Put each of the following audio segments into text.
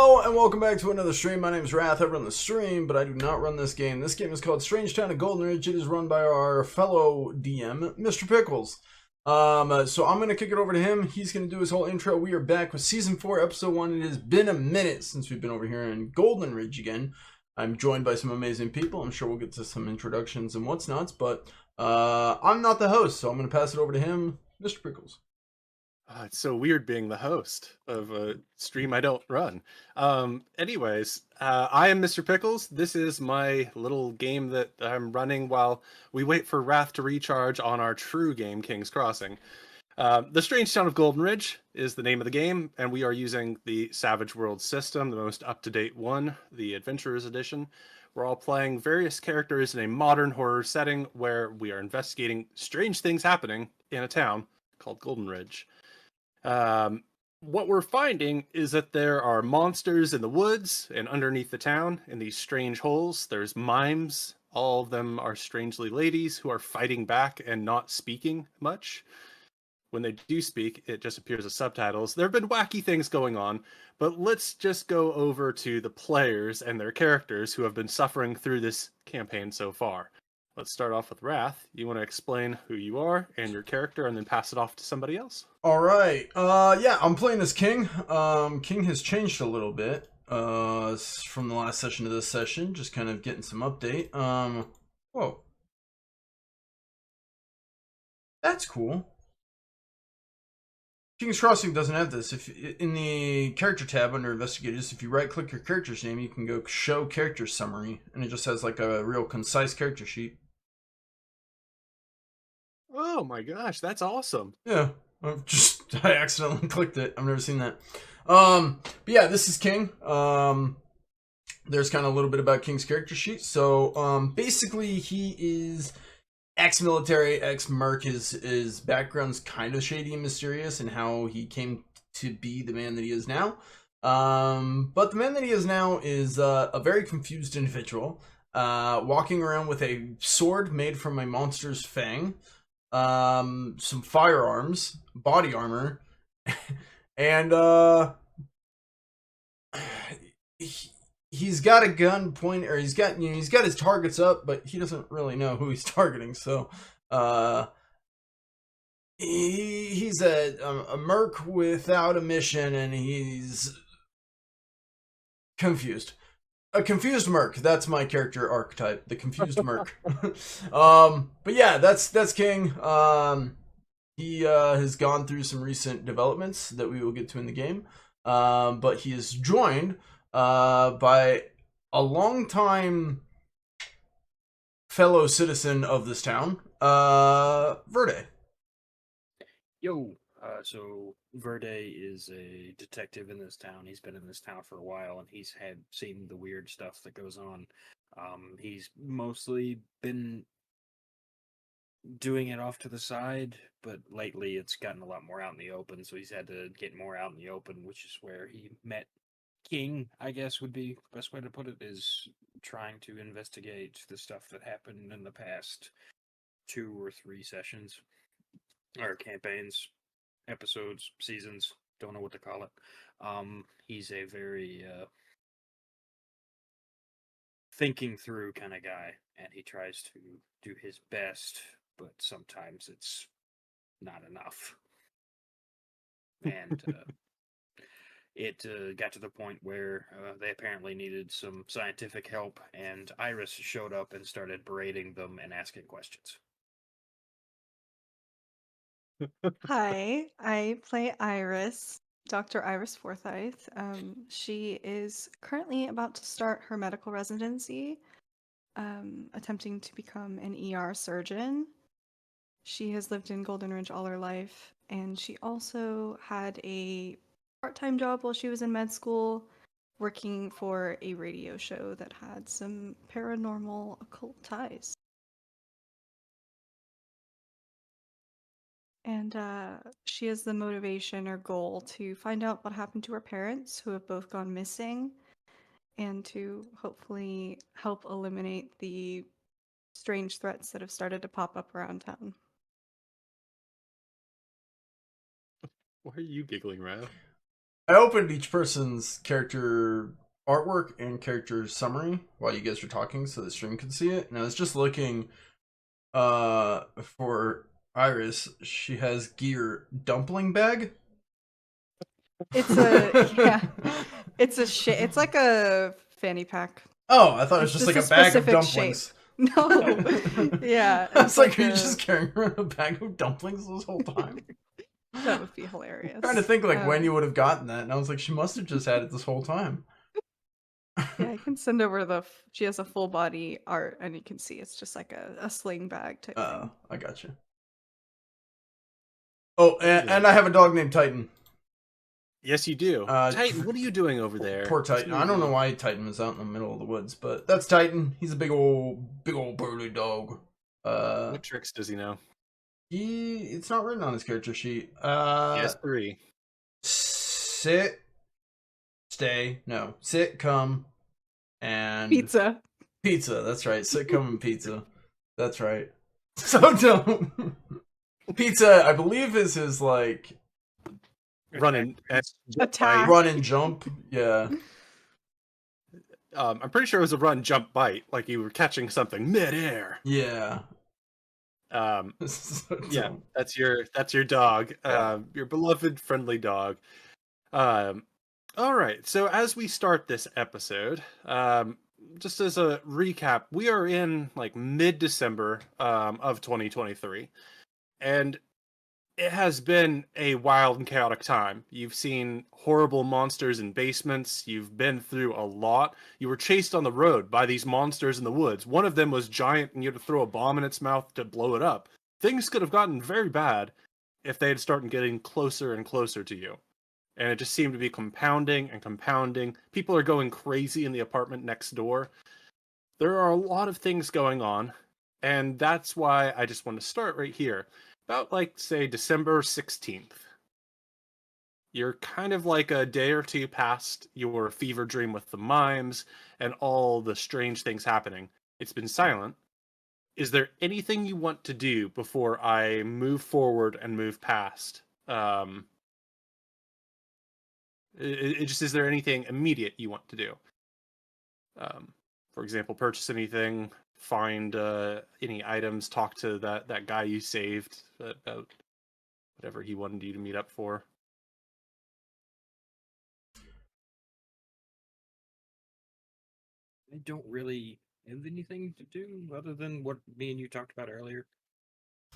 Hello and welcome back to another stream. My name is Rath. I run the stream, but I do not run this game. This game is called Strange Town of Golden Ridge. It is run by our fellow DM, Mr. Pickles. So I'm going to kick it over to him. He's going to do his whole intro. We are back with Season 4, Episode 1. It has been a minute since we've been over here in Golden Ridge again. I'm joined by some amazing people. I'm sure we'll get to some introductions and what's nots, but I'm not the host, so I'm going to pass it over to him, Mr. Pickles. It's so weird being the host of a stream I don't run. Anyways, I am Mr. Pickles. This is my little game that I'm running while we wait for Rath to recharge on our true game, King's Crossing. The Strange Town of Golden Ridge is the name of the game, and we are using the Savage Worlds system, the most up-to-date one, the Adventurers Edition. We're all playing various characters in a modern horror setting where we are investigating strange things happening in a town called Golden Ridge. What we're finding is that there are monsters in the woods and underneath the town in these strange holes. There's mimes. All of them are strangely ladies who are fighting back and not speaking much. When they do speak, it just appears as subtitles. There have been wacky things going on, but let's just go over to the players and their characters who have been suffering through this campaign so far. Let's start off with Rath. You want to explain who you are and your character and then pass it off to somebody else? All right. Yeah, I'm playing as King. King has changed a little bit from the last session to this session. Just kind of getting some update. Whoa. That's cool. King's Crossing doesn't have this. If in the character tab under investigators, if you right-click your character's name, you can go show character summary, and it just has like a real concise character sheet. Oh my gosh, that's awesome. Yeah. I accidentally clicked it. I've never seen that. But yeah, this is King. There's kind of a little bit about King's character sheet. So basically he is ex-military, ex-merc. His background's kind of shady and mysterious and how he came to be the man that he is now. But the man that he is now is a very confused individual, walking around with a sword made from a monster's fang, some firearms, body armor, and he's got a gun point, or he's got his targets up, but he doesn't really know who he's targeting. So he's a merc without a mission, and he's confused. A confused merc. That's my character archetype. The confused merc. But yeah, that's King. He has gone through some recent developments that we will get to in the game. But he is joined by a longtime fellow citizen of this town, Verde. Yo, so Verde is a detective in this town. He's been in this town for a while, and he's seen the weird stuff that goes on. He's mostly been doing it off to the side, but lately it's gotten a lot more out in the open, so he's had to get more out in the open, which is where he met King, I guess would be the best way to put it, is trying to investigate the stuff that happened in the past 2 or 3 sessions. Or campaigns, episodes, seasons, don't know what to call it. He's a very thinking through kind of guy, and he tries to do his best, but sometimes it's not enough. And it got to the point where they apparently needed some scientific help, and Iris showed up and started berating them and asking questions. Hi, I play Iris, Dr. Iris Forsyth. She is currently about to start her medical residency, attempting to become an ER surgeon. She has lived in Golden Ridge all her life, and she also had a part-time job while she was in med school, working for a radio show that had some paranormal occult ties. And she has the motivation or goal to find out what happened to her parents, who have both gone missing, and to hopefully help eliminate the strange threats that have started to pop up around town. Why are you giggling, Rath? I opened each person's character artwork and character summary while you guys were talking so the stream could see it. And I was just looking for Iris. She has gear dumpling bag. It's a yeah. It's like a fanny pack. Oh, I thought it was It's just like just a a bag of specific shape. dumplings. No. Yeah. I was It's like, are you a- just carrying around a bag of dumplings this whole time? That would be hilarious. I'm trying to think like when you would have gotten that, and I was like, she must have just had it this whole time. Yeah, I can send over she has a full body art and you can see it's just like a sling bag type thing. I got you. Oh, and I have a dog named Titan. Yes, you do. Titan, what are you doing over there? Poor Titan. I don't know why Titan was out in the middle of the woods, but that's Titan. He's a big old burly dog. What tricks does he know? It's not written on his character sheet. He has 3. Sit, stay, no, sit, come, and Pizza. Pizza. That's right. Sit, come, and pizza. That's right. So dumb. Pizza, I believe, is his like Running Attack. run and jump. Yeah. I'm pretty sure it was a run, jump, bite, like you were catching something midair. Yeah. So yeah, that's your dog, your beloved friendly dog. All right, so as we start this episode, just as a recap, we are in like mid-December of 2023, and it has been a wild and chaotic time. You've seen horrible monsters in basements. You've been through a lot. You were chased on the road by these monsters in the woods. One of them was giant, and you had to throw a bomb in its mouth to blow it up. Things could have gotten very bad if they had started getting closer and closer to you. And it just seemed to be compounding and compounding. People are going crazy in the apartment next door. There are a lot of things going on, and that's why I just want to start right here. About, like, say, December 16th. You're kind of like a day or two past your fever dream with the mimes and all the strange things happening. It's been silent. Is there anything you want to do before I move forward and move past? Is there anything immediate you want to do? For example, purchase anything, find any items, talk to that guy you saved about whatever he wanted you to meet up for. I don't really have anything to do other than what me and you talked about earlier.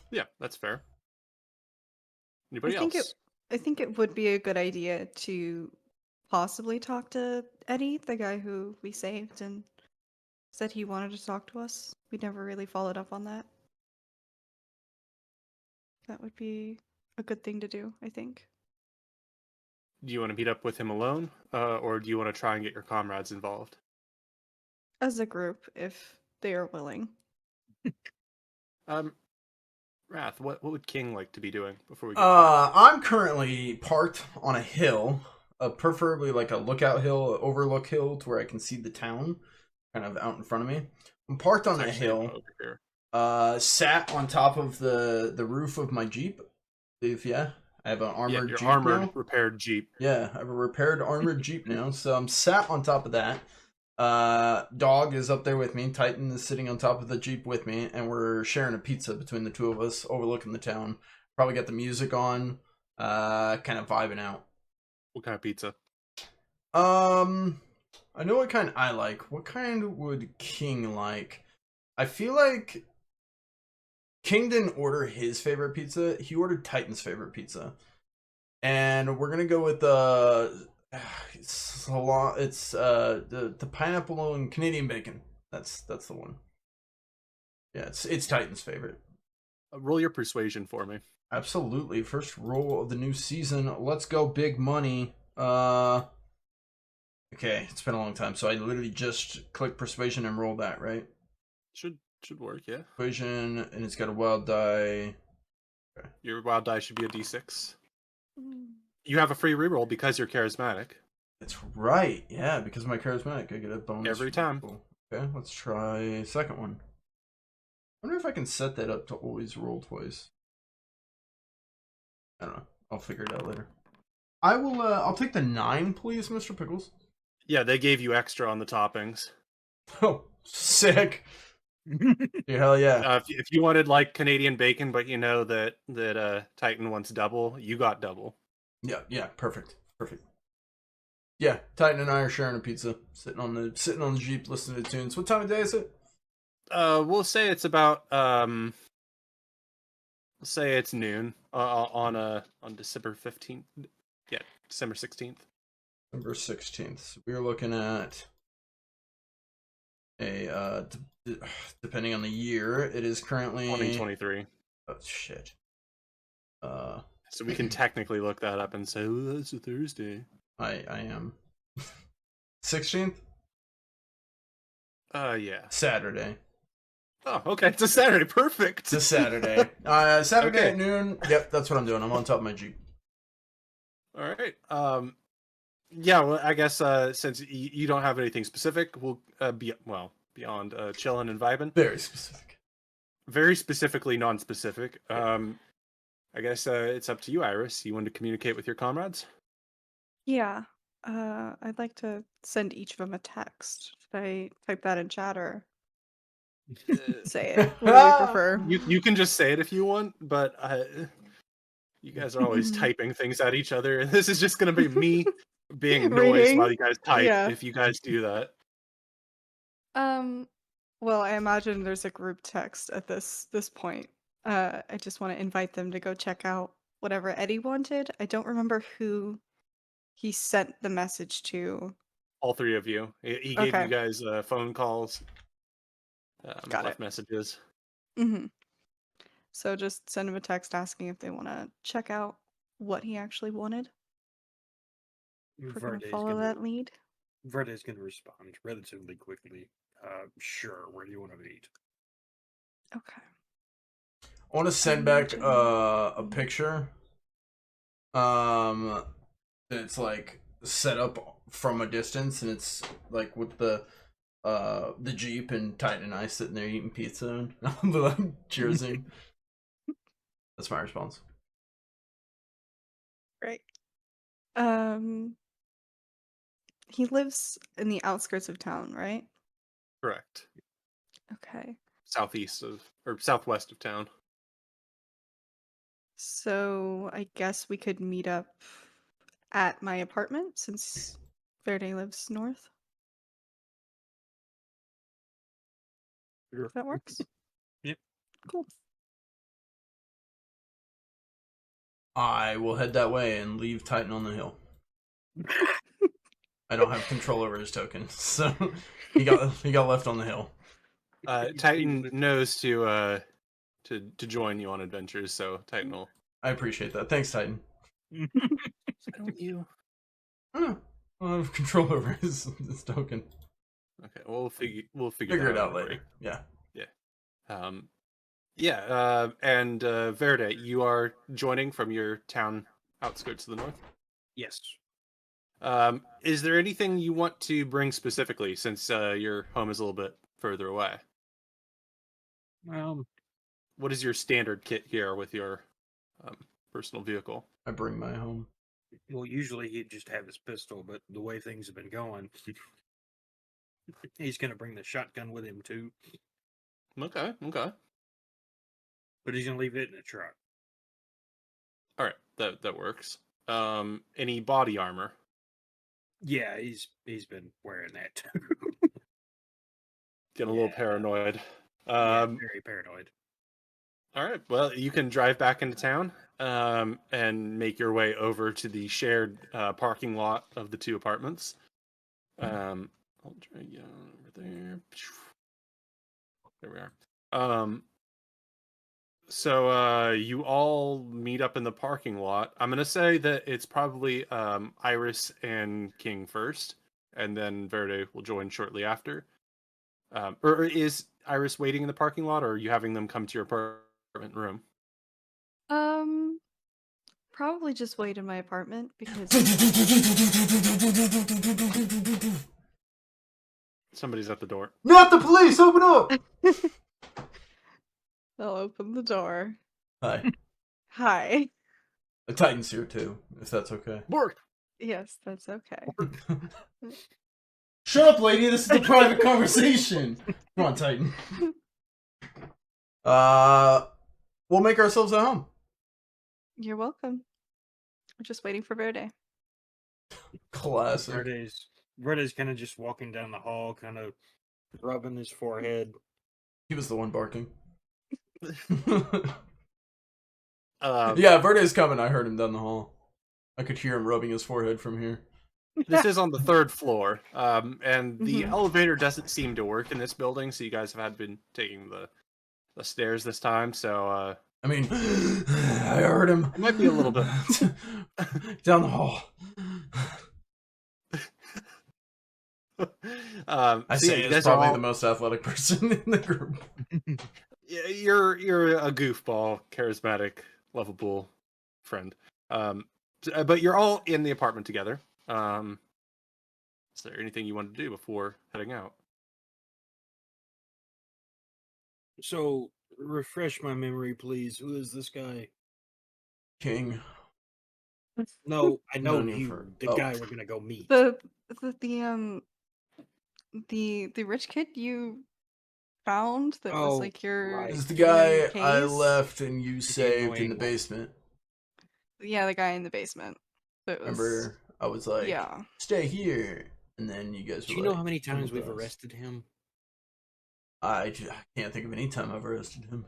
Yeah, that's fair. Anybody else? I think it would be a good idea to possibly talk to Eddie, the guy who we saved and said he wanted to talk to us. We never really followed up on that. That would be a good thing to do, I think. Do you want to meet up with him alone, or do you want to try and get your comrades involved? As a group, if they are willing. Rath, what would King like to be doing before we get I'm currently parked on a hill, preferably like a lookout hill, overlook hill, to where I can see the town kind of out in front of me. I'm parked on a hill, sat on top of the roof of my Jeep. Yeah, I have an armored Jeep now. Repaired Jeep. Yeah, I have a repaired armored Jeep now, so I'm sat on top of that. Dog is up there with me. Titan is sitting on top of the Jeep with me, and we're sharing a pizza between the two of us, overlooking the town. Probably got the music on, kind of vibing out. What kind of pizza? I know what kind I like. What kind would King like? I feel like King didn't order his favorite pizza. He ordered Titan's favorite pizza. And we're gonna go with the pineapple and Canadian bacon. That's the one. Yeah, it's Titan's favorite. Roll your persuasion for me. Absolutely. First roll of the new season. Let's go big money. Okay, it's been a long time, so I literally just click persuasion and roll that, right? Should work, yeah. Persuasion, and it's got a wild die. Okay. Your wild die should be a d6. You have a free reroll because you're charismatic. That's right, yeah, because of my charismatic, I get a bonus. Every time. Okay, let's try second one. I wonder if I can set that up to always roll twice. I don't know. I'll figure it out later. I will. I'll take the 9, please, Mr. Pickles. Yeah, they gave you extra on the toppings. Oh, sick! Yeah, hell yeah! If you wanted like Canadian bacon, but you know that Titan wants double, you got double. Yeah, perfect. Yeah, Titan and I are sharing a pizza, sitting on the Jeep, listening to tunes. What time of day is it? We'll say it's about say it's noon on December 15th. Yeah, December 16th. December 16th. So we're looking at a depending on the year, it is currently 2023. Oh shit. So we can technically look that up and say, oh, that's a Thursday. I am 16th? Yeah. Saturday. Oh, okay. It's a Saturday. Perfect. It's a Saturday. Saturday Okay. at noon. Yep, that's what I'm doing. I'm on top of my Jeep. All right. Yeah. Well, I guess since you don't have anything specific, we'll beyond chilling and vibing. Very specific. Very specifically non-specific. I guess it's up to you, Iris. You want to communicate with your comrades? Yeah. I'd like to send each of them a text. Should I type that in chat or say it? What do you prefer? You can just say it if you want, but you guys are always typing things at each other. This is just going to be me being noise Reading? while you guys type. Yeah. If you guys do that. Well, I imagine there's a group text at this point. I just want to invite them to go check out whatever Eddie wanted. I don't remember who he sent the message to. All three of you. He gave you guys phone calls, left messages. Mm-hmm. So just send him a text asking if they want to check out what he actually wanted. We're going to follow that lead. Verde's going to respond relatively quickly. Sure, where do you want to meet? Okay. I want to send back a picture. That's like set up from a distance, and it's like with the Jeep and Titan and I sitting there eating pizza and like cheersing. That's my response. Great. He lives in the outskirts of town, right? Correct. Okay. Southwest of town. So I guess we could meet up at my apartment since Verde lives north. Sure. If that works? Yep. Cool. I will head that way and leave Titan on the hill. I don't have control over his token, so he got left on the hill. Titan knows to join you on adventures, so Titan will. I appreciate that. Thanks, Titan. Don't you? I don't have control over his token. Okay, we'll figure Figure that it out break. later. Yeah. And Verde, you are joining from your town outskirts to the north? Yes. Is there anything you want to bring specifically, since your home is a little bit further away? What is your standard kit here with your personal vehicle? I bring my home. Well, usually he'd just have his pistol, but the way things have been going, he's going to bring the shotgun with him too. Okay. But he's going to leave it in the truck. All right, that works. Any body armor? Yeah, he's been wearing that too. Getting a little paranoid. Very paranoid. All right, well, you can drive back into town and make your way over to the shared parking lot of the two apartments. I'll drag you over there. There we are. So you all meet up in the parking lot. I'm gonna say that it's probably Iris and King first, and then Verde will join shortly after. Or is Iris waiting in the parking lot, or are you having them come to your apartment room? Probably just wait in my apartment because Somebody's at the door. Not the police! Open up! I'll open the door. Hi. Hi. The Titan's here too, if that's okay. Bork. Yes, that's okay. Shut up, lady. This is a private conversation. Come on, Titan. We'll make ourselves at home. You're welcome. We're just waiting for Verde. Classic. Verde's kind of just walking down the hall, kind of rubbing his forehead. He was the one barking. Um, Yeah, Verde's coming. I heard him down the hall. I could hear him rubbing his forehead from here. This is on the 3rd floor, and the Mhm. elevator doesn't seem to work in this building, so you guys have been taking the stairs this time, so I mean, I heard him. it might be a little bit. Down the hall. I So yeah, say you it's guys are probably all- the most athletic person in the group. Yeah, you're a goofball, charismatic, lovable friend. But you're all in the apartment together. Is there anything you want to do before heading out? So, refresh my memory, please. Who is this guy? King. No, I know Known him you, for- the oh. guy we're gonna go meet. The rich kid you found that was Oh, like your right. This is the in your guy I case? left and you saved in annoying the one. basement. Yeah, the guy in the basement. That was Remember, I was like, yeah. stay here. And then you guys Do were you know like, how many times "Come with we've us." arrested him? I can't think of any time I've arrested him.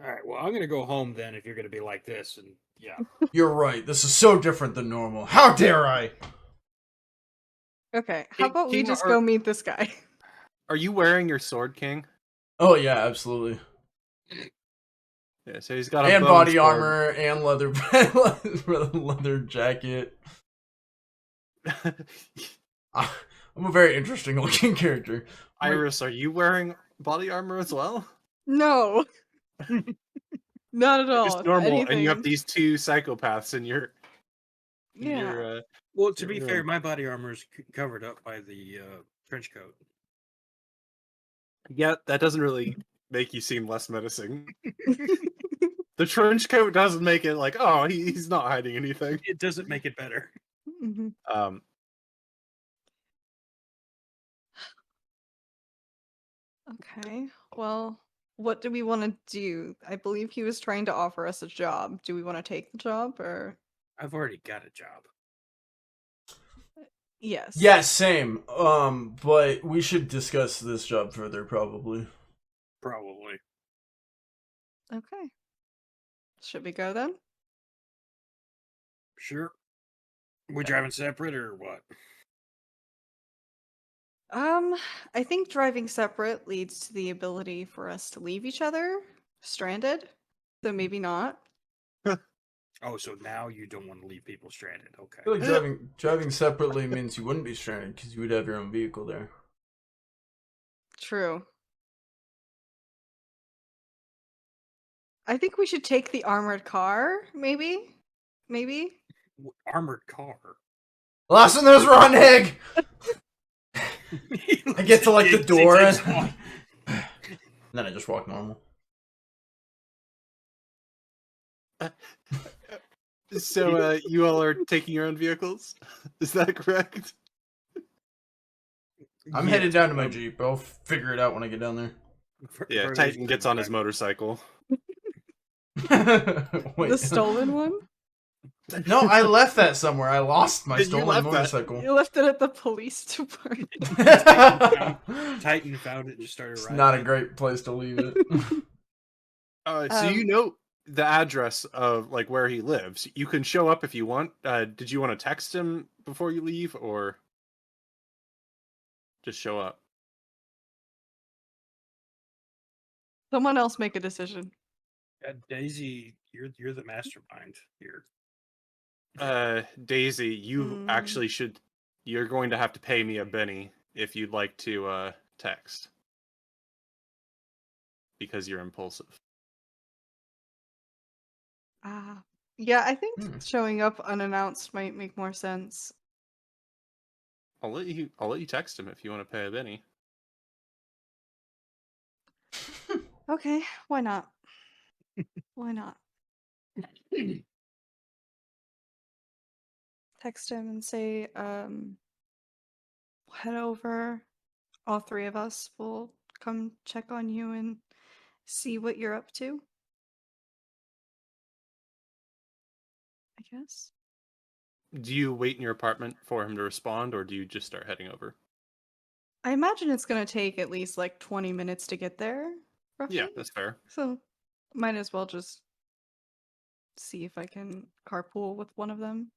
All right, well, I'm gonna go home then if you're gonna be like this, and yeah. You're right. This is so different than normal. How dare I? Okay, how about we King, just are- go meet this guy? Are you wearing your sword, King? Oh yeah, absolutely. Yeah, so he's got a And bone body sword. armor and leather leather jacket. I'm a very interesting looking character. Iris, are you wearing body armor as well? No. Not at all. It's if normal, and you have anything. these two psychopaths in your. Yeah. Well, to be You're fair, right. my body armor is covered up by the trench coat. Yeah, that doesn't really make you seem less menacing. The trench coat doesn't make it like, oh, he's not hiding anything. It doesn't make it better. Mhm. Okay. Well, what do we want to do? I believe he was trying to offer us a job. Do we want to take the job or I've already got a job. yes? Yes, same. But we should discuss this job further, probably. Probably. Okay. Should we go then? Sure. We driving separate or what? I think driving separate leads to the ability for us to leave each other stranded. So maybe not. Oh, so now you don't want to leave people stranded. Okay. I feel like driving separately means you wouldn't be stranded because you would have your own vehicle there. True. I think we should take the armored car, maybe? Maybe? Armored car. Last one, there's Ron Egg! I get to like the door and then I just walk normal. So you all are taking your own vehicles? Is that correct? I'm headed down to my Jeep. I'll figure it out when I get down there. Yeah, Verde's Titan gets on his back. motorcycle. Wait. The stolen one? No, I left that somewhere. I lost my You stolen left that? motorcycle. You left it at the police department. Titan found it and just started It's riding. not a it. great place to leave it. So you know the address of like where he lives. You can show up if you want. Did you want to text him before you leave, or just show up? Someone else make a decision. Daisy, you're the mastermind here. Daisy, you Mm. actually should. You're going to have to pay me a Benny if you'd like to text, because you're impulsive. Yeah, I think Hmm. showing up unannounced might make more sense. I'll let you text him if you want to pay a Benny. Okay, why not? Why not? Text him and say, head over. All three of us will come check on you and see what you're up to. I guess. Do you wait in your apartment for him to respond, or do you just start heading over? I imagine it's gonna take at least like 20 minutes to get there, roughly. Yeah, that's fair. So might as well just see if I can carpool with one of them.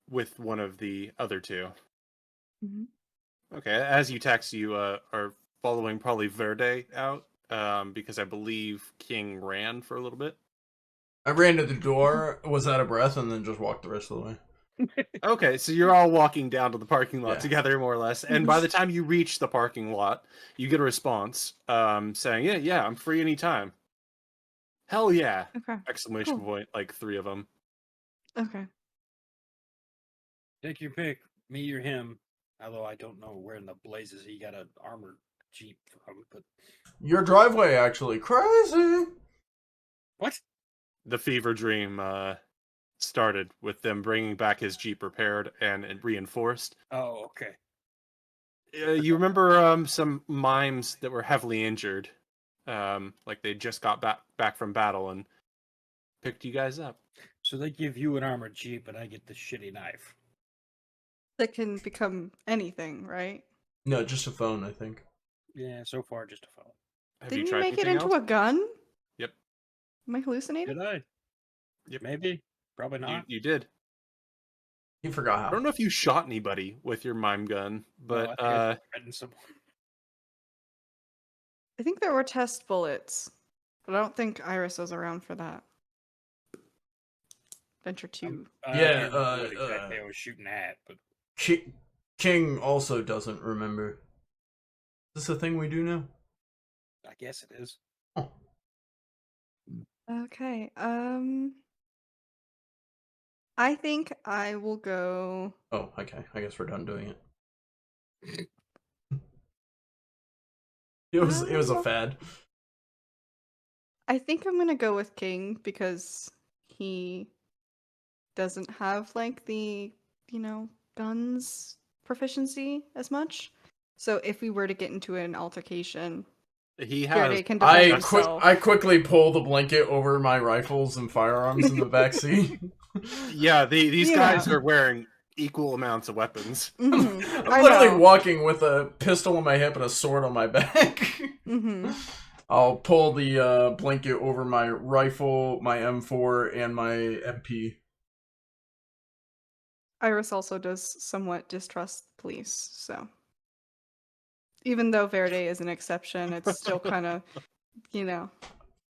With one of the other two. Mm-hmm. Okay, as you text, you are following probably Verde out, because I believe King ran for a little bit. I ran to the door, was out of breath, and then just walked the rest of the way. Okay, so you're all walking down to the parking lot Yeah. together, more or less. And by the time you reach the parking lot, you get a response saying, yeah, I'm free anytime. Hell yeah! Okay. Exclamation Cool. point, like 3 of them. Okay. Take your pick, me or him. Although I don't know where in the blazes he got an armored jeep from, but Your driveway, actually. Crazy! what? The fever dream started with them bringing back his Jeep repaired and reinforced. Oh, okay. You remember some mimes that were heavily injured, like they just got back from battle and picked you guys up. So they give you an armored jeep, and I get the shitty knife. That can become anything, right? No, just a phone, I think. Yeah, so far just a phone. Have Didn't you tried make it anything into else? a gun? Yep. Am I hallucinating? Did I? Yep. Maybe. Probably not. You did. You forgot I how. don't know if you shot anybody with your mime gun, but No, I think I threatened someone. I think there were test bullets, but I don't think Iris was around for that. Venture 2. I Yeah, can't remember what exactly I was shooting at, but King also doesn't remember. Is this a thing we do now? I guess it is. Oh. Okay. I think I will go. Oh, okay. I guess we're done doing it. It was a fad. I think I'm gonna go with King because he doesn't have like the, guns proficiency as much. So if we were to get into an altercation, he has. Verde can defend I himself. quickly pull the blanket over my rifles and firearms in the backseat. Yeah, these Yeah. guys are wearing equal amounts of weapons. Mhm. I'm I literally know. walking with a pistol on my hip and a sword on my back. Mhm. I'll pull the blanket over my rifle, my M4, and my MP. Iris also does somewhat distrust the police, so even though Verde is an exception, it's still kind of,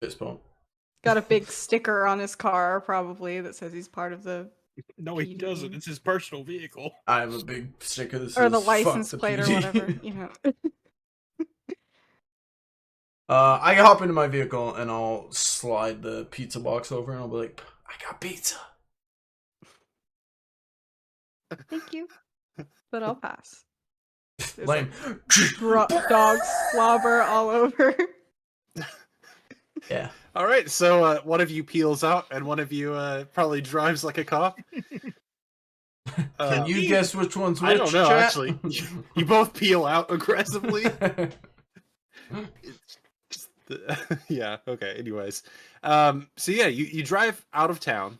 Fist bump. got a big sticker on his car probably that says he's part of the No, he PD. doesn't. It's his personal vehicle. I have a big sticker that says or the "Fuck license the plate or PD." whatever, I hop into my vehicle and I'll slide the pizza box over and I'll be like, I got pizza. Thank you, but I'll pass. There's Lame. dog slobber all over. Yeah. All right, so one of you peels out, and one of you probably drives like a cop. Can you guess which one's which? I don't know, chat? actually. You both peel out aggressively. Yeah, okay, anyways. So yeah, you drive out of town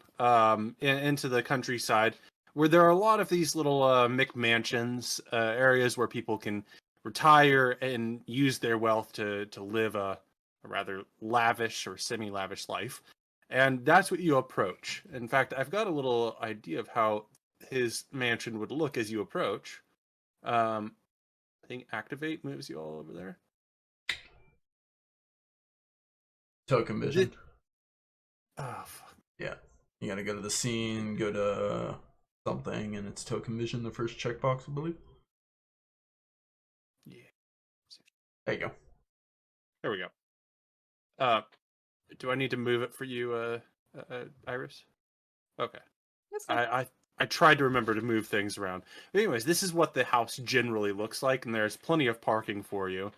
into the countryside, where there are a lot of these little McMansions, areas where people can retire and use their wealth to live a rather lavish or semi-lavish life. And that's what you approach. In fact, I've got a little idea of how his mansion would look as you approach. I think activate moves you all over there. Token vision. Oh, fuck. Yeah. You gotta go to the scene, go to something, and it's token vision, the first checkbox, I believe. Yeah. There you go. There we go. Do I need to move it for you, Iris? Okay. That's fine. I I tried to remember to move things around. But anyways, this is what the house generally looks like, and there's plenty of parking for you.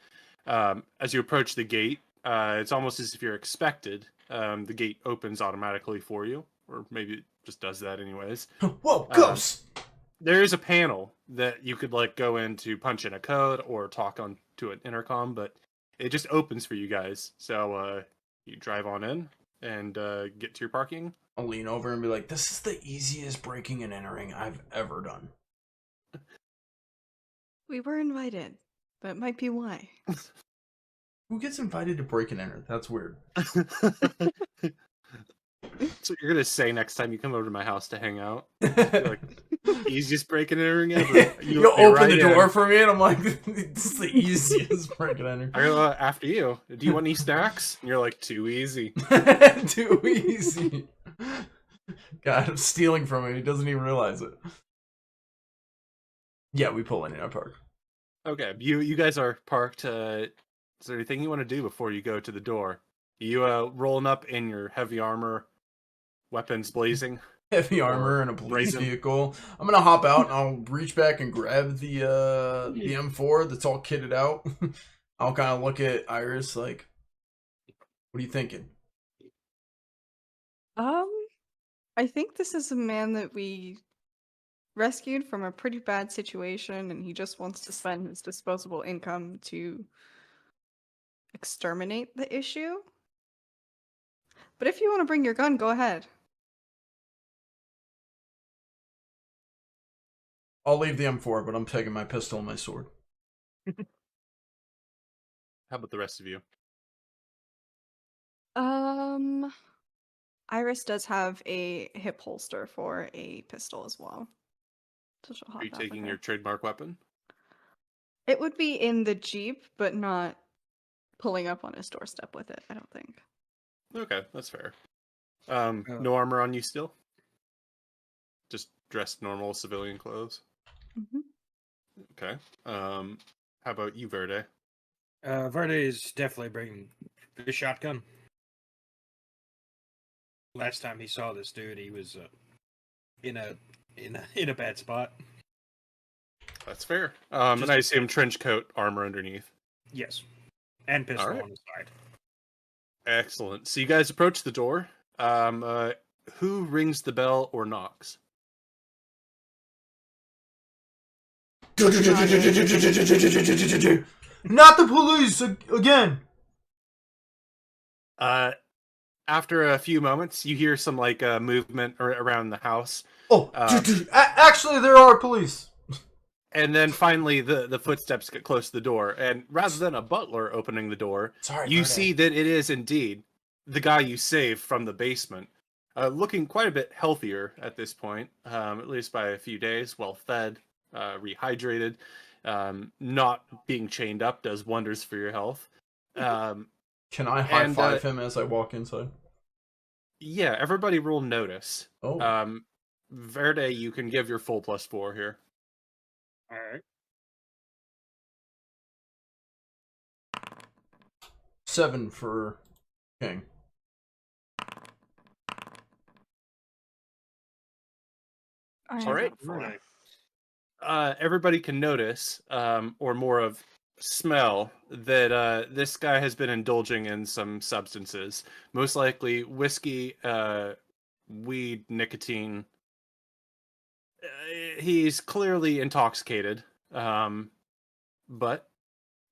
As you approach the gate, it's almost as if you're expected. The gate opens automatically for you, or maybe it just does that anyways. Whoa, ghosts! There is a panel that you could like go in to punch in a code or talk on to an intercom, but it just opens for you guys. So you drive on in and get to your parking. I'll lean over and be like, this is the easiest breaking and entering I've ever done. We were invited. That might be why. Who gets invited to break and enter? That's weird. That's what you're gonna say next time you come over to my house to hang out. You're like, easiest breaking and entering ever. You'll open the door for me, and I'm like, this is the easiest break and enter. I go, after you. Do you want any snacks? And you're like, too easy. Too easy. God, I'm stealing from him. He doesn't even realize it. Yeah, we pull in our park. Okay, you guys are parked. Is there anything you want to do before you go to the door? You rolling up in your heavy armor, weapons blazing? Heavy armor and a police vehicle. I'm gonna hop out and I'll reach back and grab the M4 that's all kitted out. I'll kind of look at Iris like, what are you thinking? I think this is a man that we rescued from a pretty bad situation, and he just wants to spend his disposable income to exterminate the issue. But if you want to bring your gun, go ahead. I'll leave the M4, but I'm taking my pistol and my sword. How about the rest of you? Iris does have a hip holster for a pistol as well. So she'll hop Are you out with taking her. your trademark weapon? It would be in the Jeep, but not pulling up on his doorstep with it, I don't think. Okay, that's fair. No armor on you still? Just dressed normal civilian clothes? Mm-hmm. Okay. How about you, Verde? Verde is definitely bringing the shotgun. Last time he saw this dude, he was in a bad spot. That's fair. And I assume trench coat, armor underneath. Yes, and pistol Alright. on the side. Excellent. So you guys approach the door. Who rings the bell or knocks? Not the police again. After a few moments, you hear some like movement around the house. Oh, actually, there are police. And then finally, the footsteps get close to the door, and rather than a butler opening the door, you see that it is indeed the guy you saved from the basement, looking quite a bit healthier at this point, at least by a few days, well fed, rehydrated. Not being chained up does wonders for your health. Can I high five him as I walk inside? Yeah, everybody roll notice. Oh. Verde, you can give your full +4 here. All right. 7 for King. All right. Everybody can notice, or more of smell, that this guy has been indulging in some substances. Most likely whiskey, weed, nicotine. He's clearly intoxicated, but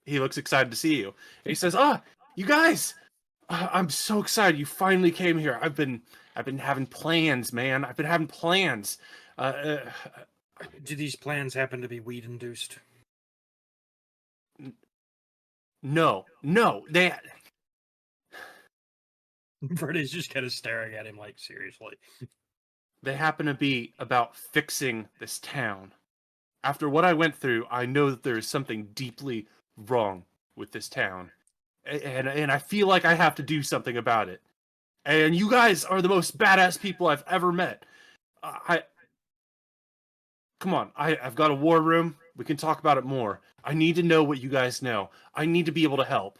he looks excited to see you. And he says, you guys! I'm so excited you finally came here. I've been having plans, man. I've been having plans. Do these plans happen to be weed induced? No, they. Verde's just kind of staring at him like, seriously. They happen to be about fixing this town. After what I went through, I know that there is something deeply wrong with this town. And I feel like I have to do something about it. And you guys are the most badass people I've ever met. Come on, I've got a war room. We can talk about it more. I need to know what you guys know. I need to be able to help.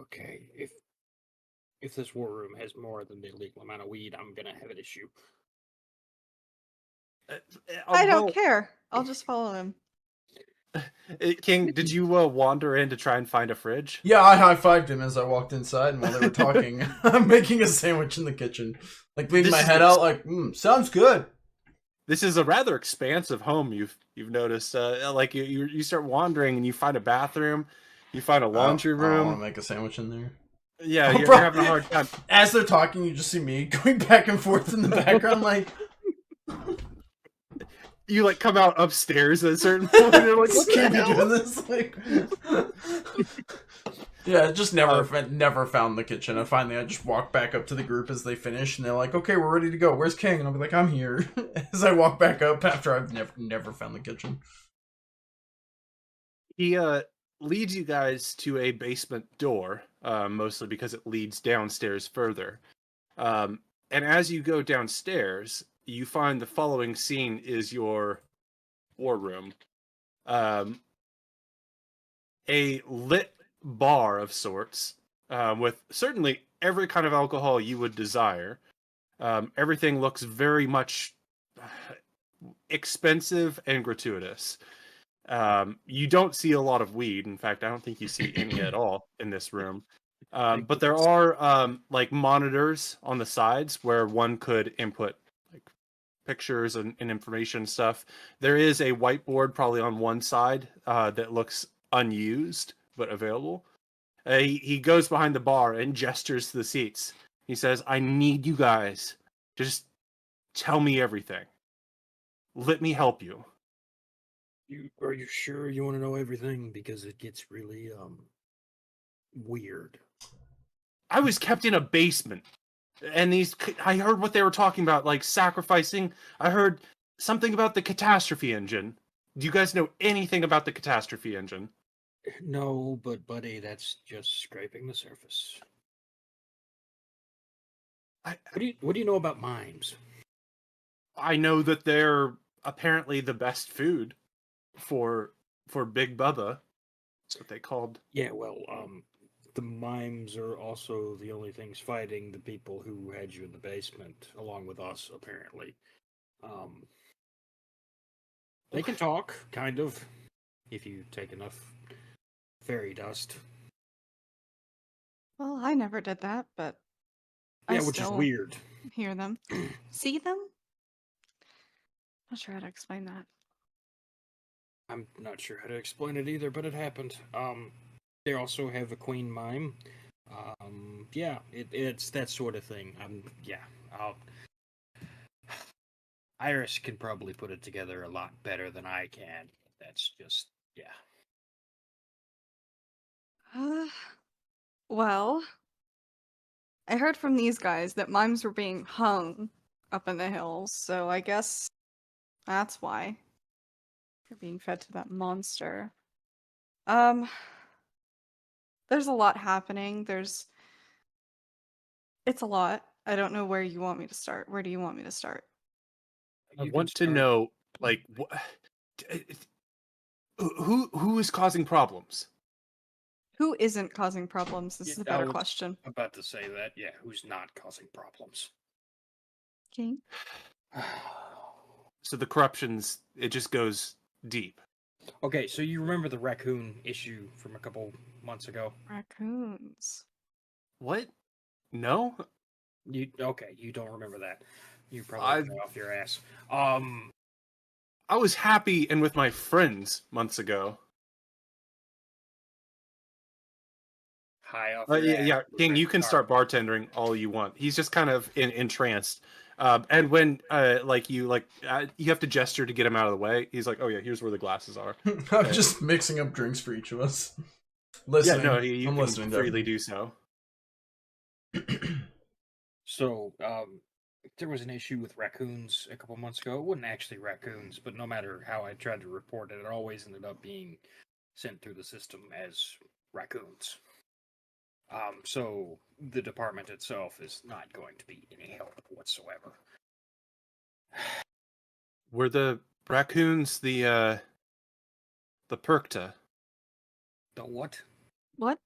Okay, if this war room has more than the legal amount of weed, I'm gonna have an issue. I don't well, care. I'll just follow him. King, did you wander in to try and find a fridge? Yeah, I high-fived him as I walked inside, and while they were talking, I'm making a sandwich in the kitchen. Like, leaving my head out, like, sounds good. This is a rather expansive home. You've noticed, like you start wandering and you find a bathroom, you find a laundry I room. want to make a sandwich in there. Yeah, Oh, you're bro. having a hard time. As they're talking, you just see me going back and forth in the background, like. You like come out upstairs at a certain point. And you're like, Just what the keep hell? doing this, like. Yeah, just never found the kitchen. And finally, I just walk back up to the group as they finish, and they're like, "Okay, we're ready to go. Where's King?" And I'll be like, "I'm here." As I walk back up after I've never found the kitchen. He leads you guys to a basement door, mostly because it leads downstairs further. And as you go downstairs, you find the following scene is your war room. A lit bar of sorts, with certainly every kind of alcohol you would desire. Everything looks very much expensive and gratuitous. You don't see a lot of weed. In fact, I don't think you see any at all in this room. But there are like monitors on the sides where one could input like pictures and information stuff. There is a whiteboard probably on one side that looks unused but available. He goes behind the bar and gestures to the seats. He says, "I need you guys to just tell me everything. Let me help you." Are you sure you want to know everything? Because it gets really weird. I was kept in a basement, and I heard what they were talking about, like sacrificing. I heard something about the catastrophe engine. Do you guys know anything about the catastrophe engine? No, but buddy, that's just scraping the surface. What do you know about mimes? I know that they're apparently the best food for Big Bubba. That's what they called. Yeah, well, the mimes are also the only things fighting the people who had you in the basement, along with us, apparently. They can talk, kind of, if you take enough fairy dust. Well, I never did that, but Yeah, I which is still weird. hear them. See them? Not sure how to explain that. I'm not sure how to explain it either, but it happened. They also have a queen mime. Yeah, it's that sort of thing. Iris can probably put it together a lot better than I can. That's just, yeah. Well, I heard from these guys that mimes were being hung up in the hills, so I guess that's why they're being fed to that monster. There's a lot happening. It's a lot. I don't know where you want me to start. Where do you want me to start? I You can want to start- know, like, who is causing problems? Who isn't causing problems? This is a I better was question. about to say that. Yeah, who's not causing problems? King? So the corruptions, it just goes deep. Okay, so you remember the raccoon issue from a couple months ago? Raccoons. What? No? You don't remember that. You probably got off your ass. I was happy and with my friends months ago. High off Yeah, King, you can start bartending all you want. He's just kind of entranced. And when you have to gesture to get him out of the way, he's like, "Oh yeah, here's where the glasses are." I'm just mixing up drinks for each of us. Listening. Yeah, no, you I'm can listening. freely do so. So, there was an issue with raccoons a couple months ago. It wasn't actually raccoons, but no matter how I tried to report it, it always ended up being sent through the system as raccoons. So the department itself is not going to be any help whatsoever. Were the raccoons the Perkta? The what? What?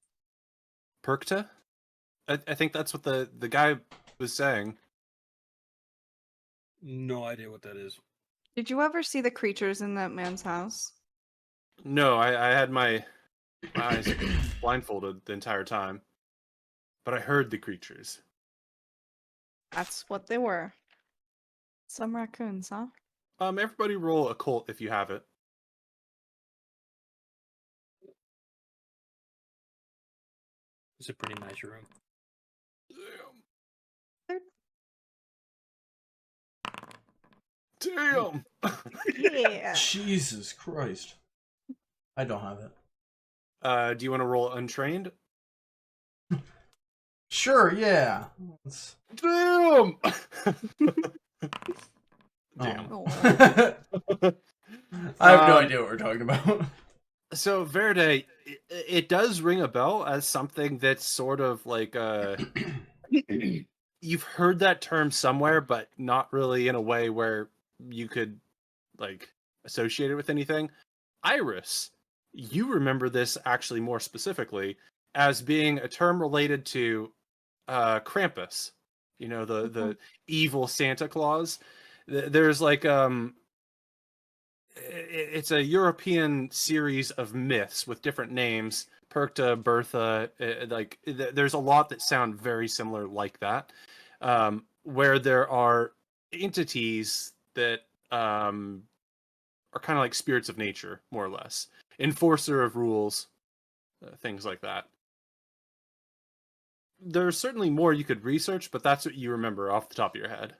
Perkta? I think that's what the guy was saying. No idea what that is. Did you ever see the creatures in that man's house? No, I had my eyes blindfolded the entire time, but I heard the creatures. That's what they were. Some raccoons, huh? Everybody roll occult if you have it. It's a pretty nice room. Damn. Yeah. Jesus Christ. I don't have it. Do you want to roll untrained? Sure, yeah. Damn. Damn. Oh. I have no idea what we're talking about. So Verde, it does ring a bell as something that's sort of like you've heard that term somewhere, but not really in a way where you could like associate it with anything. Iris, you remember this actually more specifically as being a term related to Krampus. You know, the evil Santa Claus. There's like it's a European series of myths with different names. Perkta, Bertha, there's a lot that sound very similar like that, where there are entities that are kind of like spirits of nature, more or less, enforcer of rules, things like that. There's certainly more you could research, but that's what you remember off the top of your head.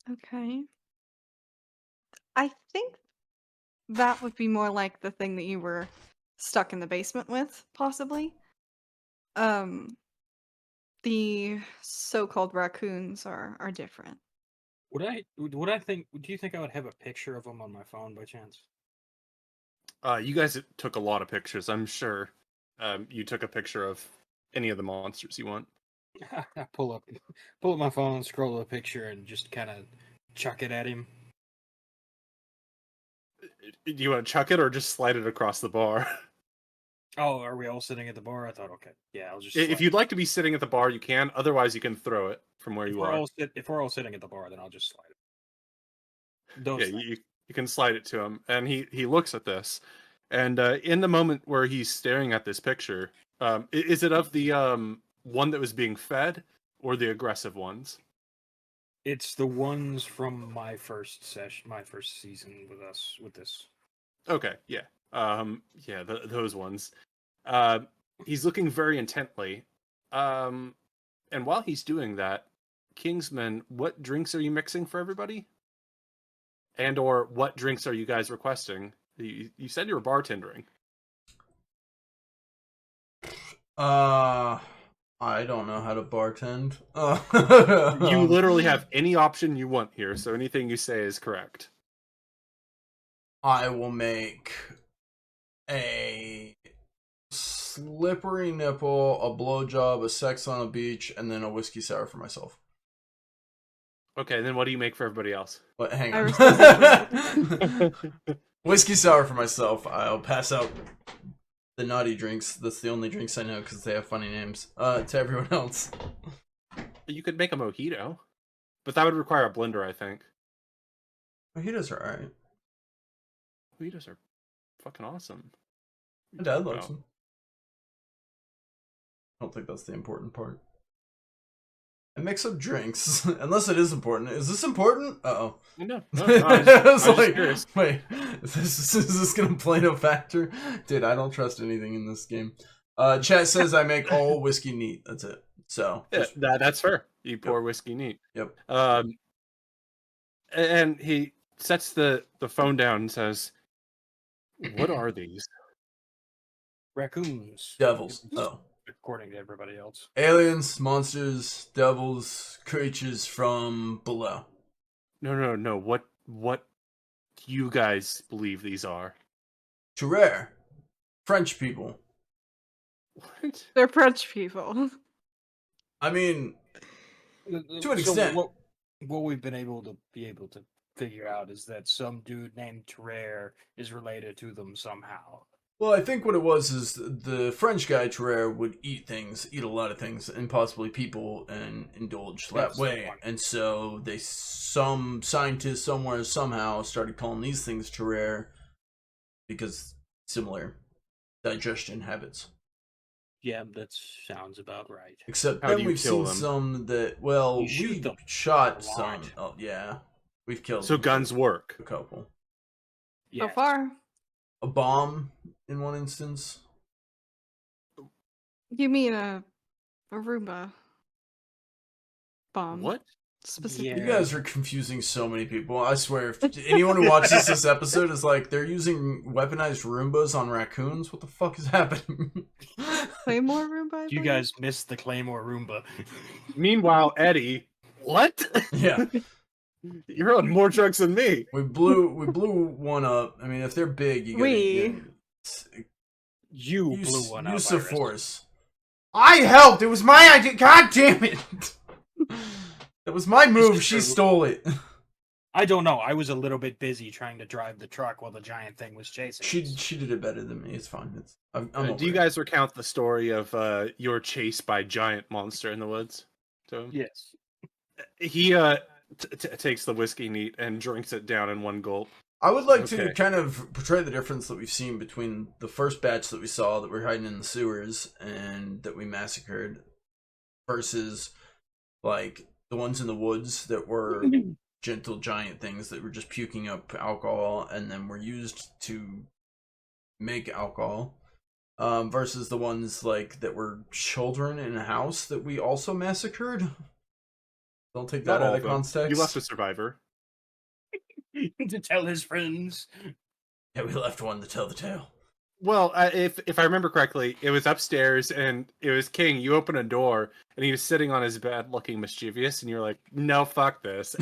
Okay. I think that would be more like the thing that you were stuck in the basement with, possibly. The so-called raccoons are different. Would I think? Do you think I would have a picture of them on my phone by chance? You guys took a lot of pictures, I'm sure. You took a picture of any of the monsters you want. I pull up my phone, scroll a picture, and just kind of chuck it at him. Do you want to chuck it or just slide it across the bar? Oh, are we all sitting at the bar? I thought, okay, yeah, I'll just. If you'd like to be sitting at the bar, you can. Otherwise, you can throw it from where if you we're are. if we're all sitting at the bar, then I'll just slide it. Don't. Yeah, you can slide it to him, and he looks at this, and in the moment where he's staring at this picture, is it of the one that was being fed or the aggressive ones? It's the ones from my first session, my first season with this. Okay, yeah, those ones. He's looking very intently, and while he's doing that, Kingsman, what drinks are you mixing for everybody? And or what drinks are you guys requesting? You said you were bartending. I don't know how to bartend. You literally have any option you want here, so anything you say is correct. I will make a slippery nipple, a blowjob, a sex on a beach, and then a whiskey sour for myself. Okay, then what do you make for everybody else? But hang I on. Whiskey sour for myself. I'll pass out the naughty drinks. That's the only drinks I know because they have funny names. To everyone else. You could make a mojito, but that would require a blender, I think. Mojitos are alright. Mojitos are fucking awesome. My dad likes them. I don't think that's the important part. I mix up drinks, unless it is important. Is this important? Uh-oh. No, I was like, curious. wait, is this gonna play no factor? Dude, I don't trust anything in this game. Chat says I make all whiskey neat. That's it. So Yeah, that's fair. You pour whiskey neat. Yep. And he sets the phone down and says, "What are these?" Raccoons. Devils. Oh. According to everybody else. Aliens, monsters, devils, creatures from below. No. What do you guys believe these are? Too rare. French people. What? They're French people. I mean, to an extent. What we've been able to figure out is that some dude named Terrare is related to them somehow. Well, I think what it was is the French guy Terrer would eat a lot of things, and possibly people, and indulge that way. And so some scientists somewhere somehow started calling these things Terrer because similar digestion habits. Yeah, that sounds about right. Except How then do you we've kill seen them? some that we shoot them shot a some. lot. Oh yeah, we've killed. So guns work. a couple. So Yes. far. A bomb in one instance. You mean a Roomba bomb? What? Specifically. You guys are confusing so many people. I swear, if anyone who watches this episode is like, they're using weaponized Roombas on raccoons, what the fuck is happening? Claymore Roomba. I You believe? guys missed the Claymore Roomba. Meanwhile, Eddie, what? Yeah, You're on more drugs than me. we blew one up. I mean, if they're big, you gotta You use, blew one up. use of Iris. force. I helped. It was my idea. God damn it! That was my move. She stole it. I don't know. I was a little bit busy trying to drive the truck while the giant thing was chasing us. She did it better than me. It's fine. I'm Do you over it. guys recount the story of your chase by giant monster in the woods? To him? Yes. He takes the whiskey neat and drinks it down in one gulp. I would like to Okay. kind of portray the difference that we've seen between the first batch that we saw that were hiding in the sewers and that we massacred versus like the ones in the woods that were gentle giant things that were just puking up alcohol and then were used to make alcohol versus the ones like that were children in a house that we also massacred. Don't take that Not all out of them. context. You left a survivor. To tell his friends. Yeah, we left one to tell the tale. Well, if I remember correctly, it was upstairs and it was King. You open a door and he was sitting on his bed looking mischievous, and you're like, "No, fuck this."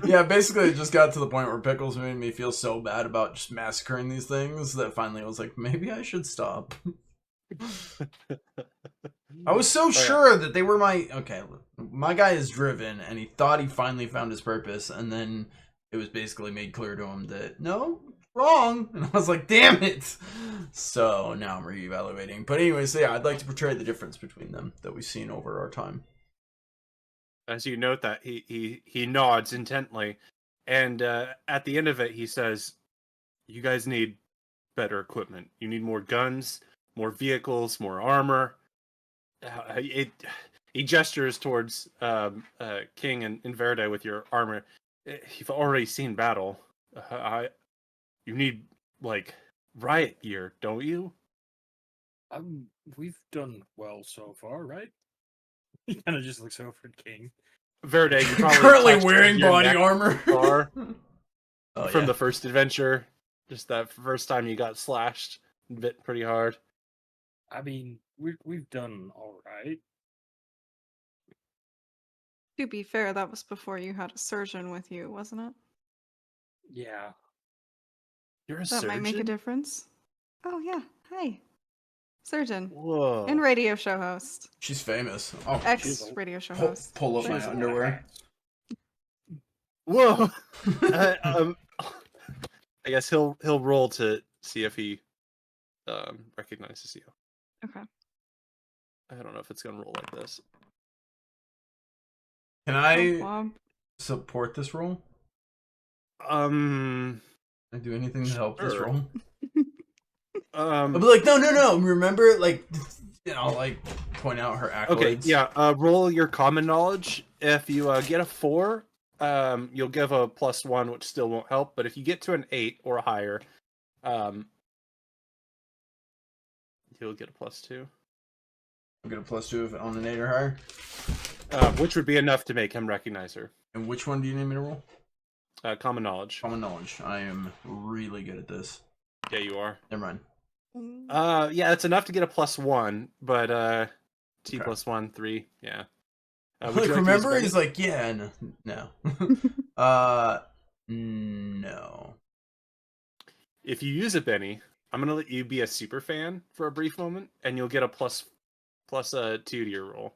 Yeah, basically it just got to the point where Pickles made me feel so bad about just massacring these things that finally I was like, maybe I should stop. I was so sure that they were my guy is driven and he thought he finally found his purpose, and then it was basically made clear to him that no, wrong, and I was like, damn it. So now I'm reevaluating. But anyways, yeah, I'd like to portray the difference between them that we've seen over our time. As you note that he nods intently, and at the end of it, he says, "You guys need better equipment. You need more guns, more vehicles, more armor." He gestures towards King and Verde with your armor. You've already seen battle. You need like riot gear, don't you? We've done well so far, right? He kind of just looks over at King. Verde, you probably Currently touched wearing your body neck armor. scar Oh, from yeah. the first adventure. Just that first time you got slashed, bit pretty hard. I mean, we've done all right. To be fair, that was before you had a surgeon with you, wasn't it? Yeah. You're a That surgeon? might make a difference. Oh yeah, hi, surgeon Whoa. and radio show host, She's famous. Oh, ex radio show host. pull up my She's- underwear. Whoa. I guess he'll roll to see if he recognizes you. Okay. I don't know if it's gonna roll like this. Can Oh, I Bob. support this roll? Um. Can I do anything to help this Sure. roll? I'll be Um. like, no. Remember, like, like point out her accolades. Okay. Yeah. Roll your common knowledge. If you get a 4, you'll give a +1, which still won't help. But if you get to an 8 or higher, you'll get a +2. I'll get a +2 if on an 8 or higher. Which would be enough to make him recognize her. And which one do you need me to roll? Common knowledge. Common knowledge. I am really good at this. Yeah, you are. Never mind. Yeah, it's enough to get a +1, but T Okay. +1, 3. Yeah. Would Like, you like to remember, use he's like, yeah, no. No. If you use a Benny, I'm gonna let you be a super fan for a brief moment, and you'll get a plus 2 to your roll.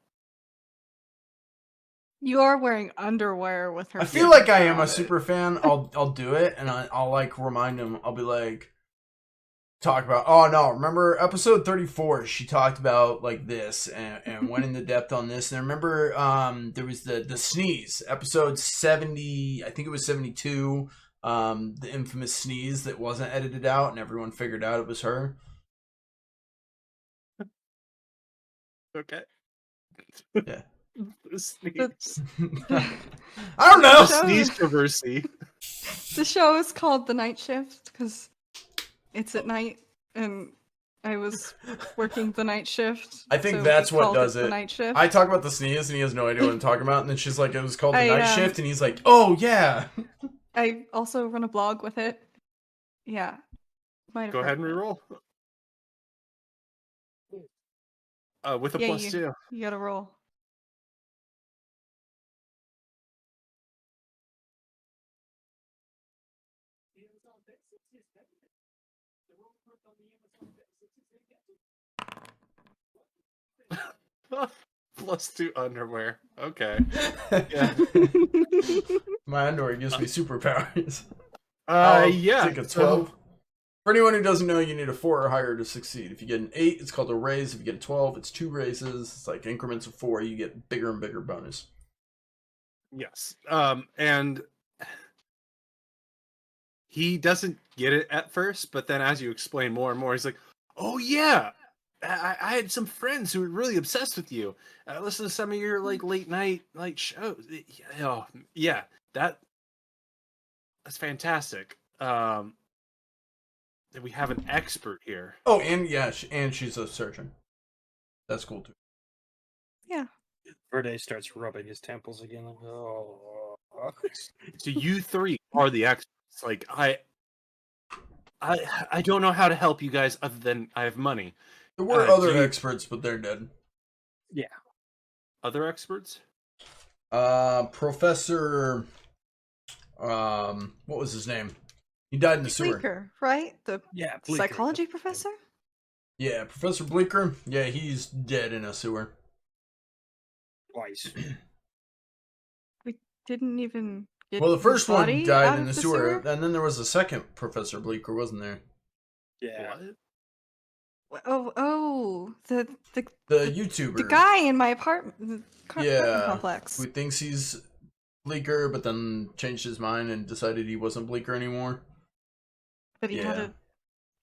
You are wearing underwear with her. I feel like I am a super fan. I'll do it, and I'll like remind him. I'll be like, talk about. Oh no, remember episode 34? She talked about like this and went into depth on this. And I remember there was the sneeze episode 70. I think it was 72. The infamous sneeze that wasn't edited out, and everyone figured out it was her. Okay. Yeah. The sneeze. That's- I don't know. The sneeze controversy. The show is called The Night Shift because it's at night, and I was working the night shift. I think so that's we what called does The it. night shift. I talk about the sneeze, and he has no idea what I'm talking about. And then she's like, "It was called the I, night shift," and he's like, "Oh yeah." I also run a blog with it. Yeah. Might have Go heard ahead and of it. reroll. With a Yeah, plus 2. You gotta roll. Plus 2 underwear. Okay. Yeah. My underwear gives me superpowers. I'll Yeah. take a 12. For anyone who doesn't know, you need a 4 or higher to succeed. If you get an 8, it's called a raise. If you get a 12, it's 2 raises. It's like increments of 4. You get bigger and bigger bonus. Yes. And he doesn't get it at first, but then as you explain more and more, he's like, "Oh yeah, I had some friends who were really obsessed with you. I listened to some of your like late night like shows. Oh yeah, that's fantastic. We have an expert here. Oh, and yeah, and she's a surgeon. That's cool too. Yeah. Verde starts rubbing his temples again. Like, oh. So you three are the experts. Like I don't know how to help you guys other than I have money. There were do other you- experts, but they're dead. Yeah. Other experts? Professor, what was his name? He died in the sewer. Bleeker, right? The Yeah. Bleeker. psychology professor? Yeah, Professor Bleeker. Yeah, he's dead in a sewer. Twice. We didn't even get Well, the his first one body died out in of the sewer, and then there was a second Professor Bleeker, wasn't there? Yeah. What? Oh, the YouTuber. the guy in my apartment Yeah, complex. who thinks he's Bleeker, but then changed his mind and decided he wasn't Bleeker anymore. But he had yeah. a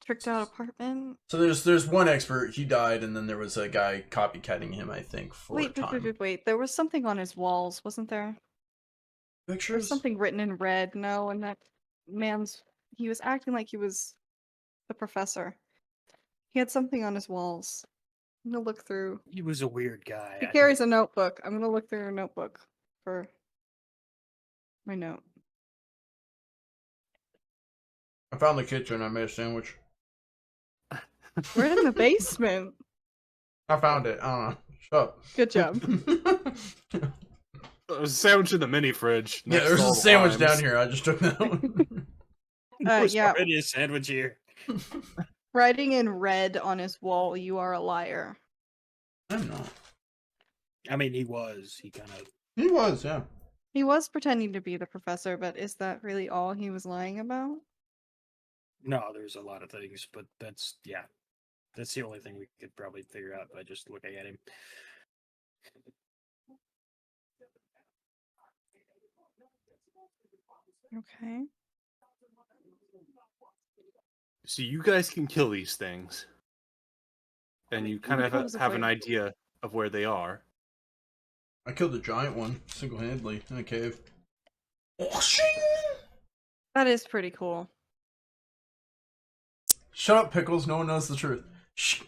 tricked out apartment. So there's one expert, he died, and then there was a guy copycatting him, I think, for a time. Wait. There was something on his walls, wasn't there? There was Pictures? something written in red. No, and that man's he was acting like he was the professor. He had something on his walls. I'm gonna look through. He was a weird guy. He I carries a notebook. I'm gonna look through a notebook for my note. I found the kitchen, I made a sandwich. We're in the basement. I found it, I don't know. Shut up. Good job. There's a sandwich in the mini fridge. Yeah, next to there's all a the sandwich limes. down here, I just took that one. There's Yeah, already a sandwich here. writing in red on his wall, "You are a liar." I'm not. I mean, he was. He kind of. He was, yeah. He was pretending to be the professor, but is that really all he was lying about? No, there's a lot of things, but that's that's the only thing we could probably figure out by just looking at him. Okay. So you guys can kill these things, and you kind of Because of have an where- idea of where they are. I killed a giant one, single-handedly, in a cave. That is pretty cool. Shut up, Pickles, no one knows the truth. Shh.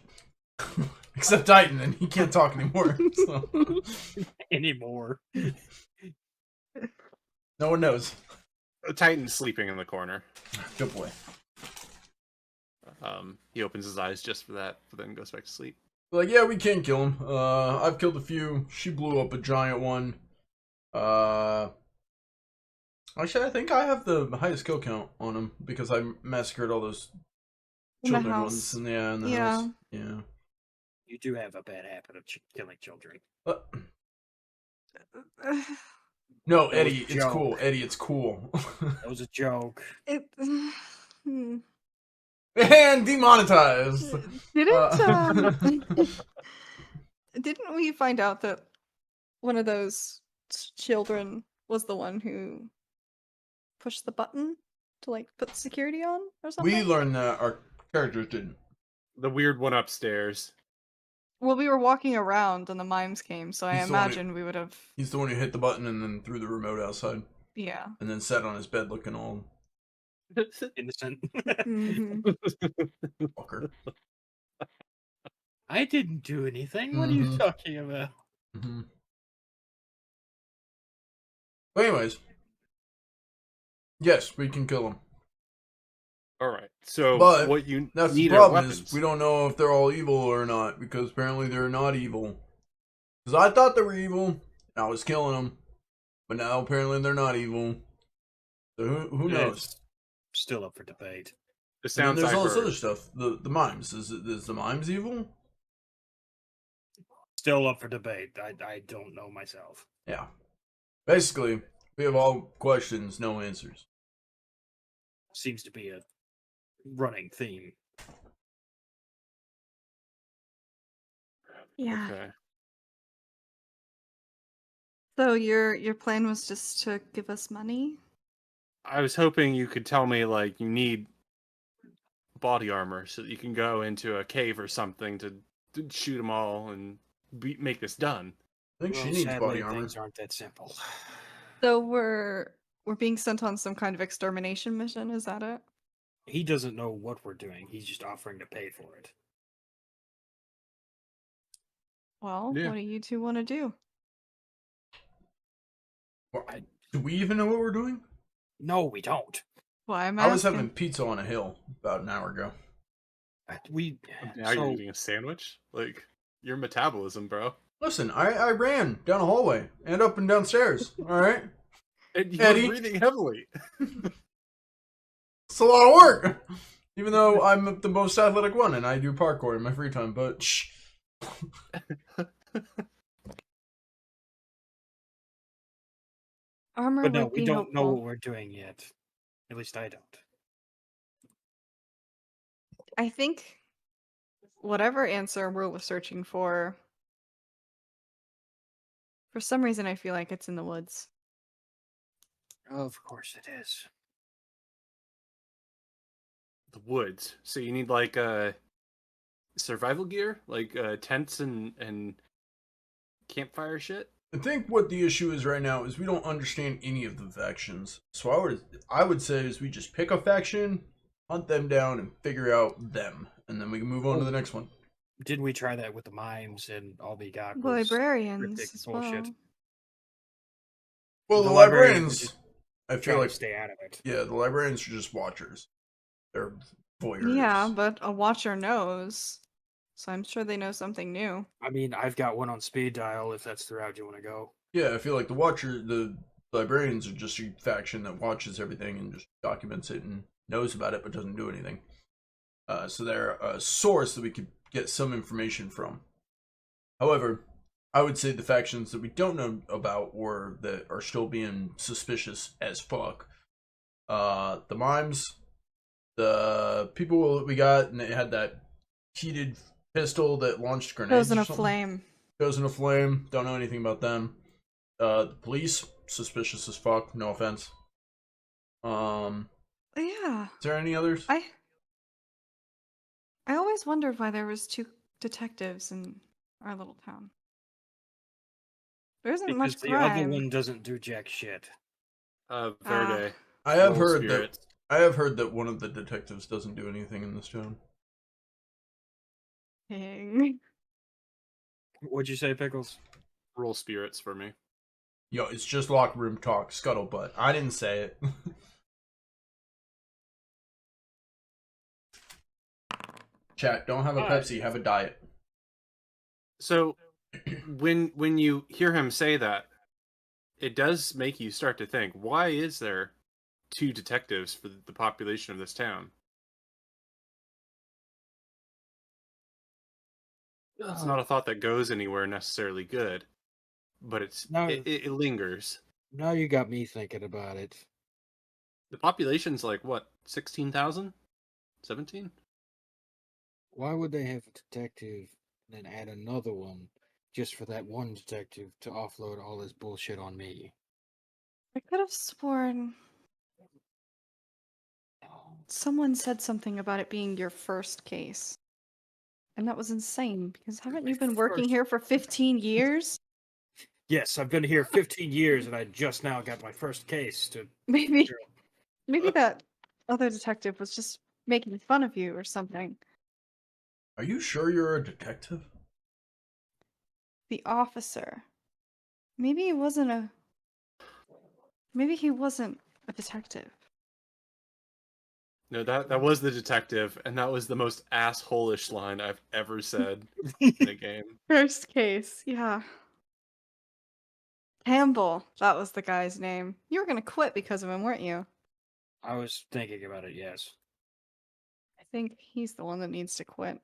Except Titan, and he can't talk anymore. So. Anymore. No one knows. Titan's sleeping in the corner. Good boy. He opens his eyes just for that, but then goes back to sleep. Like, yeah, we can kill him. I've killed a few. She blew up a giant one. Actually, I think I have the highest kill count on him because I massacred all those In the children house. ones in the Yeah. house. Yeah. You do have a bad habit of killing children. No, That was Eddie, a it's joke. cool. Eddie, it's cool. That was a joke. It. Hmm. And demonetized. Didn't we find out that one of those children was the one who pushed the button to like put security on or something? We learned that our characters didn't. The weird one upstairs. Well, we were walking around and the mimes came, so I He's the one who- imagine we would have. He's the one who hit the button and then threw the remote outside. Yeah. And then sat on his bed looking all Innocent. Mhm. fucker. I didn't do anything. What are you Mhm. talking about? Mm-hmm. But anyways, yes, we can kill them. All right. So But what you That's the need are problem weapons. is we don't know if they're all evil or not because apparently they're not evil. Because I thought they were evil, and I was killing them, but now apparently they're not evil. So who knows? It's still up for debate. The And then sounds there's I all this heard. other stuff. The mimes. Is the mimes evil? Still up for debate. I don't know myself. Yeah. Basically, we have all questions, no answers. Seems to be a running theme. Yeah. Okay. So your plan was just to give us money? I was hoping you could tell me like you need body armor so that you can go into a cave or something to shoot them all and make this done. I think Well, she needs sadly, body armor. things aren't that simple. So we're being sent on some kind of extermination mission, is that it? He doesn't know what we're doing. He's just offering to pay for it. Well, Yeah. what do you two want to do? Well, do we even know what we're doing? No, we don't. Well, I'm I was asking. having pizza on a hill about an hour ago. We Now you're eating a sandwich? Like your metabolism, bro. Listen, I ran down a hallway and up and downstairs. All right, And you're Eddie? breathing heavily. it's a lot of work. Even though I'm the most athletic one and I do parkour in my free time, but shh. Armor But no, would we be don't know what helpful. we're doing yet. At least I don't. I think whatever answer we're searching for some reason I feel like it's in the woods. Of course it is. The woods. So you need like survival gear, like tents and campfire shit. I think what the issue is right now is we don't understand any of the factions. So I would say is we just pick a faction, hunt them down, and figure out them, and then we can move on to the next one. Didn't we try that with the mimes and all we got The was librarians cryptic as bullshit? well. Well, the librarians librarians, just I try feel to like, stay out of it. yeah, the librarians are just watchers. They're voyeurs. Yeah, but a watcher knows. So I'm sure they know something new. I mean, I've got one on speed dial if that's the route you want to go. Yeah, I feel like the librarians are just a faction that watches everything and just documents it and knows about it but doesn't do anything. So they're a source that we could get some information from. However, I would say the factions that we don't know about or that are still being suspicious as fuck. The mimes, the people that we got, and they had that heated pistol that launched grenades. Goes in or a something. flame. Goes in a flame. Don't know anything about them. The police, suspicious as fuck. No offense. Yeah. Is there any others? I always wondered why there was 2 detectives in our little town. There isn't Because much the other crime. one doesn't do jack shit. Verde. I have Roll heard spirits. that. I have heard that one of the detectives doesn't do anything in this town. Dang. What'd you say, Pickles? Roll spirits for me. Yo, it's just locker room talk, scuttlebutt. I didn't say it. Chat, don't have a Pepsi, have a diet. So when you hear him say that, it does make you start to think, why is there 2 detectives for the population of this town? It's not a thought that goes anywhere necessarily good, but it lingers. Now you got me thinking about it. The population's like what, 16,000? 17? Why would they have a detective and then add another one just for that one detective to offload all this bullshit on me? I could have sworn someone said something about it being your first case. And that was insane because haven't you been working First. here for 15 years? Yes, I've been here 15 years and I just now got my first case to. Maybe that other detective was just making fun of you or something. Are you sure you're a detective? The officer. Maybe he wasn't a detective. No, that was the detective, and that was the most asshole-ish line I've ever said in a game. First case, yeah. Campbell, that was the guy's name. You were gonna quit because of him, weren't you? I was thinking about it, yes. I think he's the one that needs to quit.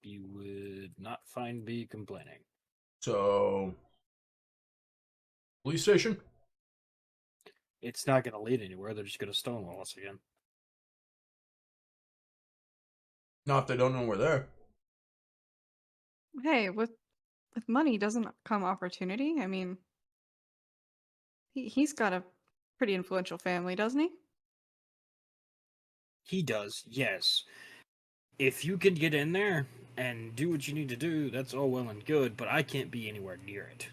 You would not find me complaining. So, police station? It's not going to lead anywhere. They're just going to stonewall us again. Not if they don't know we're there. Hey, with money doesn't come opportunity. I mean, he's got a pretty influential family, doesn't he? He does, yes. If you can get in there and do what you need to do, that's all well and good, but I can't be anywhere near it.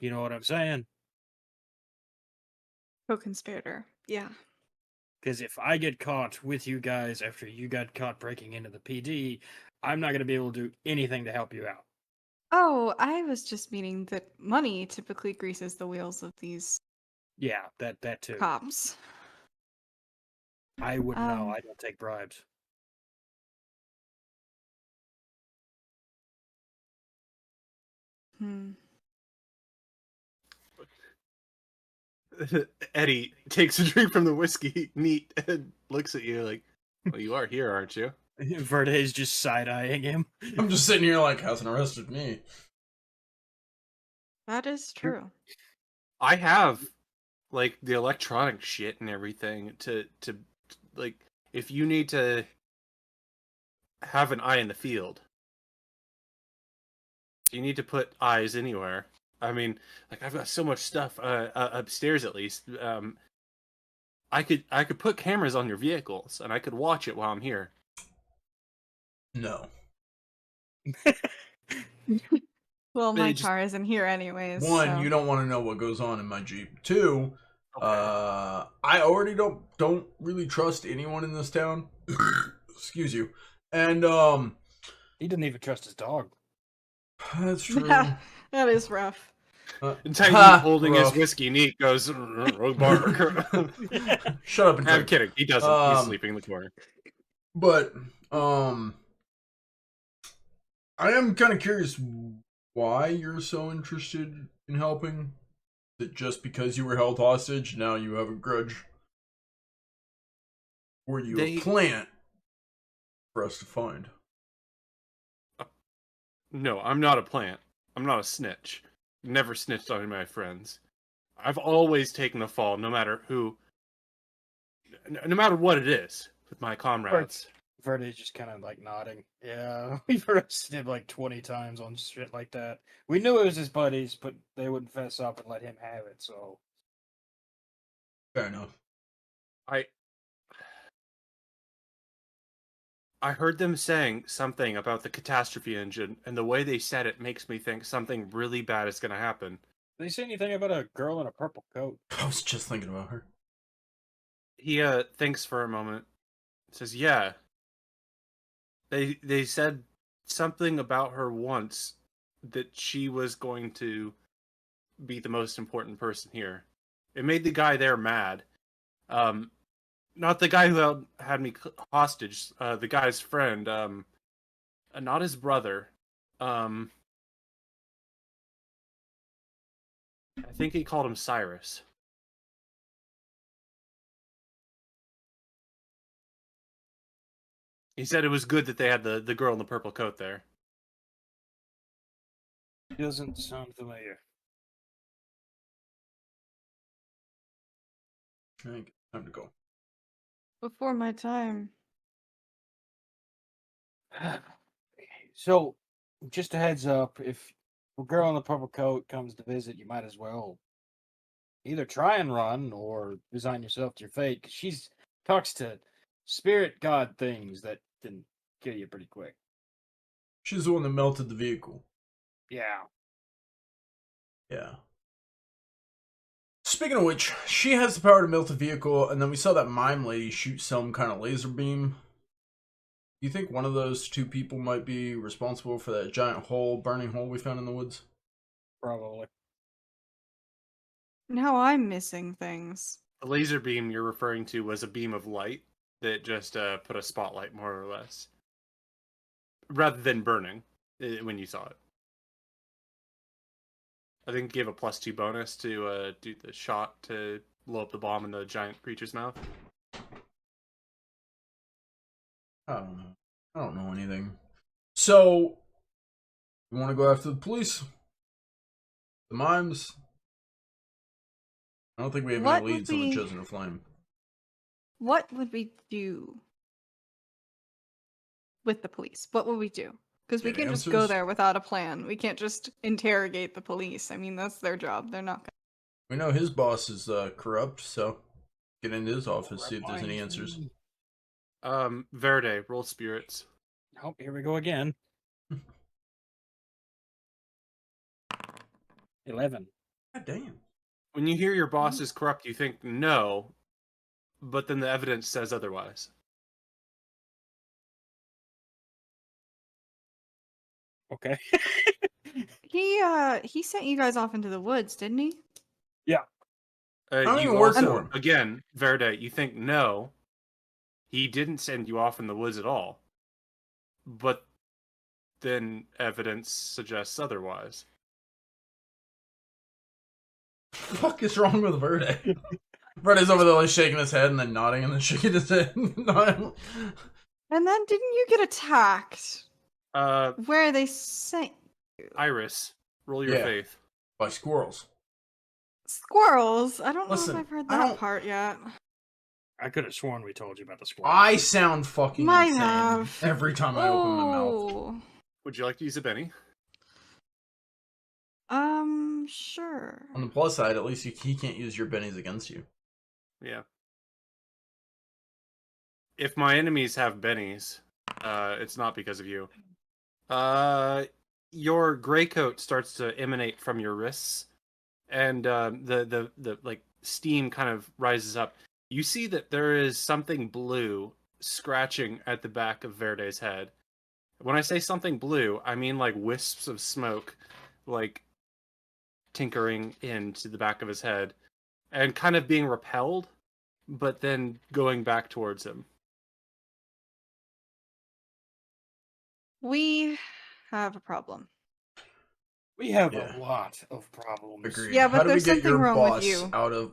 You know what I'm saying? Co-conspirator. Yeah. Because if I get caught with you guys after you got caught breaking into the PD, I'm not going to be able to do anything to help you out. Oh, I was just meaning that money typically greases the wheels of these Yeah, that too. cops. I wouldn't know. I don't take bribes. Hmm. Eddie takes a drink from the whiskey neat and looks at you like, well, you are here, aren't you? Verde's just side-eyeing him. I'm just sitting here like, hasn't arrested me. That is true. I have like the electronic shit and everything to like if you need to have an eye in the field. You need to put eyes anywhere. I mean, like I've got so much stuff upstairs at least. I could put cameras on your vehicles and I could watch it while I'm here. No. Well, They my just- car isn't here anyways. One, so. you don't want to know what goes on in my Jeep. Two, Okay. I already don't really trust anyone in this town. Excuse you. And He didn't even trust his dog. that's true. Yeah, that is rough. And Titan holding rough. his whiskey neat goes bark. Shut up and I'm drink. kidding. He doesn't. He's sleeping in the corner. But I am kind of curious why you're so interested in helping. That just because you were held hostage, now you have a grudge? Were you a plant for us to find? No, I'm not a plant. I'm not a snitch. Never snitched on my friends. I've always taken the fall, no matter who, no matter what it is, with my comrades. Verde's just kind of like nodding. Yeah, we've arrested him like 20 times on shit like that. We knew it was his buddies, but they wouldn't fess up and let him have it, so. Fair enough. I heard them saying something about the catastrophe engine, and the way they said it makes me think something really bad is going to happen. Did they say anything about a girl in a purple coat? I was just thinking about her. He thinks for a moment. Says, "Yeah." They said something about her once that she was going to be the most important person here. It made the guy there mad. Not the guy who had me hostage. The guy's friend. Not his brother. I think he called him Cyrus. He said it was good that they had the girl in the purple coat there. Doesn't sound familiar. Drink. Time to go. Before my time. So, just a heads up, if a girl in a purple coat comes to visit, you might as well either try and run or resign yourself to your fate, because she talks to spirit god things that can kill you pretty quick. She's the one that melted the vehicle. Yeah. Yeah. Speaking of which, she has the power to melt a vehicle, and then we saw that mime lady shoot some kind of laser beam. Do you think one of those two people might be responsible for that giant hole, burning hole we found in the woods? Probably. Now I'm missing things. The laser beam you're referring to was a beam of light that just put a spotlight, more or less, rather than burning when you saw it. I think it gave a +2 bonus to do the shot to blow up the bomb in the giant creature's mouth. I don't know. I don't know anything. So, you want to go after the police? The mimes? I don't think we have What any would leads on the we- Chosen of Flame. What would we do with the police? What would we do? Because we Get can't just go answers? there without a plan. We can't just interrogate the police. I mean, that's their job. They're not We know his boss is corrupt, so get into his office, see if there's any answers. Verde, roll spirits. Oh, here we go again. 11. God damn. When you hear your boss is corrupt, you think no, but then the evidence says otherwise. Okay. He sent you guys off into the woods, didn't he? I don't You even work also, for him. again, Verde, you think no, he didn't send you off in the woods at all. But then evidence suggests otherwise. Fuck is wrong with Verde? Verde's over there like shaking his head and then nodding and then shaking his head. And then didn't you get attacked? Where they sent Iris, roll your Yeah. faith. By squirrels. squirrels? I don't Listen, know if I've heard I that don't- part yet. I could have sworn we told you about the squirrel. I sound fucking Might insane have. every time I open my mouth. Oh. Would you like to use a Benny? Sure. On the plus side, at least he can't use your bennies against you. Yeah. If my enemies have bennies, it's not because of you. Your gray coat starts to emanate from your wrists, and the like steam kind of rises up. You see that there is something blue scratching at the back of Verde's head. When I say something blue, I mean like wisps of smoke, like tinkering into the back of his head, and kind of being repelled, but then going back towards him. We have a problem. We have Yeah. a lot of problems. Agreed. Yeah, but How do we there's get something your wrong with boss you. out of?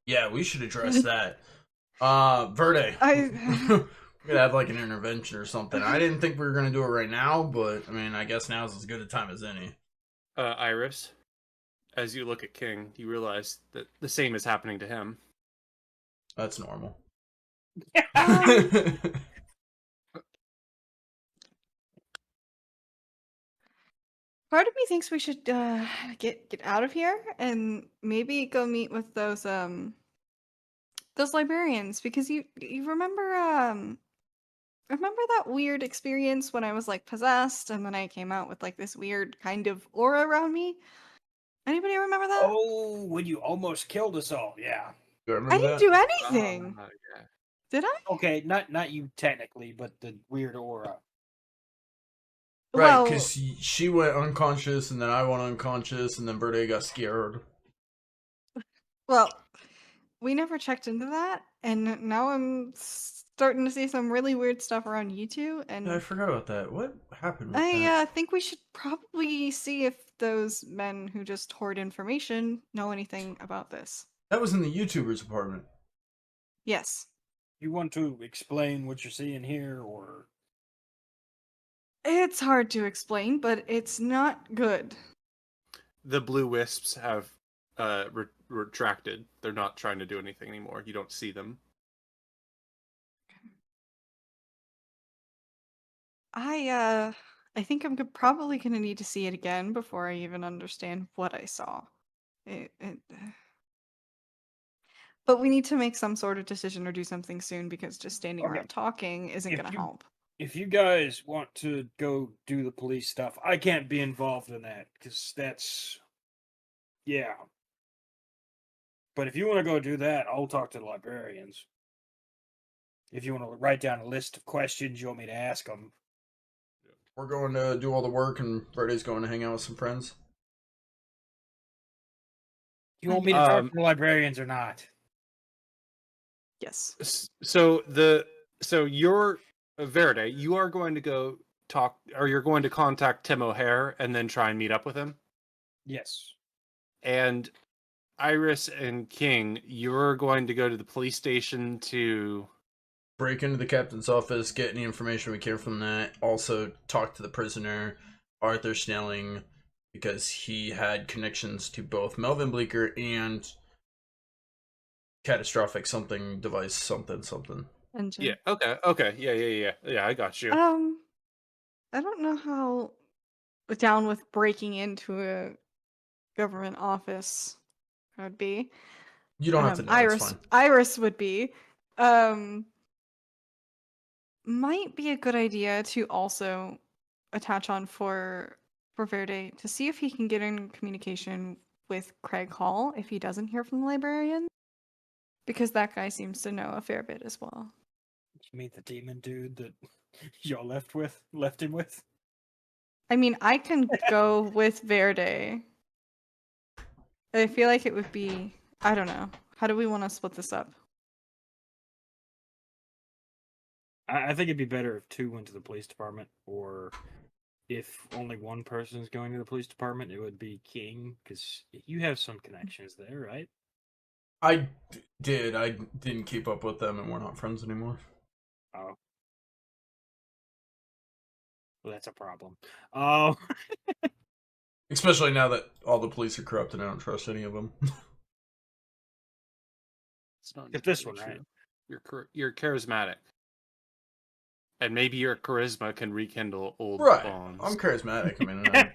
Yeah, we should address that. Verde. I- We're gonna have like an intervention or something. I didn't think we were gonna do it right now, but I mean, I guess now's as good a time as any. Iris, as you look at King, you realize that the same is happening to him. That's normal. Part of me thinks we should get out of here and maybe go meet with those librarians, because you remember that weird experience when I was like possessed and then I came out with like this weird kind of aura around me? Anybody remember that? Oh, when you almost killed us all, yeah. Do I I remember didn't that? do anything. Yeah. Did I? Okay, not you technically, but the weird aura. Right, Well, because she went unconscious, and then I went unconscious, and then Verde got scared. well, we never checked into that, and now I'm starting to see some really weird stuff around you two, and I forgot about that. What happened with that? I think we should probably see if those men who just hoard information know anything about this. That was in the YouTuber's apartment. Yes. You want to explain what you're seeing here, or It's hard to explain, but it's not good. The blue wisps have retracted. They're not trying to do anything anymore. You don't see them. I think I'm probably gonna need to see it again before I even understand what I saw. But we need to make some sort of decision or do something soon because just standing Okay. around talking isn't If gonna you- help. If you guys want to go do the police stuff, I can't be involved in that because that's yeah. But if you want to go do that, I'll talk to the librarians. If you want to write down a list of questions you want me to ask them. We're going to do all the work, and Verde's going to hang out with some friends. You want me to talk to the librarians or not? Yes. So you're Verde. You are going to go talk, or you're going to contact Tim O'Hare and then try and meet up with him. Yes. And Iris and King, you're going to go to the police station to Break into the captain's office, get any information we can from that. Also, talk to the prisoner, Arthur Snelling, because he had connections to both Melvin Bleeker and Catastrophic something device something. Engine. Yeah. Okay. Yeah. I got you. I don't know how down with breaking into a government office would be. You don't have to know. It's fine. Iris would be. Might be a good idea to also attach on for Verde to see if he can get in communication with Craig Hall if he doesn't hear from the librarian, because that guy seems to know a fair bit as well. You mean the demon dude that y'all left him with? I mean, I can go with Verde. I feel like it would be, I don't know. How do we want to split this up? I think it'd be better if two went to the police department, or if only one person is going to the police department, it would be King, because you have some connections there, right? I did. I didn't keep up with them, and we're not friends anymore. Oh. Well, that's a problem. Oh. Especially now that all the police are corrupt and I don't trust any of them. It's not Get this entirely one right. true. You're charismatic, and maybe your charisma can rekindle old bonds. I'm charismatic. I mean, I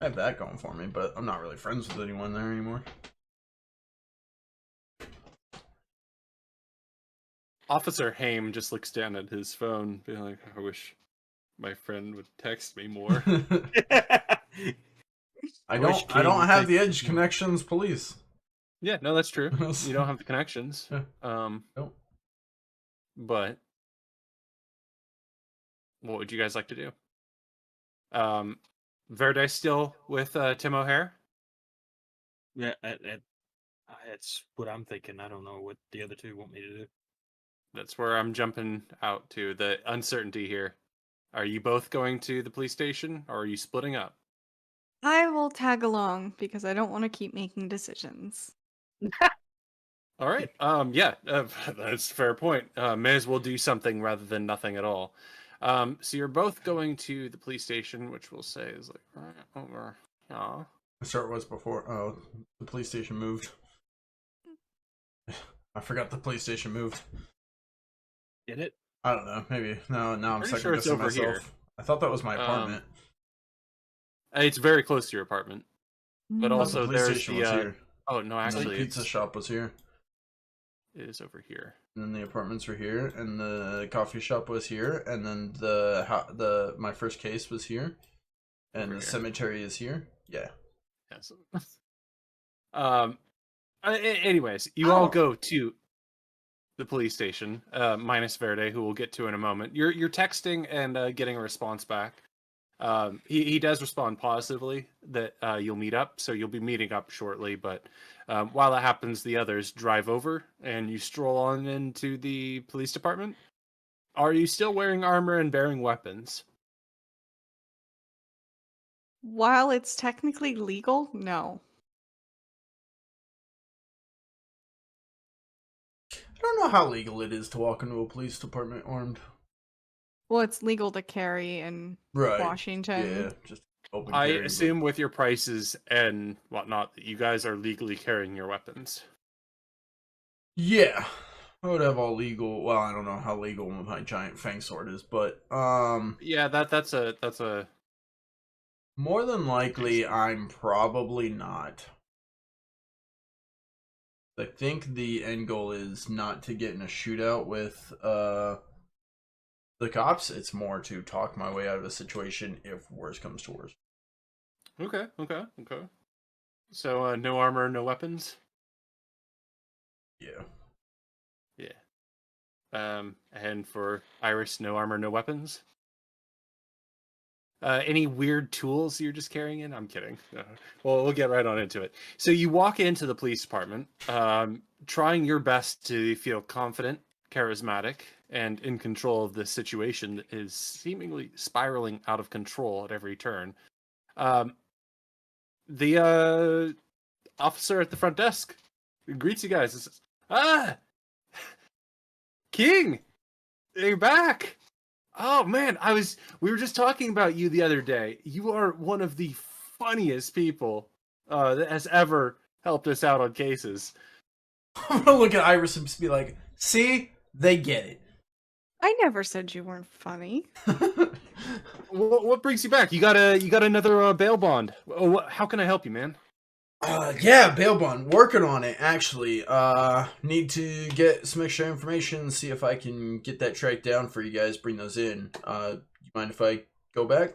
have that going for me, but I'm not really friends with anyone there anymore. Officer Haim just looks down at his phone, being like, "I wish my friend would text me more." I don't have the Edge Connections police. Yeah, no, that's true. You don't have the connections. Nope. But what would you guys like to do? Verde still with Tim O'Hare? Yeah, that's what I'm thinking. I don't know what the other two want me to do. That's where I'm jumping out to. The uncertainty here. Are you both going to the police station, or are you splitting up? I will tag along because I don't want to keep making decisions. All right. Yeah, that's a fair point. May as well do something rather than nothing at all. So you're both going to the police station, which we'll say is like right over. Yeah. The start was before. Oh, the police station moved. I forgot the police station moved. Did it? I don't know. Maybe no. Now I'm Pretty second sure it's guessing over myself. here. I thought that was my apartment. It's very close to your apartment, but also the police there's station the. was here. Oh no, And then actually, the pizza shop was here. It is over here. And then the apartments were here, and the coffee shop was here, and then my first case was here, and Over the here. cemetery is here. Yeah. Yes. Anyways, you all go to the police station, minus Verde, who we'll get to in a moment. You're texting and getting a response back. He does respond positively that you'll meet up, so you'll be meeting up shortly. But while that happens, the others drive over, and you stroll on into the police department. Are you still wearing armor and bearing weapons? While it's technically legal, no. I don't know how legal it is to walk into a police department armed. Well, it's legal to carry in Right. Washington. Yeah. Just open I carry, but- assume with your prices and whatnot, that you guys are legally carrying your weapons. Yeah. I would have all legal. Well, I don't know how legal my giant fang sword is, but Yeah, that's a more than likely I'm probably not. I think the end goal is not to get in a shootout with the cops. It's more to talk my way out of a situation if worse comes to worse. okay. So no armor, no weapons. Yeah. Yeah. And for Iris, no armor, no weapons. Any weird tools you're just carrying in? I'm kidding. Well, we'll get right on into it. So you walk into the police department, trying your best to feel confident, charismatic, and in control of the situation that is seemingly spiraling out of control at every turn. The officer at the front desk greets you guys and says, King, you're back. Oh man, we were just talking about you the other day. You are one of the funniest people that has ever helped us out on cases. I'm gonna look at Iris and just be like, see, they get it. I never said you weren't funny. What brings you back? You got another bail bond. How can I help you, man? Yeah, bail bond. Working on it, actually. Need to get some extra information, see if I can get that tracked down for you guys, bring those in. You mind if I go back?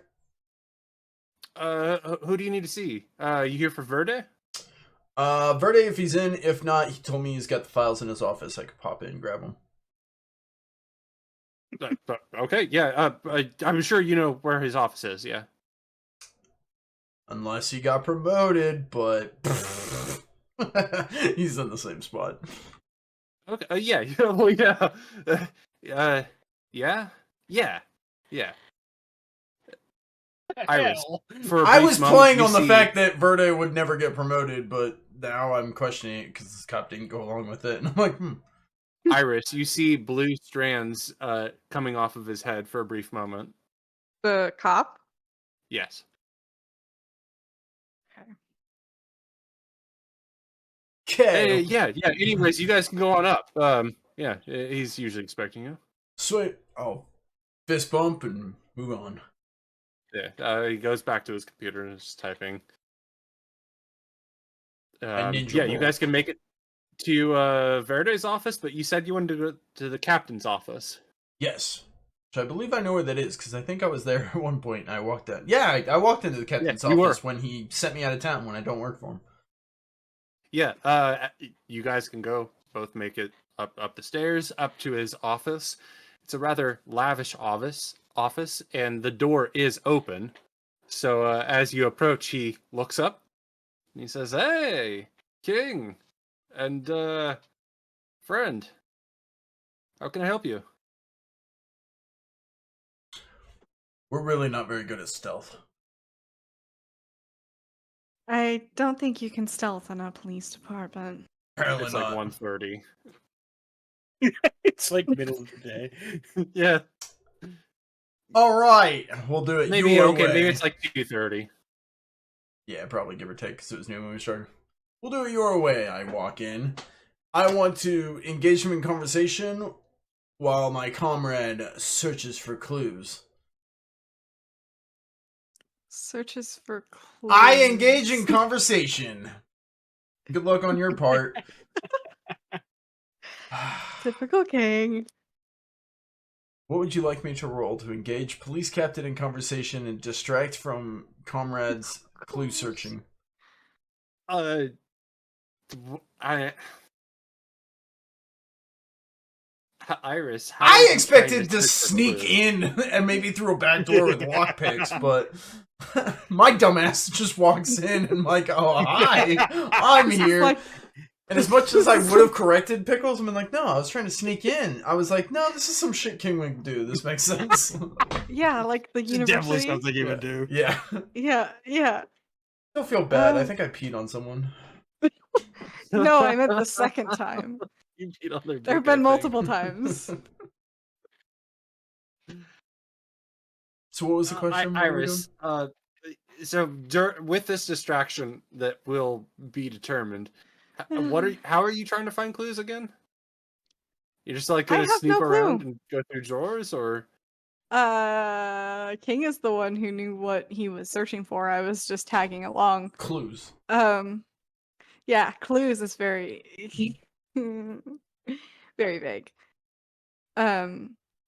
Who do you need to see? You here for Verde? Verde, if he's in. If not, he told me he's got the files in his office. I could pop in and grab them. Okay, yeah. I'm sure you know where his office is. Yeah. Unless he got promoted, but he's in the same spot. Okay. Yeah. Well, yeah. Yeah. Iris. Hell. For a I brief was moment, playing you on the see- fact that Verde would never get promoted, but now I'm questioning it because this cop didn't go along with it. And I'm like, Iris, you see blue strands coming off of his head for a brief moment. The cop? Yes. okay. Hey, yeah. Anyways, you guys can go on up. Yeah, he's usually expecting you. Sweet. Oh, fist bump and move on. Yeah, he goes back to his computer and is typing. ninja Yeah, you roll. guys can make it to Verde's office, but you said you wanted to go to the captain's office. Yes. Which I believe I know where that is because I think I was there at one point and I walked out. Yeah, I walked into the captain's you office were. when he sent me out of town when I don't work for him. Yeah, you guys can go both make it up the stairs, up to his office. It's a rather lavish office, and the door is open. So as you approach, he looks up and he says, "Hey, King, and friend, how can I help you?" We're really not very good at stealth. I don't think you can stealth in a police department. Apparently It's not. like 1:30. It's like middle of the day. Yeah, All right, we'll do it. maybe your okay. way. Maybe it's like 2:30. Yeah, probably give or take because it was new when we started. We'll do it your way. I walk in. I want to engage him in conversation while my comrade searches for clues. Searches for clues. I engage in conversation. Good luck on your part. Typical king. What would you like me to roll to engage police captain in conversation and distract from comrades clue searching? Iris, how I are you expected trying to search for sneak clues? in and maybe through a back door with lockpicks, but my dumbass just walks in and like, oh hi, I'm This is here. like- And as much as I would have corrected Pickles, I'm like, no, I was trying to sneak in. I was like, no, this is some shit King would do. This makes sense. Yeah, like the Definitely university. something you would do. Yeah. Yeah. I don't feel bad. I think I peed on someone. No, I meant the second time. You peed on their There have dick, I been think. multiple times. So what was the question? What were we Iris, So with this distraction that will be determined, how are you trying to find clues again? You're just like I gonna have snoop no around clue. and go through drawers, or King is the one who knew what he was searching for. I was just tagging along. Clues. Yeah, clues is very very vague.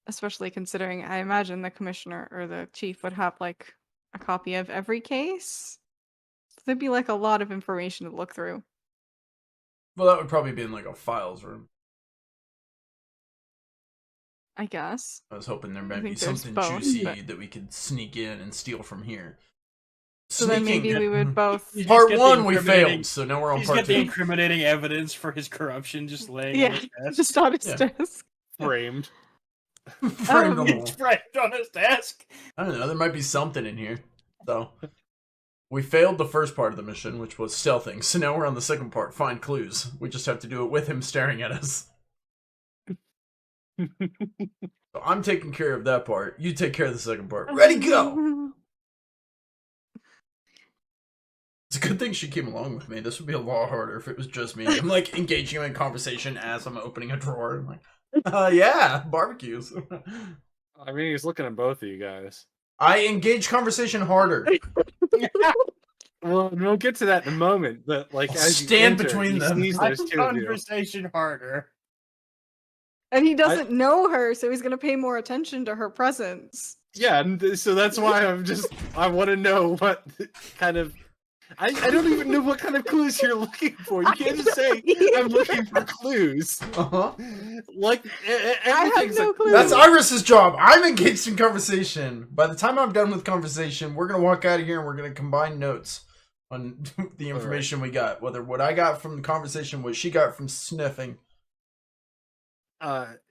Especially considering I imagine the commissioner or the chief would have like a copy of every case. So there'd be like a lot of information to look through. Well, that would probably be in like a files room. I guess. I was hoping there I might be think there's something both, juicy but- that we could sneak in and steal from here. So then maybe we would both. You just Part get the 1 we incriminating- failed, so now we're on He's part got the 2. incriminating evidence for his corruption just laying on Yeah, his desk. just on his Yeah. desk. framed. Framed them all. It's right on his desk. I don't know, there might be something in here. So, we failed the first part of the mission, which was stealthing. So now we're on the second part, find clues. We just have to do it with him staring at us. So I'm taking care of that part. You take care of the second part. Ready, go! It's a good thing she came along with me. This would be a lot harder if it was just me. I'm like engaging in conversation as I'm opening a drawer. I'm like, yeah, barbecues. I mean, he's looking at both of you guys. I engage conversation harder. Well, we'll get to that in a moment. But like, I'll as you stand enter, between he them. sees there's two of you. Conversation harder. And he doesn't know her, so he's gonna pay more attention to her presence. Yeah, and so that's why I want to know what kind of. I don't even know what kind of clues you're looking for. You can't just say I'm looking for clues. Uh-huh. Like everything's no a clue. That's Iris's job. I'm engaged in conversation. By the time I'm done with conversation, we're gonna walk out of here and we're gonna combine notes on the information we got. Whether what I got from the conversation, what she got from sniffing.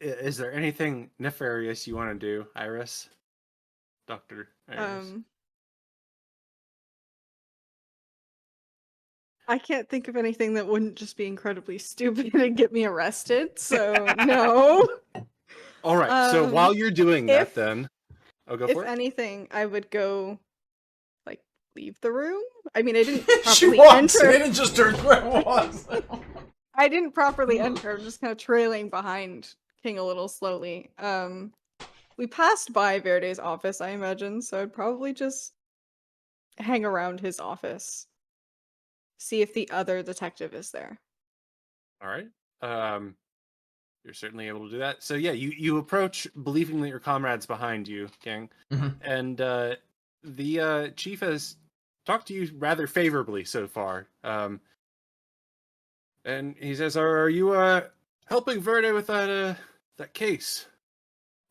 Is there anything nefarious you want to do, Iris? Dr. Iris? I can't think of anything that wouldn't just be incredibly stupid and get me arrested, so no. All right, so while you're doing that if- then... Oh, go If for it. anything, I would go, like, leave the room. I mean, I didn't She properly walks enter. in and just turns where it was. I didn't properly enter. I'm just kind of trailing behind King a little slowly. We passed by Verde's office, I imagine, so I'd probably just hang around his office. See if the other detective is there. All right. You're certainly able to do that. So yeah, you approach believing that your comrade's behind you, King. Mhm. And the chief has talked to you rather favorably so far. And he says, "Are you helping Verde with that case?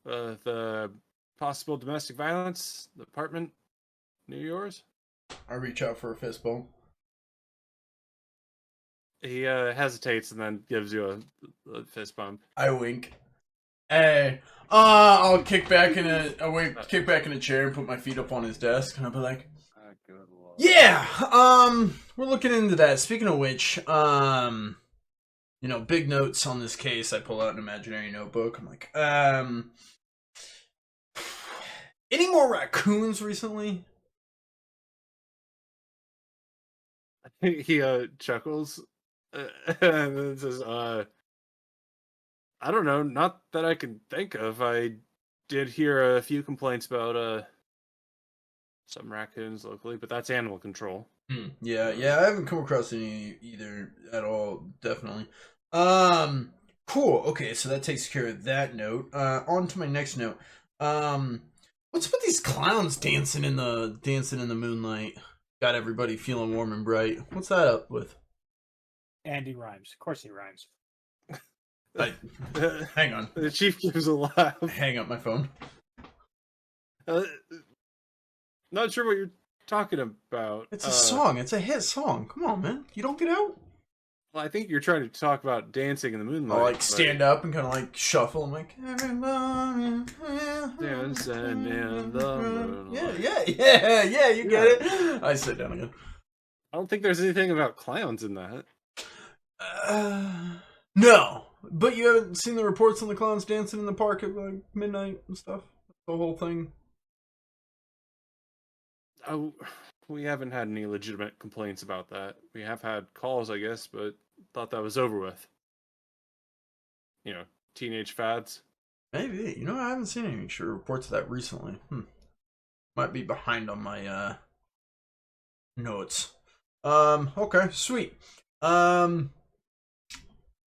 The possible domestic violence, the apartment near yours?" I reach out for a fist bump. He hesitates and then gives you a fist bump. I wink. Hey, I'll kick back in a chair and put my feet up on his desk, and I'll be like, Good lord. "Yeah, we're looking into that. Speaking of which, big notes on this case. I pull out an imaginary notebook. I'm like, any more raccoons recently?" He chuckles and then says, "I don't know, not that I can think of. I did hear a few complaints about some raccoons locally, but that's animal control." Yeah, I haven't come across any either at all. Definitely. Cool. Okay, so that takes care of that note. On to my next note. What's with these clowns dancing in the moonlight? Got everybody feeling warm and bright. What's that up with? Andy rhymes. Of course he rhymes. Hang on. The chief gives a laugh. Hang up my phone. Not sure what you're talking about. It's a song. It's a hit song. Come on, man. You don't get out? Well, I think you're trying to talk about dancing in the moonlight. I'll like stand up and kind of like shuffle. I'm like, everybody dancing in the moonlight. Yeah. You get it. I sit down again. I don't think there's anything about clowns in that. No, but you haven't seen the reports on the clowns dancing in the park at like midnight and stuff. The whole thing. Oh, we haven't had any legitimate complaints about that. We have had calls, I guess, but thought that was over with. You know, teenage fads. Maybe. You know, I haven't seen any sure reports of that recently. Might be behind on my notes. Okay, sweet.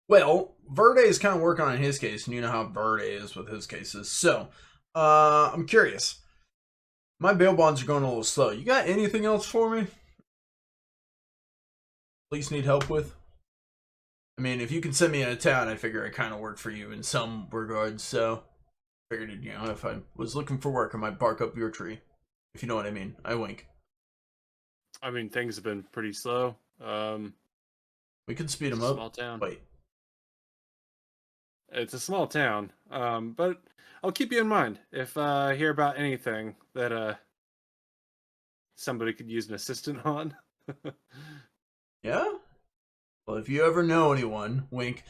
Well, Verde is kind of working on his case, and you know how Verde is with his cases. So, I'm curious. My bail bonds are going a little slow. You got anything else for me? Police need help with? I mean, if you can send me out of town, I figure I kind of work for you in some regards. So, figured, you know, if I was looking for work, I might bark up your tree. If you know what I mean. I wink. I mean, things have been pretty slow. We can speed It's them a up. small town. Wait. It's a small town, but I'll keep you in mind if I hear about anything that somebody could use an assistant on. Yeah? Well, if you ever know anyone, wink,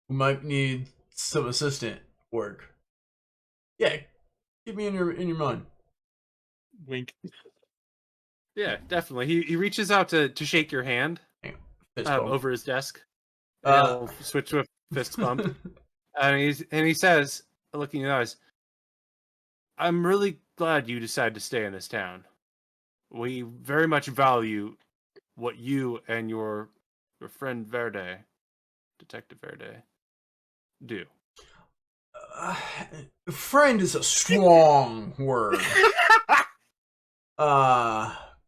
who might need some assistant work, yeah, keep me in your mind. Wink. Yeah, definitely. He reaches out to shake your hand Hang on. Fist bump. over his desk. Uh, He'll switch to a fist bump, and he says, looking in the eyes, "I'm really glad you decided to stay in this town. We very much value what you and your friend Verde, Detective Verde, do." uh, friend is a strong word.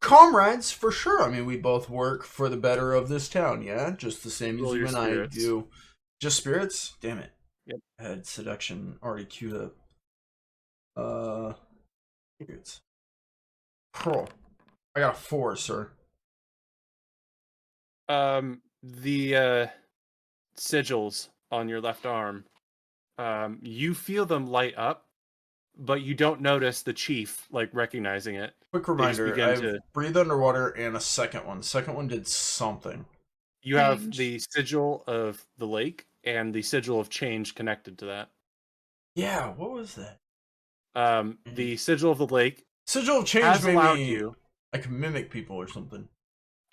Comrades for sure. I mean, we both work for the better of this town. Yeah, just the same as Roll you your and I spirits. do. Just spirits. Damn it. Yep. I had seduction already queued up. Spirits. Pro. I got a 4, sir. The sigils on your left arm, you feel them light up, but you don't notice the chief like recognizing it. Quick They just reminder, begin I've to. breathed underwater and a second one. The second one did something. You have Change. the sigil of the lake and the sigil of change connected to that. Yeah, what was that? The sigil of the lake Sigil of Change has made allowed me... you I can mimic people or something.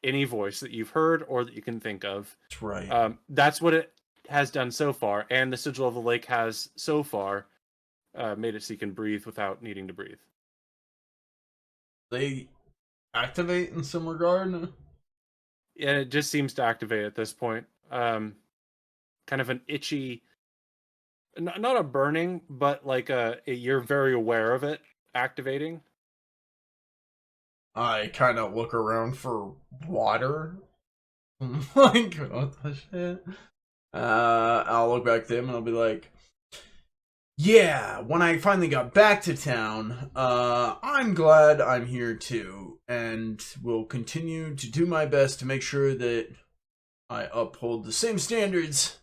any voice that you've heard or that you can think of. That's right. That's what it has done so far, and the sigil of the lake has so far made it so you can breathe without needing to breathe. They activate in some regard? And it just seems to activate at this point. Kind of an itchy, not a burning, but like you're very aware of it activating. I kind of look around for water. Like, what the shit? I'll look back to him and I'll be like, yeah, when I finally got back to town, I'm glad I'm here too, and will continue to do my best to make sure that I uphold the same standards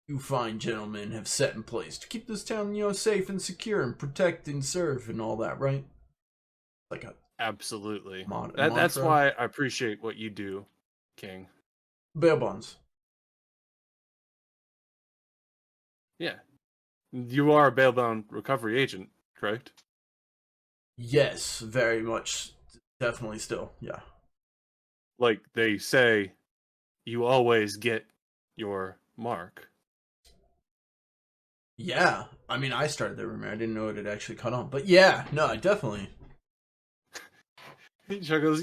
you fine gentlemen have set in place to keep this town, you know, safe and secure and protect and serve and all that, right? Like a Absolutely. mantra. That's why I appreciate what you do, King. Bail bonds. Yeah. You are a bail-bound recovery agent, correct? Yes, very much. Definitely still, yeah. Like they say, you always get your mark. Yeah, I mean, I started the rumor. I didn't know it had actually caught on. But yeah, no, definitely. He chuckles.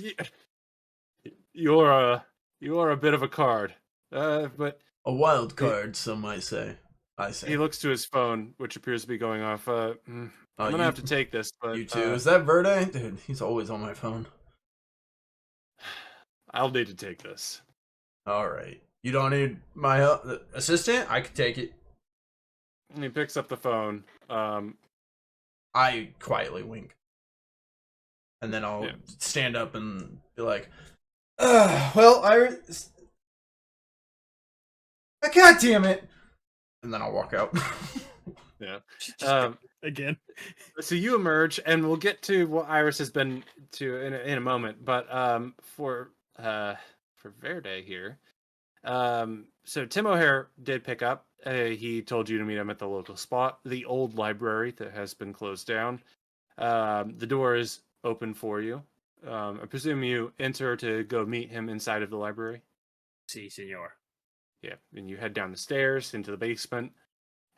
You're a bit of a card, but A wild card, some might say. I say. he looks to his phone, which appears to be going off. I'm gonna have to take this, but You too. Is that Verde? Dude, he's always on my phone. I'll need to take this. Alright. You don't need my help? Assistant? I could take it. And he picks up the phone. I quietly wink. And then I'll Yeah. stand up and be like, well, God damn it! And then I'll walk out. Yeah. Again. So you emerge, and we'll get to what Iris has been to in a moment. But for Verde here, so Tim O'Hare did pick up. He told you to meet him at the local spot, the old library that has been closed down. The door is open for you. I presume you enter to go meet him inside of the library? Si, senor. Yeah, and you head down the stairs into the basement,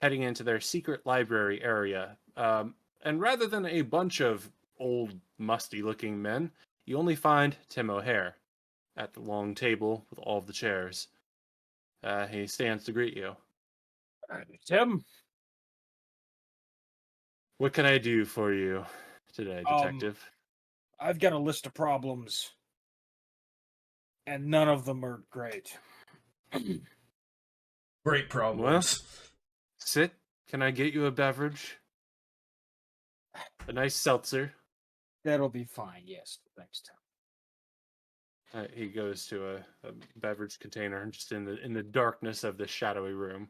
heading into their secret library area. And rather than a bunch of old, musty-looking men, you only find Tim O'Hare at the long table with all of the chairs. He stands to greet you. Tim, What can I do for you today, detective? I've got a list of problems, and none of them are great. Great problems. Sit. Can I get you a beverage? A nice seltzer. That'll be fine. Yes, thanks, Tim. He goes to a beverage container just in the darkness of the shadowy room.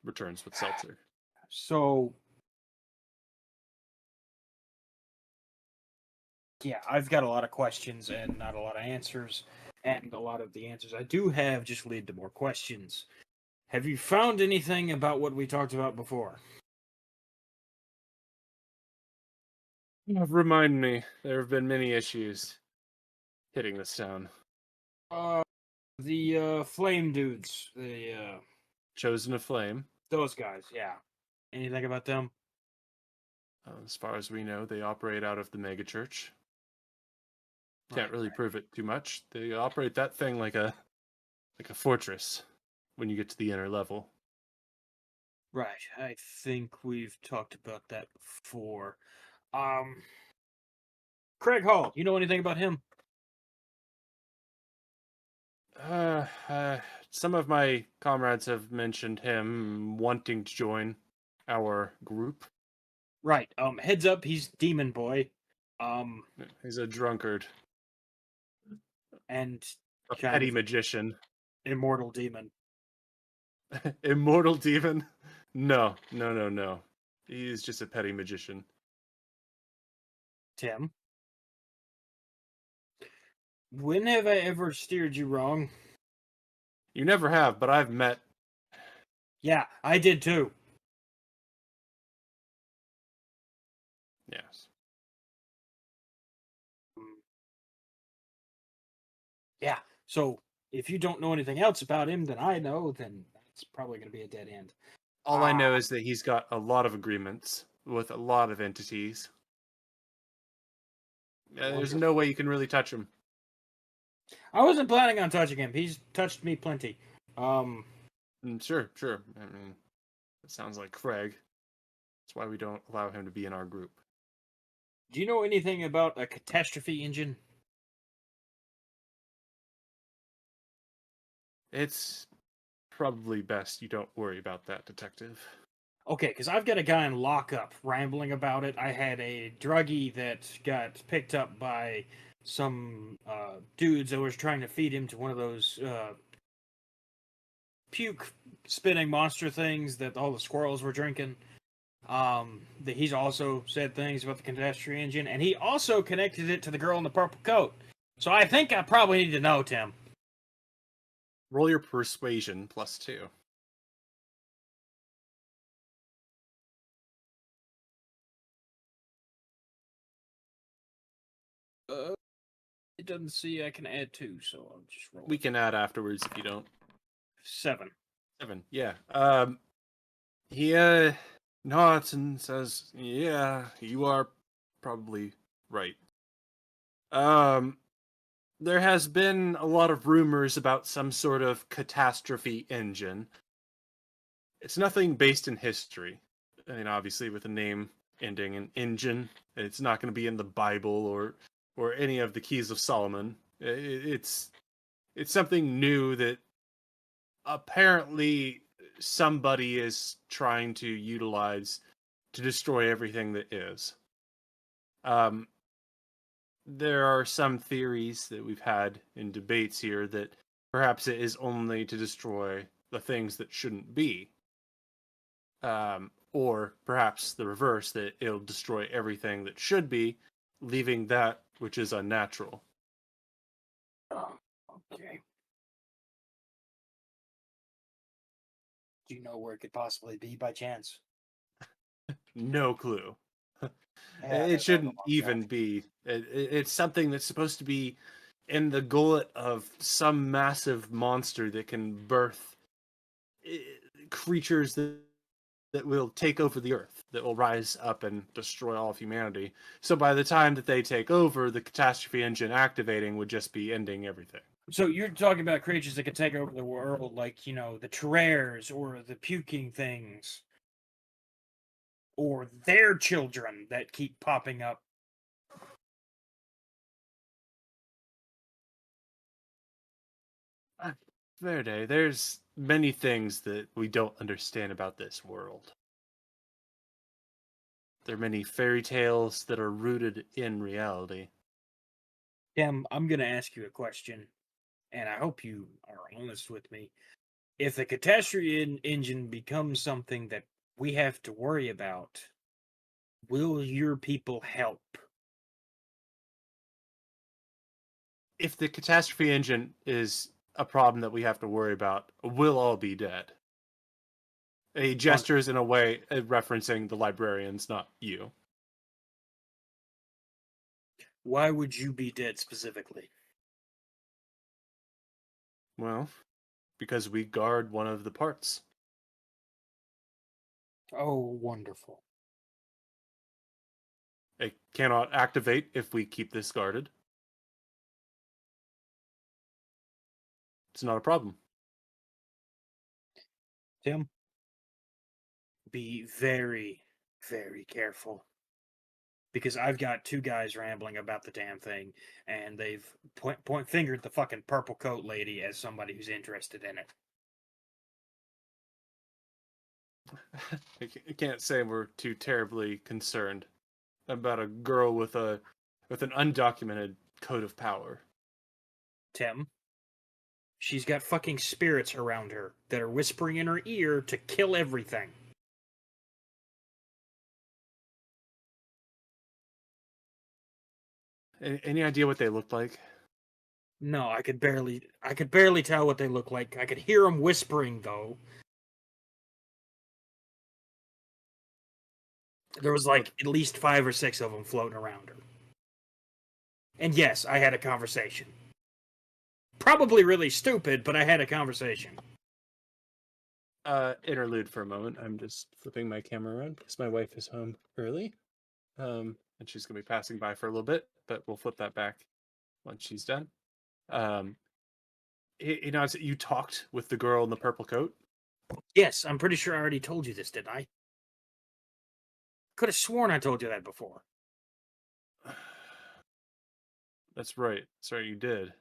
Returns with seltzer. So, yeah, I've got a lot of questions and not a lot of answers, and a lot of the answers I do have just lead to more questions. Have you found anything about what we talked about before? Remind me, there have been many issues hitting this town. The flame dudes, Chosen of Flame. those guys, yeah. Anything about them? As far as we know, they operate out of the megachurch. Can't Right, really right. prove it too much. They operate that thing like a fortress when you get to the inner level. Right, I think we've talked about that before. Craig Hall, you know anything about him? Some of my comrades have mentioned him wanting to join our group. Right, heads up, he's Demon Boy. He's a drunkard, And a kind petty of magician. immortal demon. Immortal demon? No. He's just a petty magician. Tim? When have I ever steered you wrong? You never have, but I've met. Yeah, I did too. Yes. Yeah, so if you don't know anything else about him than I know, then that's probably going to be a dead end. All I know is that he's got a lot of agreements with a lot of entities. There's no way you can really touch him. I wasn't planning on touching him. He's touched me plenty. Sure. I mean, it sounds like Craig. That's why we don't allow him to be in our group. Do you know anything about a catastrophe engine? It's probably best you don't worry about that, detective. Okay, because I've got a guy in lockup rambling about it. I had a druggie that got picked up by some dudes that was trying to feed him to one of those puke spitting monster things that all the squirrels were drinking. That he's also said things about the catastrophe engine, and he also connected it to the girl in the purple coat. So I think I probably need to know, Tim. Roll your persuasion +2. It doesn't see I can add 2, so I'll just roll. We can add afterwards if you don't. 7. 7, yeah. He nods and says, "Yeah, you are probably right." There has been a lot of rumors about some sort of catastrophe engine. It's nothing based in history. I mean, obviously, with a name ending in engine, it's not going to be in the Bible or any of the Keys of Solomon. It's something new that apparently somebody is trying to utilize to destroy everything that is. There are some theories that we've had in debates here that perhaps it is only to destroy the things that shouldn't be. Or perhaps the reverse, that it'll destroy everything that should be, leaving that which is unnatural. Oh, okay. Do you know where it could possibly be by chance? No clue. It shouldn't even be. It's something that's supposed to be in the gullet of some massive monster that can birth creatures that will take over the earth, that will rise up and destroy all of humanity. So by the time that they take over, the catastrophe engine activating would just be ending everything. So you're talking about creatures that can take over the world, like, the terrors or the puking things, or their children that keep popping up. Verde, there's many things that we don't understand about this world. There are many fairy tales that are rooted in reality. Tim, I'm going to ask you a question, and I hope you are honest with me. If the catastrophe engine becomes something that we have to worry about, will your people help? If the catastrophe engine is a problem that we have to worry about, we'll all be dead. He gestures in a way referencing the librarians, not you. Why would you be dead specifically? Well, because we guard one of the parts. Oh, wonderful. It cannot activate if we keep this guarded. It's not a problem. Tim, be very, very careful. Because I've got two guys rambling about the damn thing, and they've point fingered the fucking purple coat lady as somebody who's interested in it. I can't say we're too terribly concerned about a girl with an undocumented code of power. Tim, she's got fucking spirits around her that are whispering in her ear to kill everything. Any idea what they looked like? No, I could barely tell what they look like. I could hear them whispering though. There was like at least 5 or 6 of them floating around her. And yes, I had a conversation. Probably really stupid, but I had a conversation. Interlude for a moment. I'm just flipping my camera around because my wife is home early. And she's gonna be passing by for a little bit, but we'll flip that back once she's done. You talked with the girl in the purple coat? Yes, I'm pretty sure I already told you this, didn't I? Could have sworn I told you that before. That's right. Sorry, you did.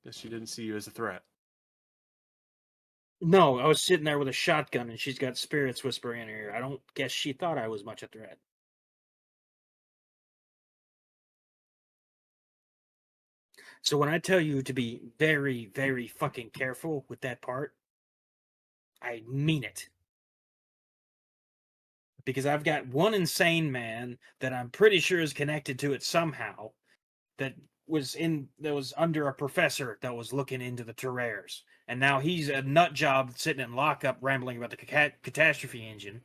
Guess she didn't see you as a threat. No, I was sitting there with a shotgun and she's got spirits whispering in her ear. I don't guess she thought I was much a threat. So when I tell you to be very, very fucking careful with that part, I mean it. Because I've got one insane man that I'm pretty sure is connected to it somehow that was under a professor that was looking into the terrors. And now he's a nut job sitting in lockup rambling about the catastrophe engine.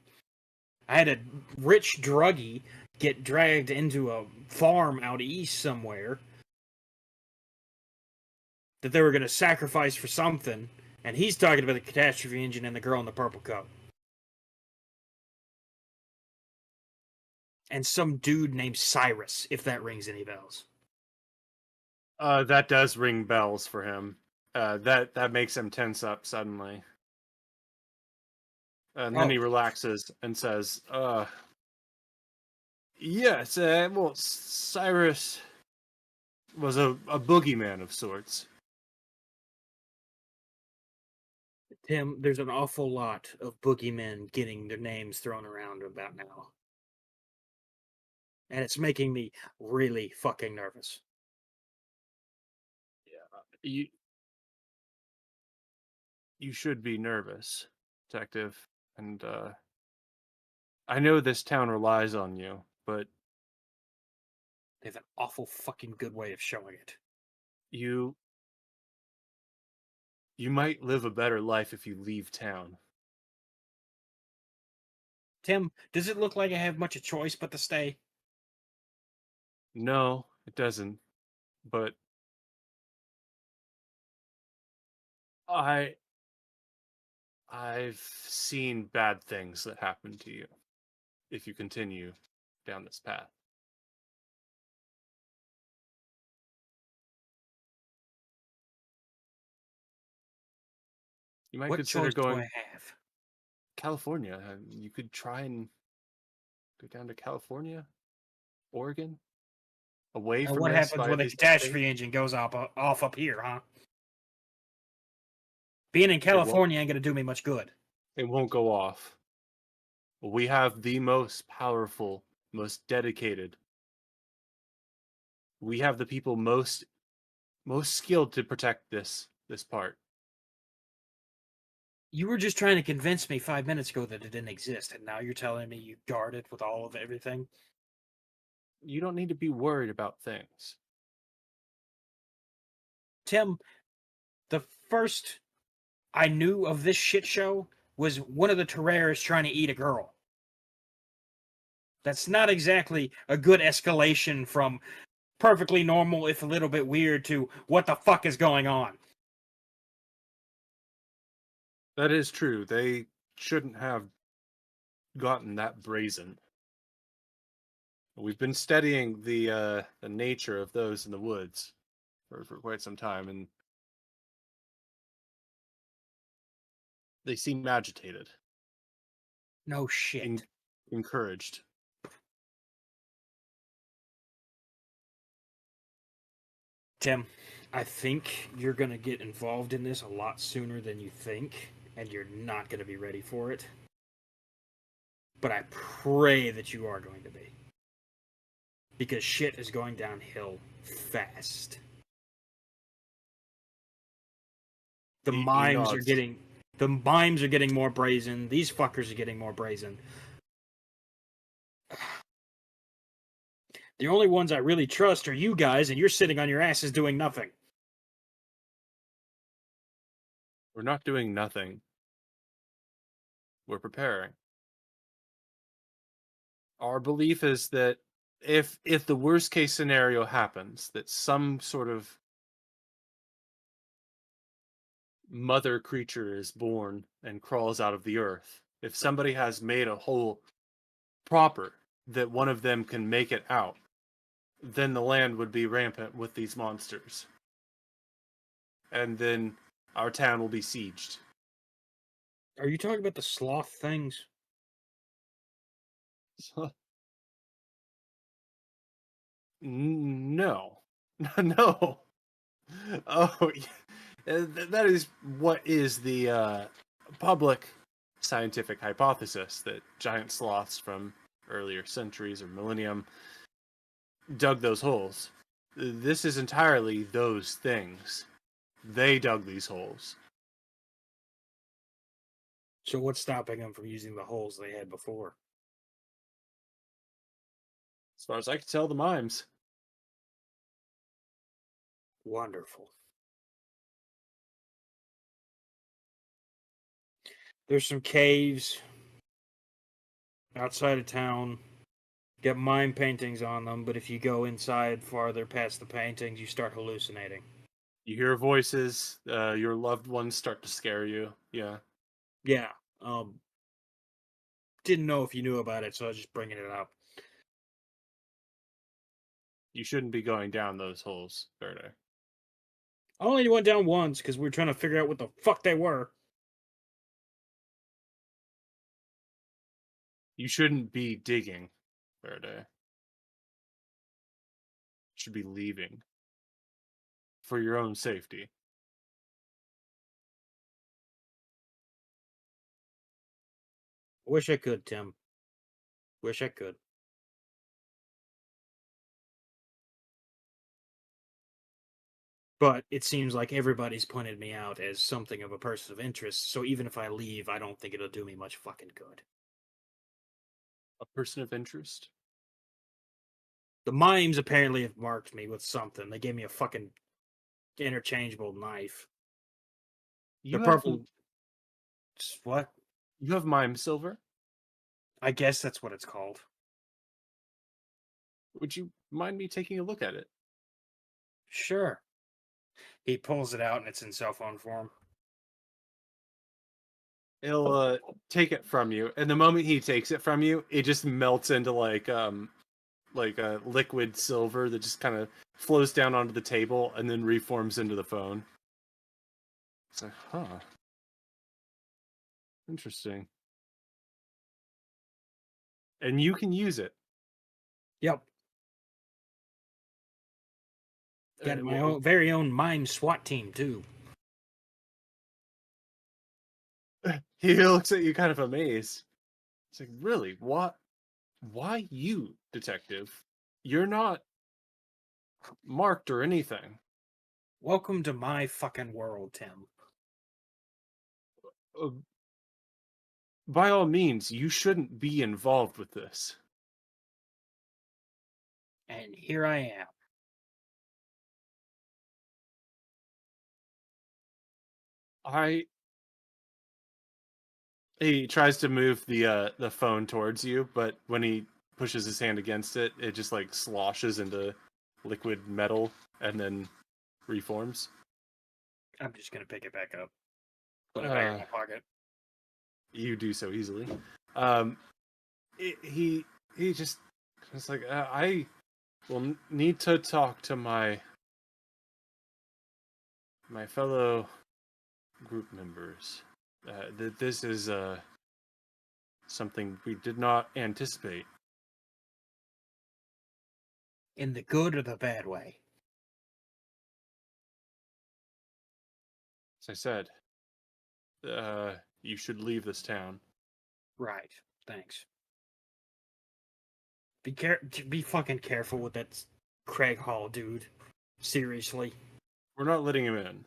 I had a rich druggie get dragged into a farm out east somewhere that they were going to sacrifice for something, and he's talking about the catastrophe engine and the girl in the purple coat. And some dude named Cyrus, if that rings any bells. That does ring bells for him. That makes him tense up suddenly. And then he relaxes and says, yes, well, Cyrus was a boogeyman of sorts. Tim, there's an awful lot of boogeymen getting their names thrown around about now. And it's making me really fucking nervous. Yeah, you should be nervous, Detective. And I know this town relies on you, but they have an awful fucking good way of showing it. You might live a better life if you leave town. Tim, does it look like I have much of a choice but to stay? No, it doesn't. But I've seen bad things that happen to you if you continue down this path. You might What consider choice do going I have? California. You could try and go down to California, Oregon, away And from what this happens by when at the least a state. catastrophe engine goes off up here, huh? Being in It won't. California ain't gonna do me much good. It won't go off. We have the most powerful, most dedicated. We have the people most skilled to protect this part. You were just trying to convince me 5 minutes ago that it didn't exist, and now you're telling me you guard it with all of everything? You don't need to be worried about things. Tim, the first I knew of this shit show was one of the terrorists trying to eat a girl. That's not exactly a good escalation from perfectly normal, if a little bit weird, to what the fuck is going on. That is true. They shouldn't have gotten that brazen. We've been studying the nature of those in the woods for quite some time, and they seem agitated, No shit. encouraged. Tim, I think you're going to get involved in this a lot sooner than you think, and you're not going to be ready for it. But I pray that you are going to be. Because shit is going downhill fast. The mimes are getting more brazen. These fuckers are getting more brazen. The only ones I really trust are you guys, and you're sitting on your asses doing nothing. We're not doing nothing. We're preparing. Our belief is that if the worst case scenario happens, that some sort of mother creature is born and crawls out of the earth, if somebody has made a hole proper that one of them can make it out, then the land would be rampant with these monsters. And then our town will be sieged. Are you talking about the sloth things? No. No. Oh, that is what is the public scientific hypothesis, that giant sloths from earlier centuries or millennium dug those holes. This is entirely those things. They dug these holes. So what's stopping them from using the holes they had before? As far as I can tell, the mimes. Wonderful. There's some caves outside of town. Got mime paintings on them, but if you go inside farther past the paintings, you start hallucinating. You hear voices, your loved ones start to scare you. Yeah. Yeah. Didn't know if you knew about it, so I was just bringing it up. You shouldn't be going down those holes, Verde. I only went down once because we were trying to figure out what the fuck they were. You shouldn't be digging, Verde. You should be leaving. For your own safety. Wish I could, Tim. Wish I could. But it seems like everybody's pointed me out as something of a person of interest, so even if I leave, I don't think it'll do me much fucking good. A person of interest? The mimes apparently have marked me with something. They gave me a fucking interchangeable knife. You The have, purple... What? You have mime silver? I guess that's what it's called. Would you mind me taking a look at it? Sure. He pulls it out and it's in cell phone form. He'll take it from you, and the moment he takes it from you, it just melts into like a liquid silver that just kind of flows down onto the table and then reforms into the phone. It's like, huh. Interesting. And you can use it. Yep. Got Uh, my well, own very own mine SWAT team too. He looks at you kind of amazed. It's like, really? What? Why you, detective? You're not marked or anything. Welcome to my fucking world, Tim. Uh, by all means, you shouldn't be involved with this. And here I am. He tries to move the phone towards you, but when he pushes his hand against it, it just like sloshes into liquid metal and then reforms. I'm just gonna pick it back up. Put it back in my pocket. You do so easily. He just it's like I will need to talk to my fellow group members. That this is something we did not anticipate. In the good or the bad way? As I said, you should leave this town. Right. Thanks. Be fucking careful with that Craig Hall dude. Seriously. We're not letting him in.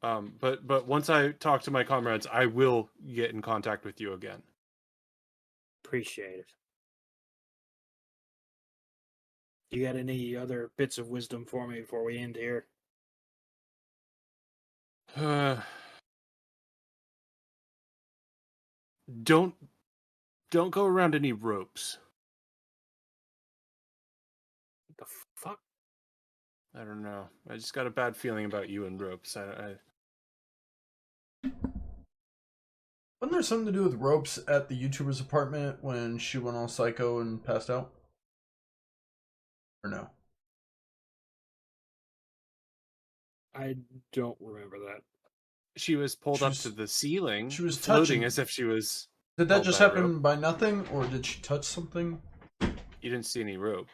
But once I talk to my comrades, I will get in contact with you again. Appreciate it. You got any other bits of wisdom for me before we end here? Don't go around any ropes. What the fuck? I don't know. I just got a bad feeling about you and ropes. Wasn't there something to do with ropes at the YouTuber's apartment when she went all psycho and passed out? Or no? I don't remember that. She was pulled up to the ceiling, she was floating touching. as if she was. Did that held just by a happen rope. by nothing, or did she touch something? You didn't see any rope.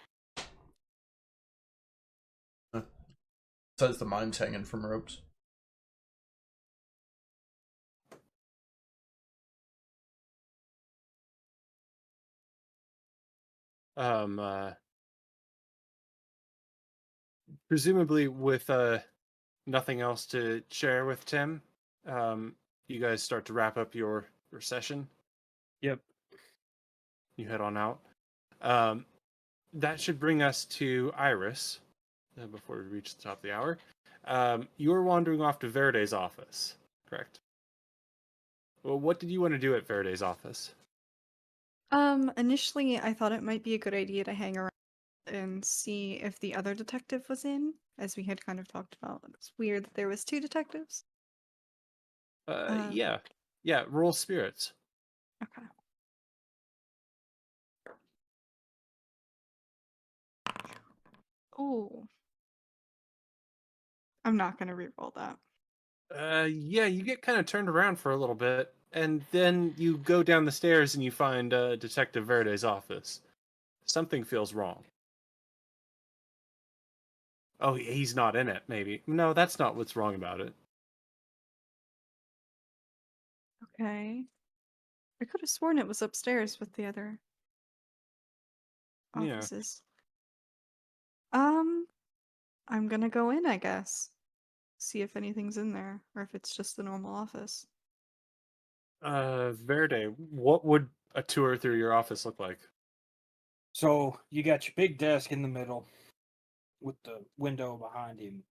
Besides the mimes hanging from ropes. Presumably with nothing else to share with Tim, you guys start to wrap up your session. Yep. You head on out. That should bring us to Iris. Before we reach the top of the hour, you are wandering off to Verde's office, correct? Well, what did you want to do at Verde's office? Initially I thought it might be a good idea to hang around and see if the other detective was in, as we had kind of talked about. It's weird that there was two detectives. Yeah. Roll spirits. Okay. Oh. I'm not gonna reroll that. Yeah, you get kind of turned around for a little bit, and then you go down the stairs and you find Detective Verde's office. Something feels wrong. Oh, he's not in it, maybe. No, that's not what's wrong about it. Okay. I could have sworn it was upstairs with the other Yeah. offices. I'm gonna go in, I guess. See if anything's in there, or if it's just the normal office. Verde, what would a tour through your office look like? So you got your big desk in the middle with the window behind him,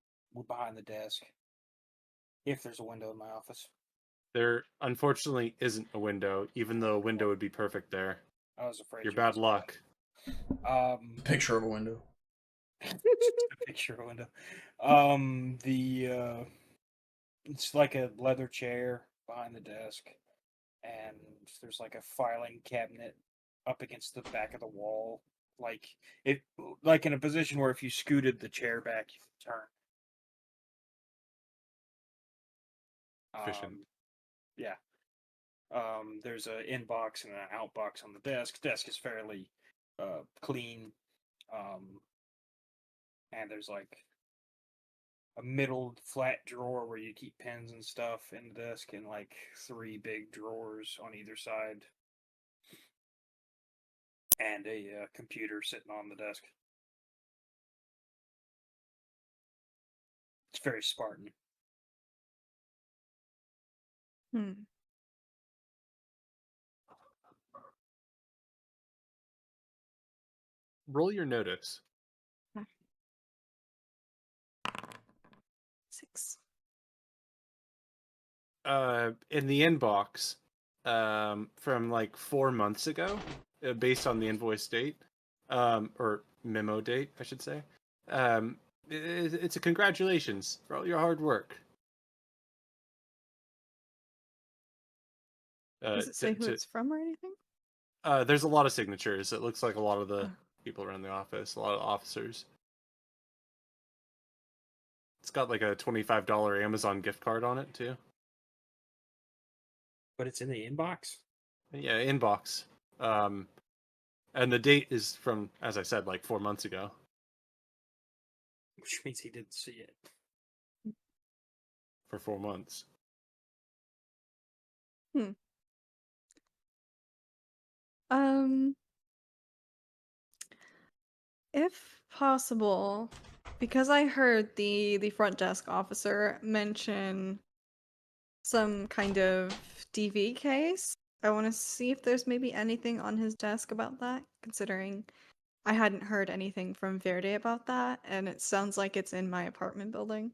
behind the desk. If there's a window in my office. There unfortunately isn't a window, even though a window would be perfect there. I was afraid. Your you were bad luck. Picture of a window. A picture of a window. It's like a leather chair behind the desk, and there's like a filing cabinet up against the back of the wall, like like in a position where if you scooted the chair back, you could turn. Efficient. Yeah. There's an inbox and an outbox on the desk. Desk is fairly clean. And there's like a middle flat drawer where you keep pens and stuff in the desk, and like 3 big drawers on either side, and a computer sitting on the desk. It's very Spartan. Hmm. Roll your notice. 6. In the inbox, from like 4 months ago, based on the invoice date, or memo date, I should say. It's a congratulations for all your hard work. Does it say who it's from or anything? There's a lot of signatures. It looks like a lot of the people around the office, a lot of officers. It's got like a $25 Amazon gift card on it too. But it's in the inbox? Yeah, inbox. And the date is from, as I said, like 4 months ago. Which means he didn't see it. For 4 months. If possible, because I heard the front desk officer mention some kind of DV case, I want to see if there's maybe anything on his desk about that, considering I hadn't heard anything from Verde about that, and it sounds like it's in my apartment building.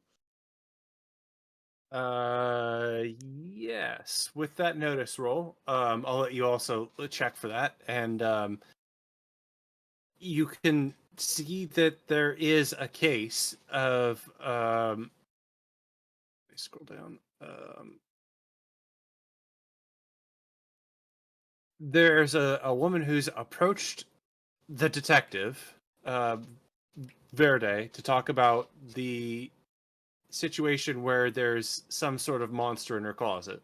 Yes. With that notice roll, I'll let you also check for that, and you can see that there is a case of let me scroll down. There's a woman who's approached the detective, Verde, to talk about the situation where there's some sort of monster in her closet.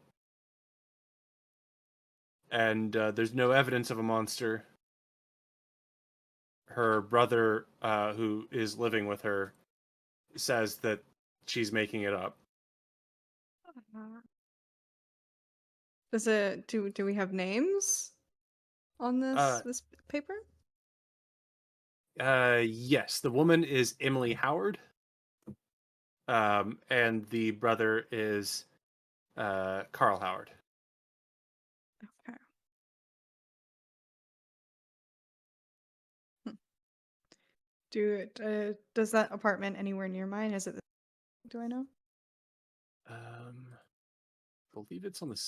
And there's no evidence of a monster. Her brother, who is living with her, says that she's making it up. Does it do we have names on this paper? Yes, the woman is Emily Howard. And the brother is Carl Howard. Okay. Does that apartment anywhere near mine? Is it? Do I know? I believe it's on the.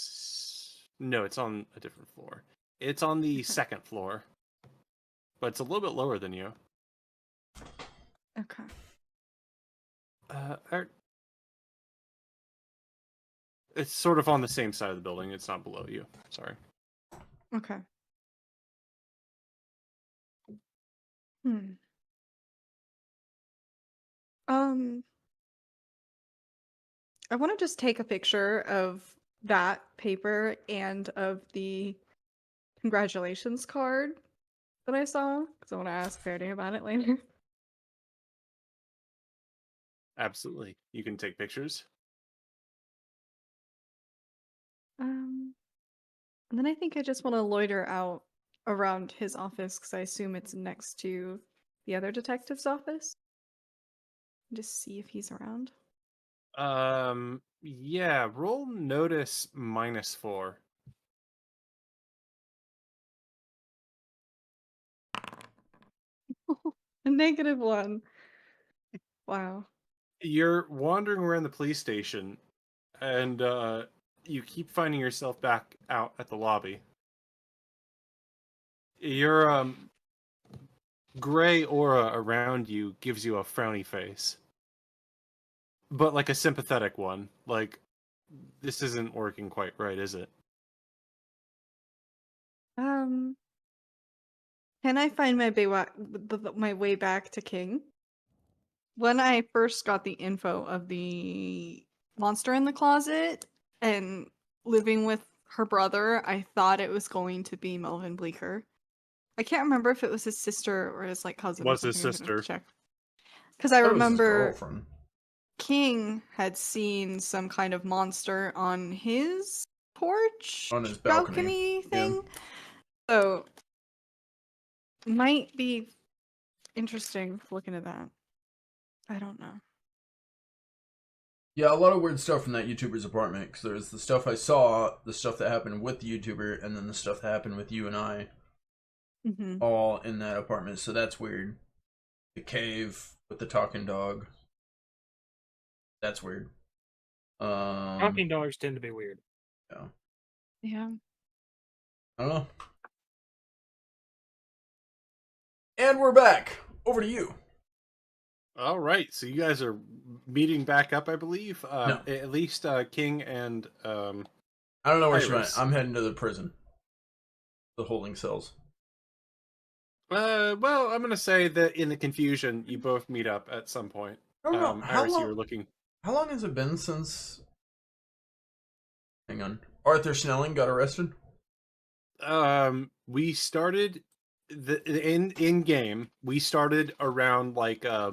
No, it's on a different floor. It's on the second floor, but it's a little bit lower than you. Okay. It's sort of on the same side of the building. It's not below you. Sorry. Okay. I want to just take a picture of that paper and of the congratulations card that I saw, because I want to ask Faraday about it later. Absolutely. You can take pictures. And then I think I just want to loiter out around his office, because I assume it's next to the other detective's office. Just see if he's around. Yeah, roll notice -4. A -1. Wow. You're wandering around the police station, and you keep finding yourself back out at the lobby. Your gray aura around you gives you a frowny face. But like a sympathetic one. Like, this isn't working quite right, is it? Can I find my way back to King? When I first got the info of the monster in the closet and living with her brother, I thought it was going to be Melvin Bleeker. I can't remember if it was his sister or his like cousin or Was his something. I'm gonna sister. check. Because I Thought it was his remember girlfriend. King had seen some kind of monster on his porch, On his balcony. thing. So might be interesting looking at that. I don't know. Yeah, a lot of weird stuff from that YouTuber's apartment. Because there's the stuff I saw, the stuff that happened with the YouTuber, and then the stuff that happened with you and I, all in that apartment. So that's weird. The cave with the talking dog. That's weird. Talking dogs tend to be weird. Yeah. Yeah. I don't know. And we're back. Over to you. All right, so you guys are meeting back up, I believe. No. At least King and I don't know where she went. Iris. I'm heading to the prison. The holding cells. well, I'm gonna say that in the confusion, you both meet up at some point. I don't know. Iris, you were looking. How long has it been since... Hang on. Arthur Snelling got arrested? We started in game. We started around like I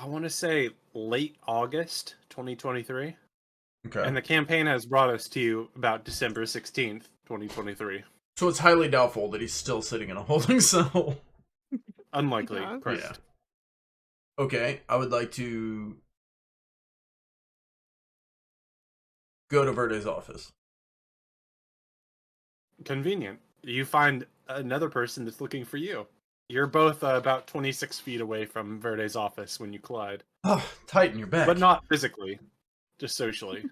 want to say late August 2023. Okay. And the campaign has brought us to about December 16th, 2023. So it's highly doubtful that he's still sitting in a holding cell. Unlikely, Yeah. correct. Yeah. Okay, I would like to go to Verde's office. Convenient. You find another person that's looking for you. You're both about 26 feet away from Verde's office when you collide. Oh, tighten your back. But not physically, just socially.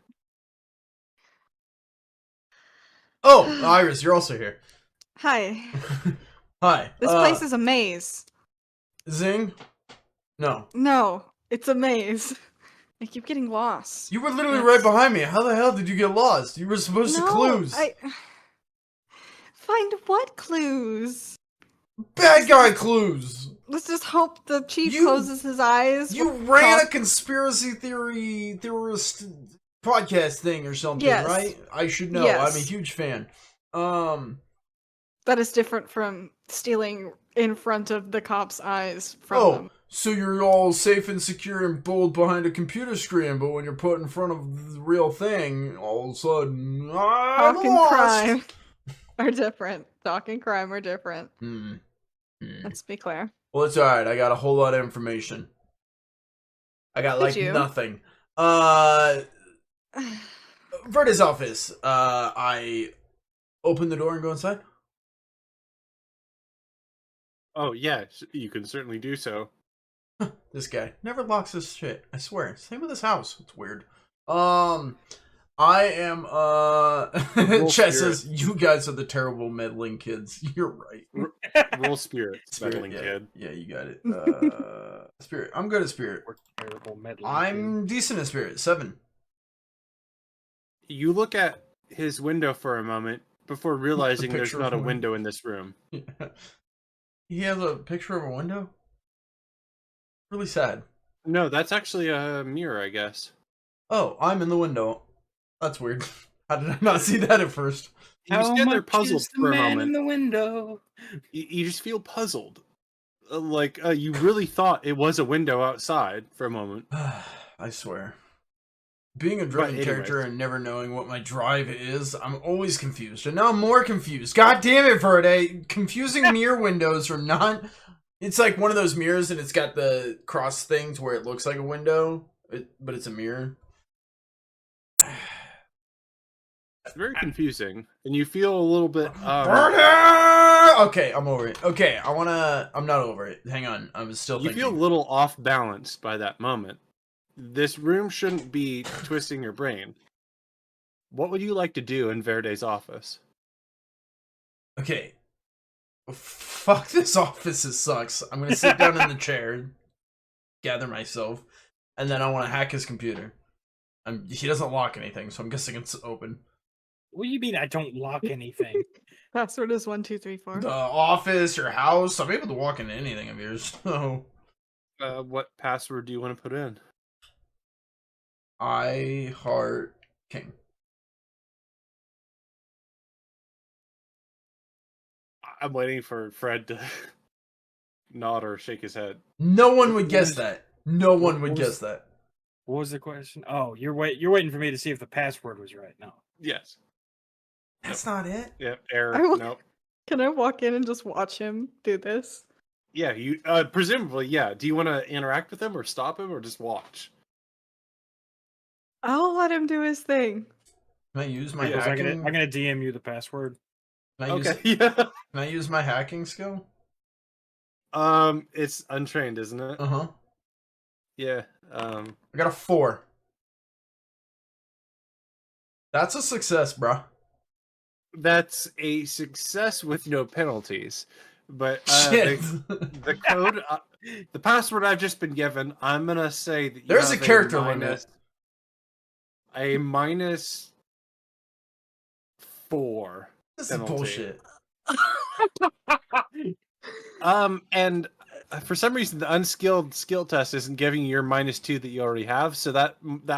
Oh, Iris, you're also here. Hi. Hi. This place is a maze. Zing? No. No, it's a maze. I keep getting lost. You were literally right behind me. How the hell did you get lost? You were supposed to clues. Find what clues? Bad guy clues. Let's just hope the chief closes his eyes. You ran a conspiracy theorist podcast thing or something, Yes. right? I should know. Yes. I'm a huge fan. That is different from stealing in front of the cop's eyes from them. So you're all safe and secure and bold behind a computer screen, but when you're put in front of the real thing, all of a sudden, I'm Talk and lost. crime are different. Talk and crime are different. Let's be clear. Well, it's alright. I got a whole lot of information. I got like nothing. Verde's office. I open the door and go inside. Oh, yeah, you can certainly do so. This guy never locks his shit. I swear. Same with his house. It's weird. I am Chet says, you guys are the terrible meddling kids. You're right. Roll spirit, meddling yeah, kid. Yeah, you got it. Spirit. I'm good at spirit. Or terrible meddling. I'm decent at spirit. 7. You look at his window for a moment before realizing there's picture not of a a window in this room. He has a picture of a window? Really sad. No, that's actually a mirror, I guess. Oh, I'm in the window. That's weird. How did I not see that at first? You stand there puzzled for a man moment. in the window. You just feel puzzled. You really thought it was a window outside for a moment. I swear. Being a driving character and never knowing what my drive is, I'm always confused. And now I'm more confused. God damn it, Verde! Confusing mirror windows are not... It's like one of those mirrors and it's got the cross things where it looks like a window, but it's a mirror. It's very confusing. And you feel a little bit... Verde! Okay, I'm over it. Okay, I'm not over it. Hang on, I'm still thinking. You feel a little off balance by that moment. This room shouldn't be twisting your brain. What would you like to do in Verde's office? Okay. Fuck this office, it sucks. I'm gonna sit down in the chair, gather myself, and then I want to hack his computer. He doesn't lock anything, so I'm guessing it's open. What do you mean I don't lock anything? Password is 1234. The office, your house, I'm able to walk into anything of yours, so... What password do you want to put in? I heart King. I'm waiting for Fred to nod or shake his head. No one would guess that. No one would what guess was- that. What was the question? Oh, you're waiting for me to see if the password was right. No. Yes. That's not it. Yep. Error. I will- Nope. Can I walk in and just watch him do this? Yeah. You presumably, yeah. Do you want to interact with him or stop him or just watch? I'll let him do his thing. Can I use my Pickles, I'm hacking? gonna DM you the password. Can I use, Okay. Yeah. can I use my hacking skill? It's untrained, isn't it? Uh-huh. Yeah. I got a 4. That's a success, bruh. That's a success with no penalties. But Shit. the code, the password I've just been given, I'm gonna say that you There's a have character minus, a minus 4 This is penalty. bullshit. And for some reason, the unskilled skill test isn't giving you your -2 that you already have, so that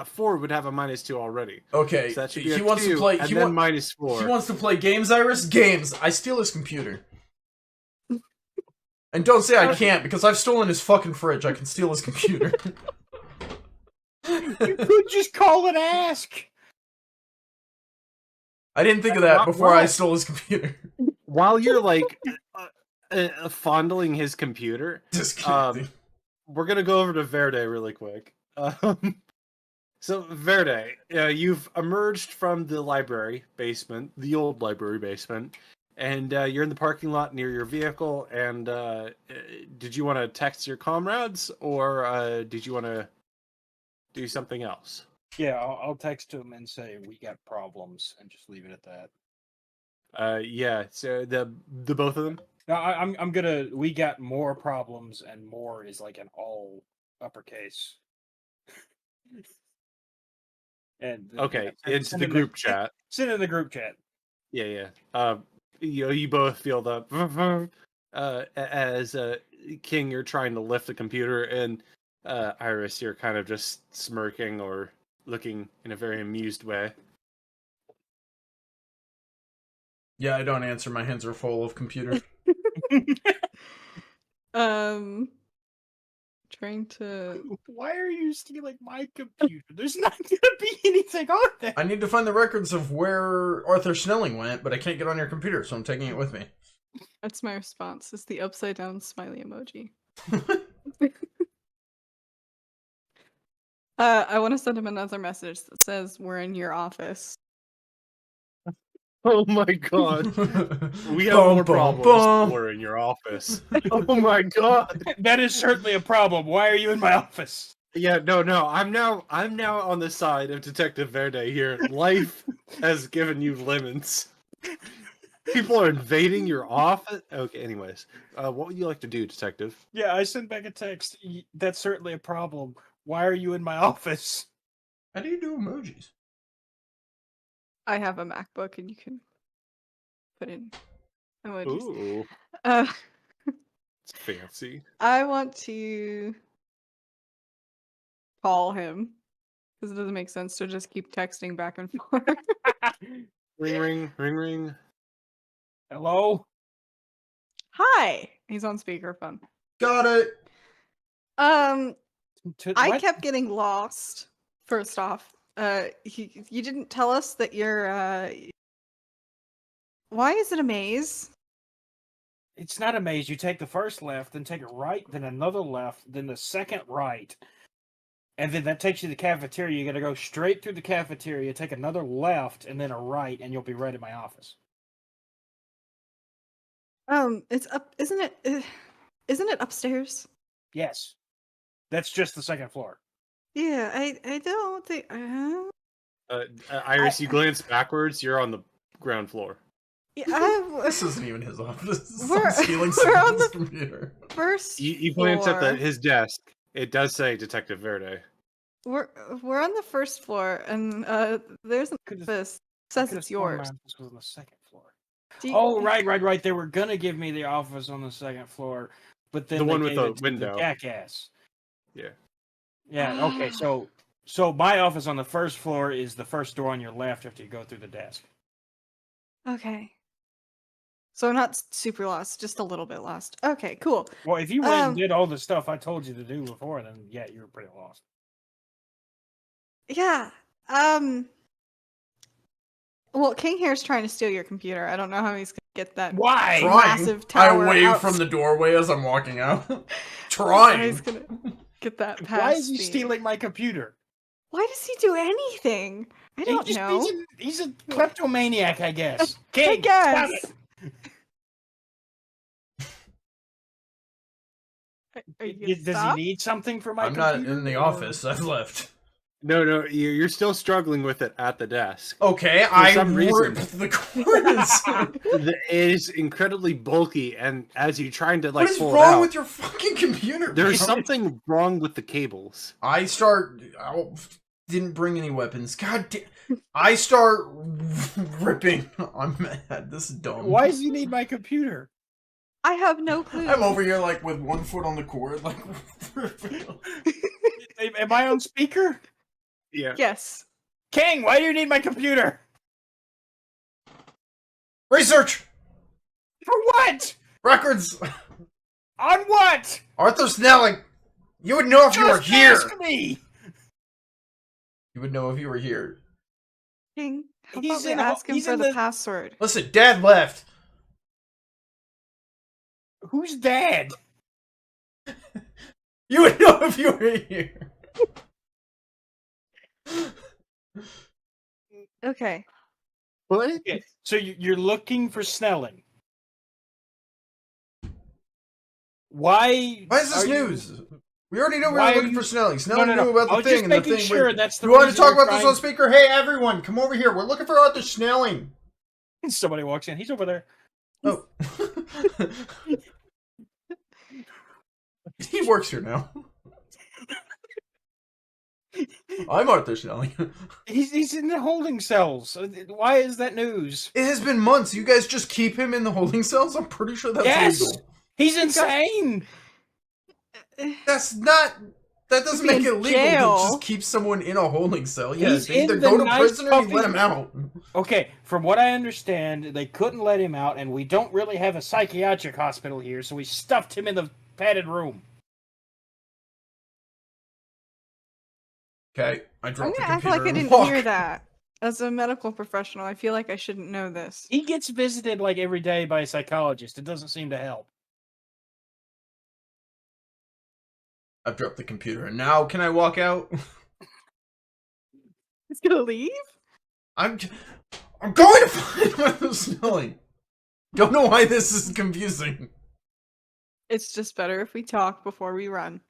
4 would have a -2 already. Okay, So that should be he a wants 2, to play. and He, then wa- -4. he wants to play games, Iris. Games. I steal his computer. And don't say I can't, because I've stolen his fucking fridge. I can steal his computer. You could just call and ask. I didn't think of that Well- before I stole his computer. While you're like fondling his computer, Disconnecting. we're gonna go over to Verde really quick. So Verde, you've emerged from the library basement, the old library basement, and you're in the parking lot near your vehicle. And did you want to text your comrades, or did you want to do something else? Yeah, I'll text him and say we got problems, and just leave it at that. Yeah. So the both of them. No, I'm gonna. We got more problems, and more is like an all uppercase. And Okay, yeah, into the group chat. Send in the group chat. Yeah. You both feel the as King, you're trying to lift the computer, and Iris, you're kind of just smirking or looking in a very amused way. Yeah, I don't answer. My hands are full of computer. Trying to. Why are you stealing my computer? There's not gonna be anything on there. I need to find the records of where Arthur Snelling went, but I can't get on your computer, so I'm taking it with me. That's my response. It's the upside down smiley emoji. I want to send him another message that says, "We're in your office." Oh my god. We have Bum, more bum, problems. bum. We're in your office. Oh my god. That is certainly a problem. Why are you in my office? Yeah, no. I'm now on the side of Detective Verde here. Life has given you lemons. People are invading your office. Okay, anyways. What would you like to do, Detective? Yeah, I sent back a text. That's certainly a problem. Why are you in my office? How do you do emojis? I have a MacBook, and you can put in emojis. Ooh, Uh, it's fancy. I want to call him because it doesn't make sense to just keep texting back and forth. Ring, ring, ring, ring. Hello? Hi, he's on speakerphone. Got it. I What? kept getting lost. First off, you didn't tell us that you're. Why is it a maze? It's not a maze. You take the first left, then take a right, then another left, then the second right. And then that takes you to the cafeteria. You gotta go straight through the cafeteria, take another left, and then a right, and you'll be right at my office. It's up, isn't it? Isn't it upstairs? Yes. That's just the second floor. Yeah, I don't think. Iris, you glance backwards. You're on the ground floor. This isn't even his office. This is We're- someone stealing we're on someone's the- computer. First You glance at floor. his desk. It does say Detective Verde. We're on the first floor, and there's an Could've- office. I Says could've it's sworn my yours. office was on the second floor. Do you- Oh, right. They were gonna give me the office on the second floor, but then The they one with gave the it to window. the jackass. Yeah. Yeah. Okay. So my office on the first floor is the first door on your left after you go through the desk. Okay. So I'm not super lost, just a little bit lost. Okay, cool. Well, if you went and did all the stuff I told you to do before, then yeah, you were pretty lost. Yeah. Well, King here's trying to steal your computer. I don't know how he's gonna get that. Why? Massive I tower wave out- from the doorway as I'm walking out. How Trying. he's gonna get that past Why is he me. stealing my computer? Why does he do anything? I don't know. He's a kleptomaniac, I guess. I King, guess. stop it. Are you gonna Does he stop? need something for my I'm not computer? in the or- office. I've left. No, you're still struggling with it at the desk. Okay, For I some reason. ripped the cords. It is incredibly bulky, and as you're trying to What is pull it wrong out, with your fucking computer? there's man? something wrong with the cables. I didn't bring any weapons. God damn. I start ripping. I'm mad. This is dumb. Why does he need my computer? I have no clue. I'm over here like with one foot on the cord, like. Am I on speaker? Yeah. Yes. King, why do you need my computer? Research For what? records. On what? Arthur Snelling. You would know if you were Just here. ask me. You would know if you were here. King, how He's about we in a- ask him he's for in the the- password? Listen, Dad left. Who's dad? You would know if you were here. Okay. What? Okay, so you're looking for Snelling. Why? Why is this are you- news? We already know we Why were are looking you- for Snelling. Snelling No. knew about I the was thing, just and the making thing. sure that's the You want to reason talk we're about this trying- on speaker? Hey, everyone, come over here. We're looking for Arthur Snelling. Somebody walks in. He's over there. Oh. He works here now. I'm Arthur Snelling. He's in the holding cells. Why is that news? It has been months. You guys just keep him in the holding cells? I'm pretty sure that's Yes! legal. He's insane. That's not... That doesn't He'd be make it in legal jail. to just keep someone in a holding cell. Yeah, He's they either in the go to nice prison or you puppy- let him out. Okay, from what I understand, they couldn't let him out, and we don't really have a psychiatric hospital here, so we stuffed him in the padded room. Okay, I I'm dropped the gonna act computer like I and didn't walk. hear that. As a medical professional, I feel like I shouldn't know this. He gets visited like every day by a psychologist. It doesn't seem to help. I've dropped the computer, and now can I walk out? He's gonna leave? I'm going to find Arthur Snelling. Don't know why this is confusing. It's just better if we talk before we run.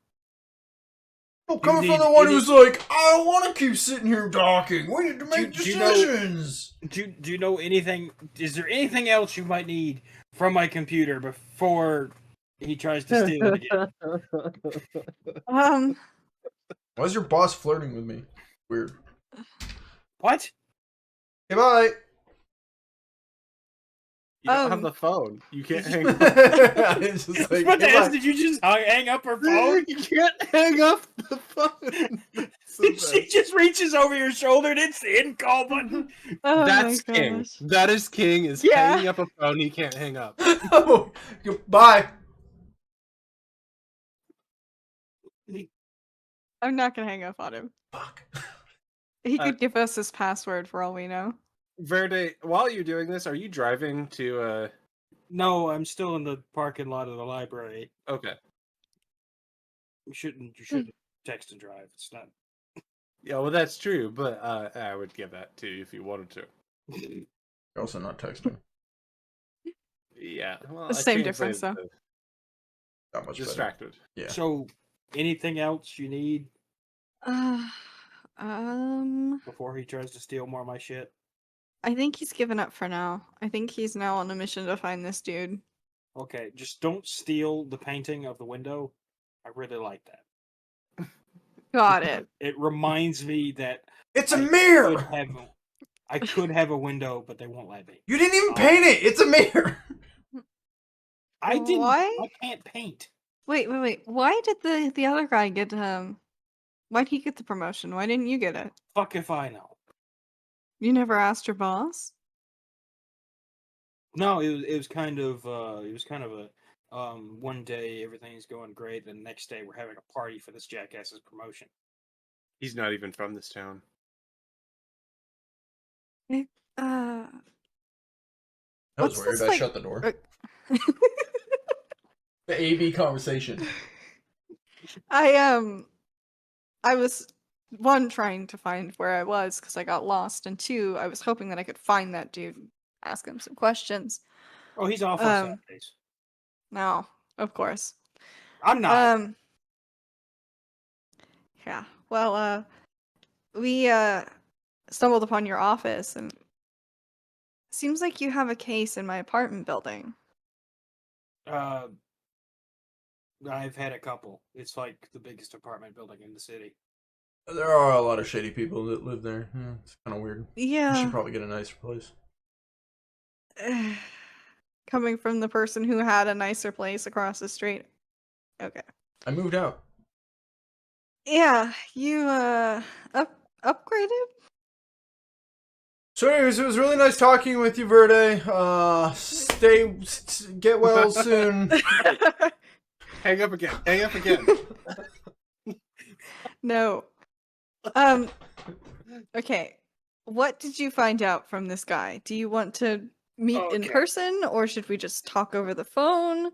Oh, coming need from the one any- who's like, I don't want to keep sitting here talking. We need to make Do you know- decisions. Do you know anything? Is there anything else you might need from my computer before he tries to steal it again? Why is your boss flirting with me? Weird. What? Hey, bye. You don't have the phone. You can't hang up. It's just I was like, about to "Hey, ask, bye." did you just hang up her phone? You can't hang up the phone. She just reaches over your shoulder and hits the end call button. Oh That's my King. gosh. That is King, is Yeah. hanging up a phone he can't hang up. Oh, bye. I'm not gonna hang up on him. Fuck. He could give us his password for all we know. Verde, while you're doing this, are you driving to No, I'm still in the parking lot of the library. okay. You shouldn't text and drive. It's not. Yeah, well that's true, but I would give that to you if you wanted to. You're also not texting. Yeah. Well, The I same can't difference, say though. that Not much better. distracted. Yeah. So, anything else you need Um, before he tries to steal more of my shit? I think he's given up for now. I think he's now on a mission to find this dude. Okay, just don't steal the painting of the window. I really like that. Got it. It reminds me that It's a I mirror! I could have a window, but they won't let me. You didn't even paint it! It's a mirror! I didn't. Why? I can't paint. Wait. Why did the other guy get why'd he get the promotion? Why didn't you get it? Fuck if I know. You never asked your boss? No, it was kind of a one day everything's going great, and the next day we're having a party for this jackass's promotion. He's not even from this town. That What's was weird. this, I like, shut the door. The AB conversation. I was one trying to find where I was because I got lost, and two, I was hoping that I could find that dude, ask him some questions. Oh, he's off on Saturdays. No, of course. I'm not. Yeah. Well, we stumbled upon your office, and seems like you have a case in my apartment building. I've had a couple. It's like the biggest apartment building in the city. There are a lot of shady people that live there. Yeah, it's kind of weird. You Yeah. should probably get a nicer place. Coming from the person who had a nicer place across the street. Okay. I moved out. Yeah, you upgraded? So anyways, it was really nice talking with you, Verde. Get well soon. Hang up again. Hang up again. No. Okay. What did you find out from this guy? Do you want to meet in Okay. person, or should we just talk over the phone?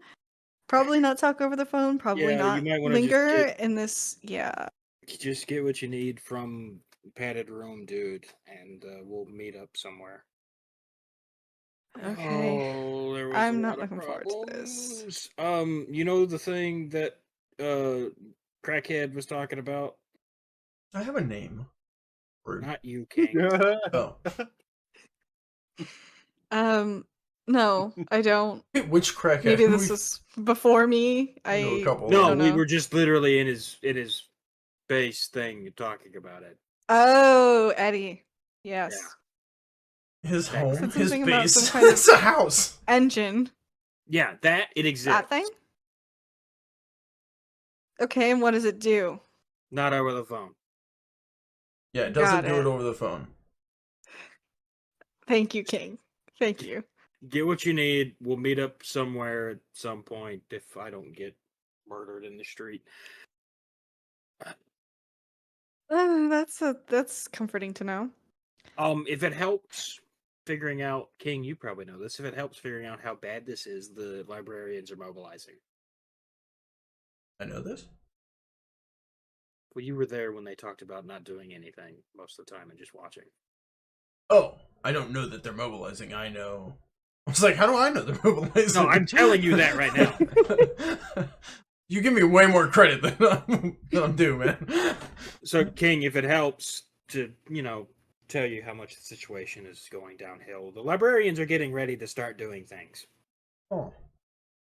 Probably not talk over the phone. Probably Yeah, not you might wanna just linger get- in this. Yeah. Just get what you need from padded room, dude, and we'll meet up somewhere. Okay. Oh, there was I'm a not lot of looking forward to this. problems. You know the thing that Crackhead was talking about? I have a name. Rude. Not you, King. Oh. No, I don't. Wait, which crackhead? Maybe this was before me. I know a couple. No, don't we know. were just literally in his base thing talking about it. Oh, Eddie. Yes. His Said home, his something about base. some kind of- It's a house. Engine. Yeah, that it exists. That thing? Okay, and what does it do? Not over the phone. Yeah, it doesn't Got do it. it over the phone. Thank you, King. Thank you. Get what you need. We'll meet up somewhere at some point if I don't get murdered in the street. That's comforting to know. If it helps figuring out, King, you probably know this. If it helps figuring out how bad this is, the librarians are mobilizing. I know this. Well, you were there when they talked about not doing anything most of the time and just watching. Oh, I don't know that they're mobilizing. I know. I was like, how do I know they're mobilizing? No, I'm telling you that right now. You give me way more credit than I'm due, man. So, King, if it helps to, tell you how much the situation is going downhill, the librarians are getting ready to start doing things. Oh.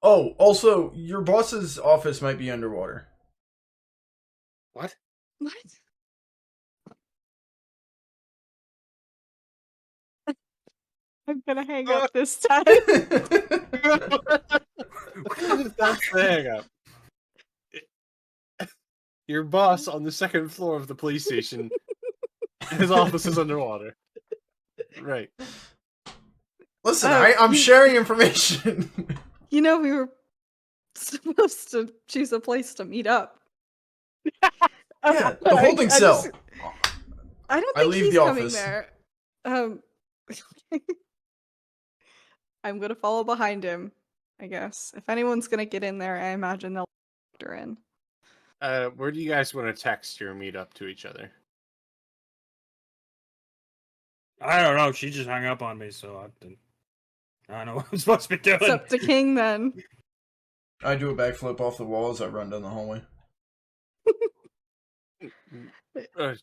Oh, also, your boss's office might be underwater. What? What? I'm gonna hang up this time. That's the hang up. Your boss on the second floor of the police station. His office is underwater. Right. Listen, I'm sharing information. We were supposed to choose a place to meet up. Yeah, the holding cell. I don't I think leave he's the coming office. there. I'm gonna follow behind him, I guess. If anyone's gonna get in there, I imagine they'll factor in. Where do you guys want to text your meetup to each other? I don't know. She just hung up on me, so I don't know what I'm supposed to be doing. It's up to King then. I do a backflip off the wall as I run down the hallway.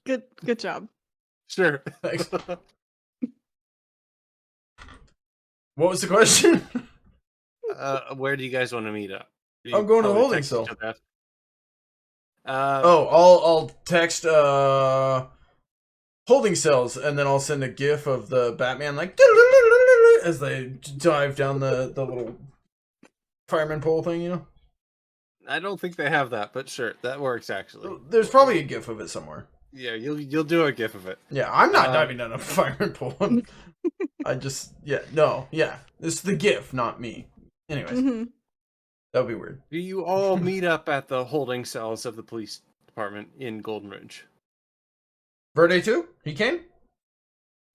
Good job. Sure. Thanks. What was the question? Where do you guys want to meet up? I'm going to the probably holding text cell. each other. I'll text holding cells, and then I'll send a gif of the Batman like as they dive down the little fireman pole thing, you know. I don't think they have that, but sure, that works actually. There's probably a gif of it somewhere. Yeah, you'll do a gif of it. Yeah, I'm not diving down a fireman pole. I just it's the gif, not me. Anyways, that would be weird. Do you all meet up at the holding cells of the police department in Golden Ridge? Verde too? He came?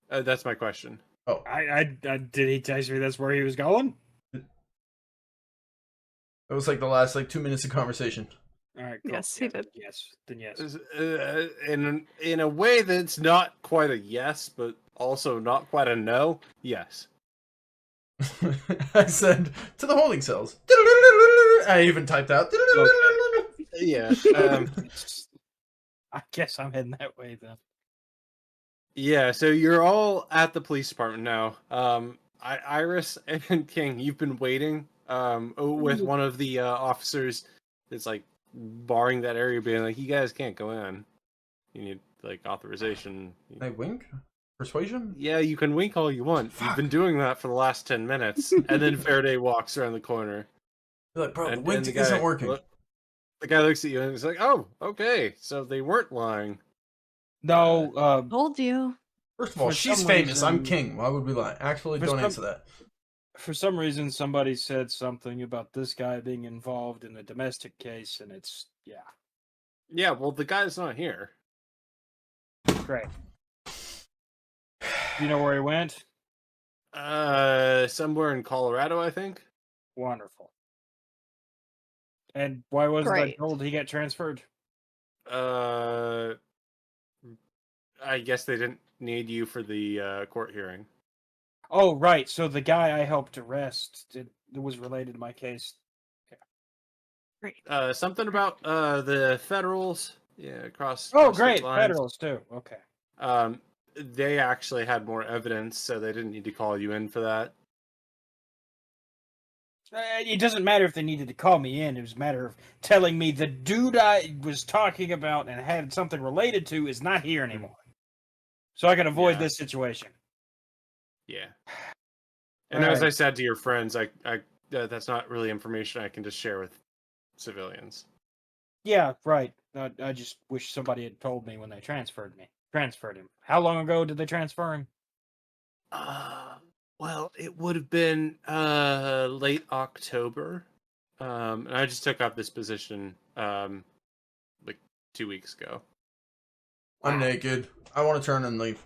That's my question. Oh, I did he text me that's where he was going? it was like the last 2 minutes of conversation. All right. Cool. Yes, he did. Yes. Then yes. In a way that's not quite a yes, but also not quite a no. Yes. I said to the holding cells. I even typed out. Yeah. I guess I'm heading that way then. Yeah. So you're all at the police department now. Iris and King, you've been waiting. With one of the officers that's like barring that area, being like, "You guys can't go in. You need like authorization." I wink. Persuasion? Yeah, you can wink all you want. Fuck. You've been doing that for the last 10 minutes. And then Faraday walks around the corner. You're like, bro, the And wink the guy isn't working. The guy looks at you and he's like, "Oh, okay. So they weren't lying." No, Told you. First of all, for she's some famous. I'm reason- king. Why would we lie? Actually, For don't some- answer that. for some reason somebody said something about this guy being involved in a domestic case, and it's Yeah, well, the guy's not here. great. You know where he went? Somewhere in Colorado, I think. Wonderful. And why wasn't I Great. told he got transferred? I guess they didn't need you for the court hearing. Oh, right. So the guy I helped arrest was related to my case. Great. Something about the federals. Yeah, across. Oh, across state great. lines. Federals too. Okay. They actually had more evidence, so they didn't need to call you in for that. It doesn't matter if they needed to call me in. It was a matter of telling me the dude I was talking about and had something related to is not here anymore. So I can avoid Yeah. this situation. Yeah. And as Alright. I said to your friends, that's not really information I can just share with civilians. Yeah, right. I just wish somebody had told me when they transferred him. How long ago did they transfer him? Well, it would have been late October. And I just took up this position like 2 weeks ago. I'm naked. I want to turn and leave.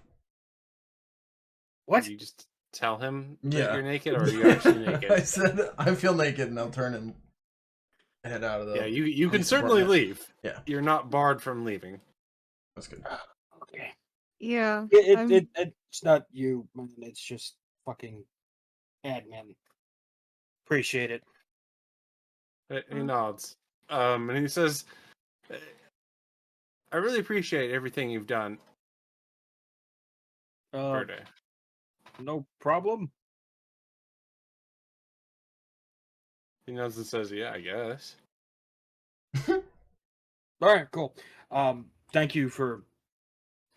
What? You just tell him that Yeah. you're naked, or are you actually I naked? said I feel naked, and I'll turn and head out of the. Yeah, you can police certainly department. leave. Yeah. You're not barred from leaving. That's good. Okay. Yeah. It's not you, man. It's just fucking admin. Appreciate it. He nods. And he says, "I really appreciate everything you've done, Verde." No problem. He nods and says, "Yeah, I guess." All right, cool. Thank you for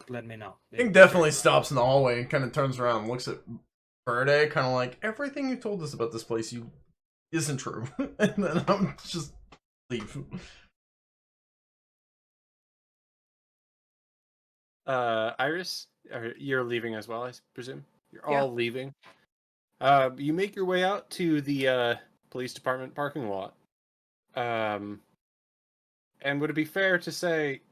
letting me know. King definitely stops in the hallway and kind of turns around and looks at Verde, kind of like, everything you told us about this place isn't true. And then I'm just leave. Iris, you're leaving as well, I presume. You're Yeah. all leaving. You make your way out to the police department parking lot. And would it be fair to say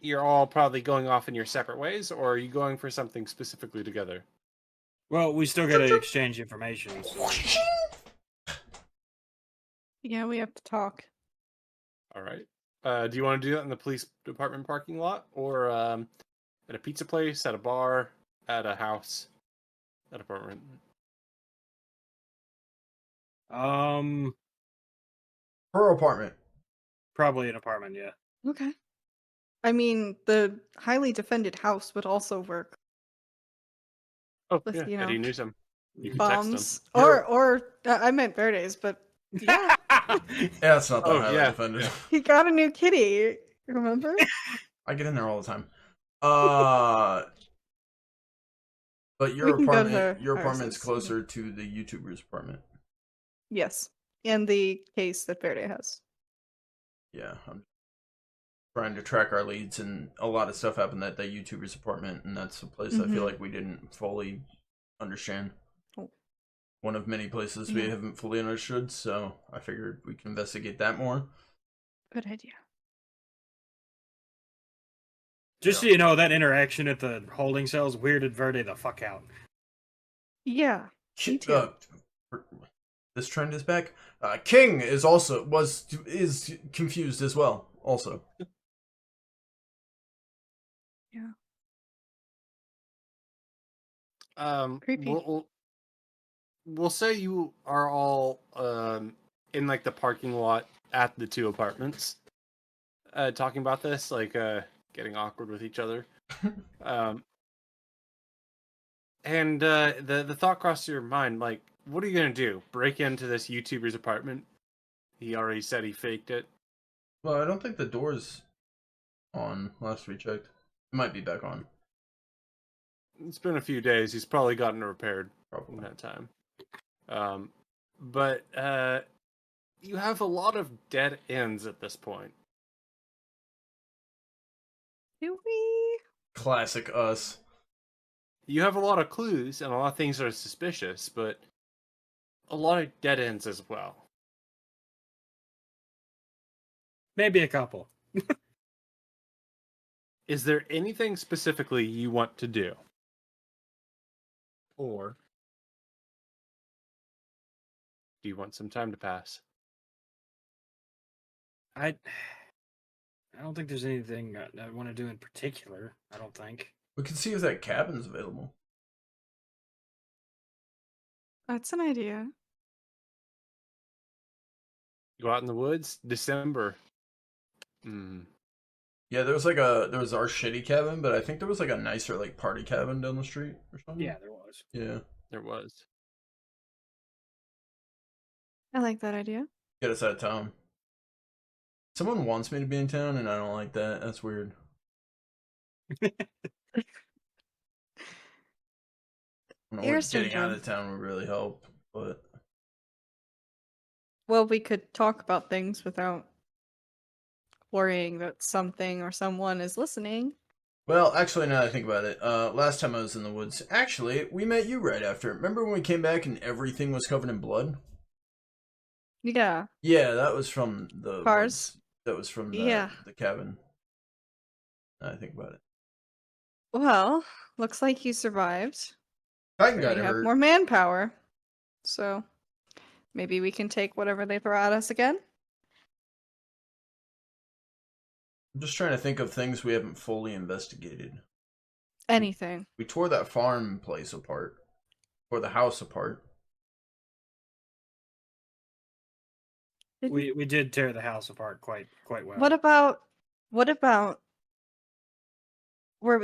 you're all probably going off in your separate ways, or are you going for something specifically together? Well, we still got to exchange information. So. Yeah, we have to talk. All right. Do you want to do that in the police department parking lot, or at a pizza place, at a bar, at a house, at an apartment? Her apartment. Probably an apartment. Yeah. Okay. I mean, the highly defended house would also work. Oh, With, yeah, you Eddie know. Newsom. You can text him. bombs. Or I meant Verde's, but yeah, Yeah, it's not that Oh, highly yeah, defended. yeah. he got a new kitty. Remember? I get in there all the time. But We can go to your apartment's Iris's. closer to the YouTuber's apartment. Yes, and the case that Verde has. Yeah, I'm trying to track our leads, and a lot of stuff happened at the YouTuber's apartment, and that's a place I feel Mhm. like we didn't fully understand. Oh. One of many places we Yeah. haven't fully understood, so I figured we can investigate that more. Good idea. Just so you know, that interaction at the holding cells weirded Verde the fuck out. Yeah, me too. This trend is back. King is confused as well. Also, Yeah. Creepy. We'll say you are all in like the parking lot at the two apartments, talking about this, like getting awkward with each other. And the thought crosses your mind, like, what are you gonna do? Break into this YouTuber's apartment? He already said he faked it. well, I don't think the door's on. Last we checked, it might be back on. It's been a few days. He's probably gotten it repaired in Probably. that time. But you have a lot of dead ends at this point. Do we? Classic us. You have a lot of clues and a lot of things that are suspicious, but a lot of dead ends as well. Maybe a couple. Is there anything specifically you want to do? Or do you want some time to pass? I don't think there's anything I want to do in particular. I don't think. We can see if that cabin's available. That's an idea. Go out in the woods, December. Yeah, there was our shitty cabin, but I think there was like a nicer like party cabin down the street or something. Yeah, there was. Yeah. There was. I like that idea. Get us out of town. Someone wants me to be in town, and I don't like that. That's weird. I don't know Air what getting out syndrome. of town would really help, but Well, we could talk about things without worrying that something or someone is listening. well, actually, now that I think about it, last time I was in the woods, actually, we met you right after. Remember when we came back and everything was covered in blood? Yeah. Yeah, that was from the Cars? woods. That was from Yeah. the cabin. Now that I think about it. Well, looks like you survived. Titan But got you have hurt. more manpower. So maybe we can take whatever they throw at us again. I'm just trying to think of things we haven't fully investigated. Anything. We tore that farm place apart. Tore the house apart. We did tear the house apart quite well. What about where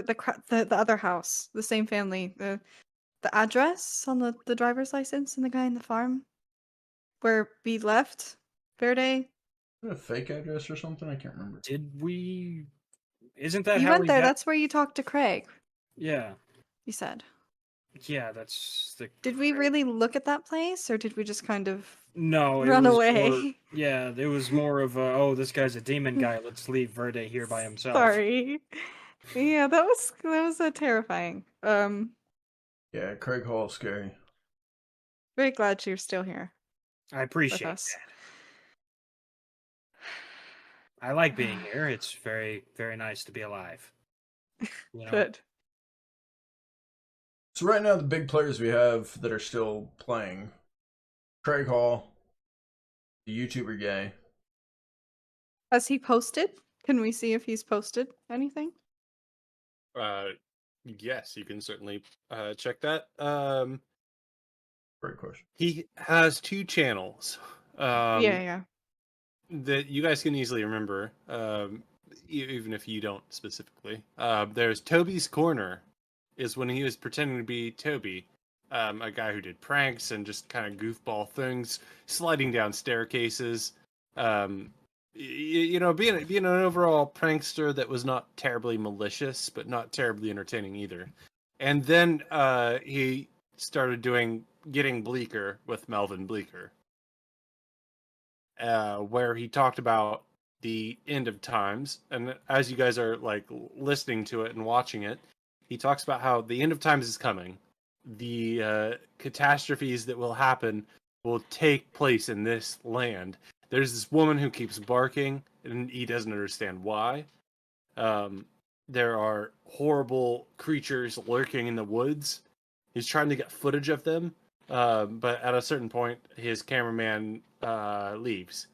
the other house, the same family, the address on the driver's license and the guy in the farm where we left Verde? Is it a fake address or something? I can't remember. Did we? Isn't that You how went we there. got? That's where you talked to Craig. Yeah, You said. yeah. That's the. Did we really look at that place, or did we just kind of No, it run was away? More, yeah, it was more of a, oh, this guy's a demon guy. Let's leave Verde here by himself. Sorry. Yeah, that was terrifying. Yeah, Craig Hall, scary. Very glad you're still here I with appreciate us. that. I like being here. It's very, very nice to be alive. You know? Good. So right now, the big players we have that are still playing: Craig Hall, the YouTuber guy. Has he posted? Can we see if he's posted anything? Yes, you can certainly check that. Great question. He has two channels. Yeah. That you guys can easily remember, even if you don't specifically. There's Toby's Corner, is when he was pretending to be Toby, a guy who did pranks and just kind of goofball things, sliding down staircases. Being an overall prankster that was not terribly malicious, but not terribly entertaining either. And then he started Getting Bleaker with Melvin Bleaker, where he talked about the end of times. And as you guys are like listening to it and watching it, he talks about how the end of times is coming. The catastrophes that will happen will take place in this land. There's this woman who keeps barking, and he doesn't understand why. There are horrible creatures lurking in the woods. He's trying to get footage of them, but at a certain point, his cameraman leaves,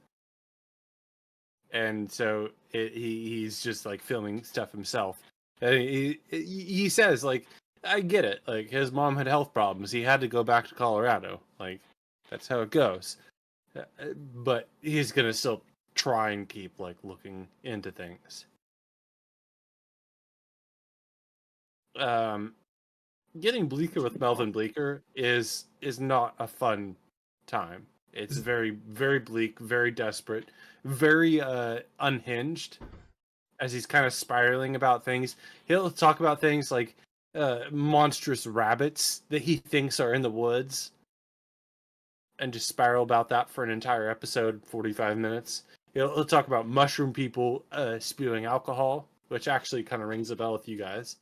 and so he's just like filming stuff himself. And he says, like, I get it. Like, his mom had health problems. He had to go back to Colorado. Like, that's how it goes. But he's gonna still try and keep like looking into things. Getting Bleaker with Melvin Bleaker is not a fun time. It's very, very bleak, very desperate, very unhinged. As he's kind of spiraling about things, he'll talk about things like monstrous rabbits that he thinks are in the woods, and just spiral about that for an entire episode, 45 minutes. He'll talk about mushroom people spewing alcohol, which actually kind of rings a bell with you guys.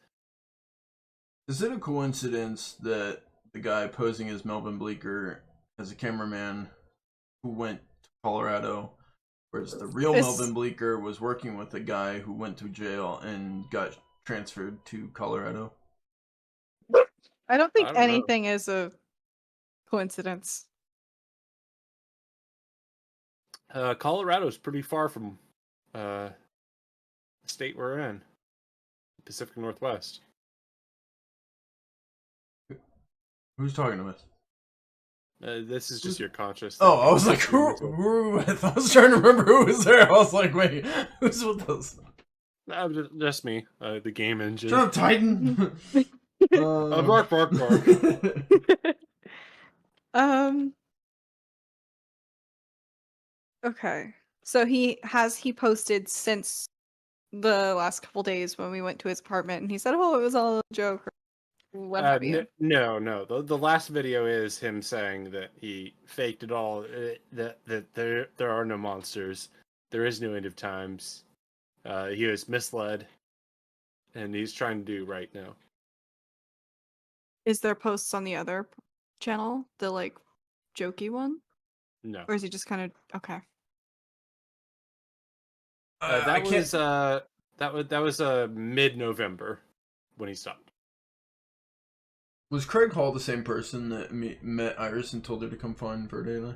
Is it a coincidence that the guy posing as Melvin Bleaker as a cameraman who went to Colorado, whereas the real Melvin Bleaker was working with a guy who went to jail and got transferred to Colorado? I don't think I don't know. anything is a coincidence. Colorado is pretty far from the state we're in, Pacific Northwest. Who's talking to us? This is just your conscious. Oh, I was like, who were we with? I was trying to remember who was there. I was like, wait, who's with us? Just me, the game engine. Shut up, Titan! Bark, bark, bark. Okay. So he posted since the last couple days when we went to his apartment, and he said, "Oh, it was all a joke." Or what have you? No. The last video is him saying that he faked it all. That there are no monsters. There is no end of times. He was misled, and he's trying to do right now. Is there posts on the other channel, the like jokey one, No. or is he just kind of okay? That was mid-November when he stopped. Was Craig Hall the same person that met Iris and told her to come find Verde?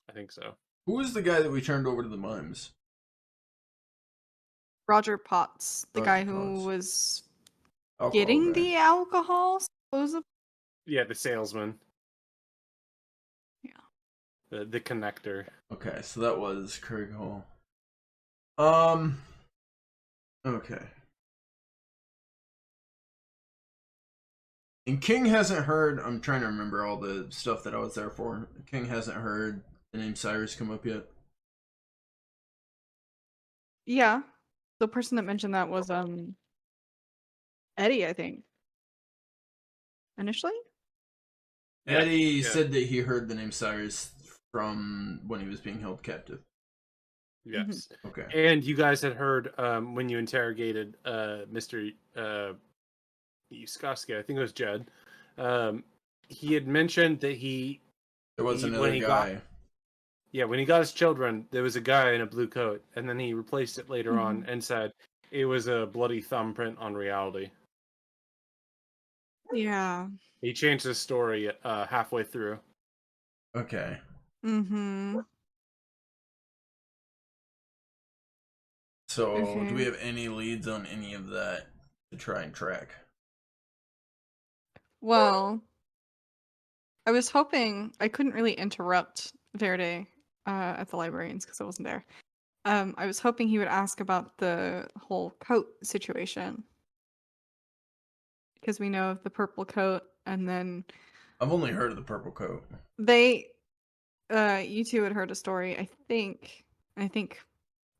I think so. Who was the guy that we turned over to the mimes? Roger Potts, the Roger guy who Potts. was Alcohol getting guy. the alcohol, supposedly. Yeah, the salesman. Yeah. The connector. Okay, so that was Craig Hall. Okay. And King hasn't heard, I'm trying to remember all the stuff that I was there for. King hasn't heard the name Cyrus come up yet. Yeah. The person that mentioned that was Eddie, I think. Initially? Yeah, Eddie said that he heard the name Cyrus from when he was being held captive. Yes. Okay. And you guys had heard when you interrogated Mr. Yuskoski, I think it was Jed. He had mentioned that there was another guy. When he got his children, there was a guy in a blue coat, and then he replaced it later on and said it was a bloody thumbprint on reality. Yeah. He changed his story halfway through. Okay. So, do we have any leads on any of that to try and track? Well, I was hoping I couldn't really interrupt Verde at the librarians because I wasn't there. I was hoping he would ask about the whole coat situation. because we know of the purple coat, and then I've only heard of the purple coat. you two had heard a story, I think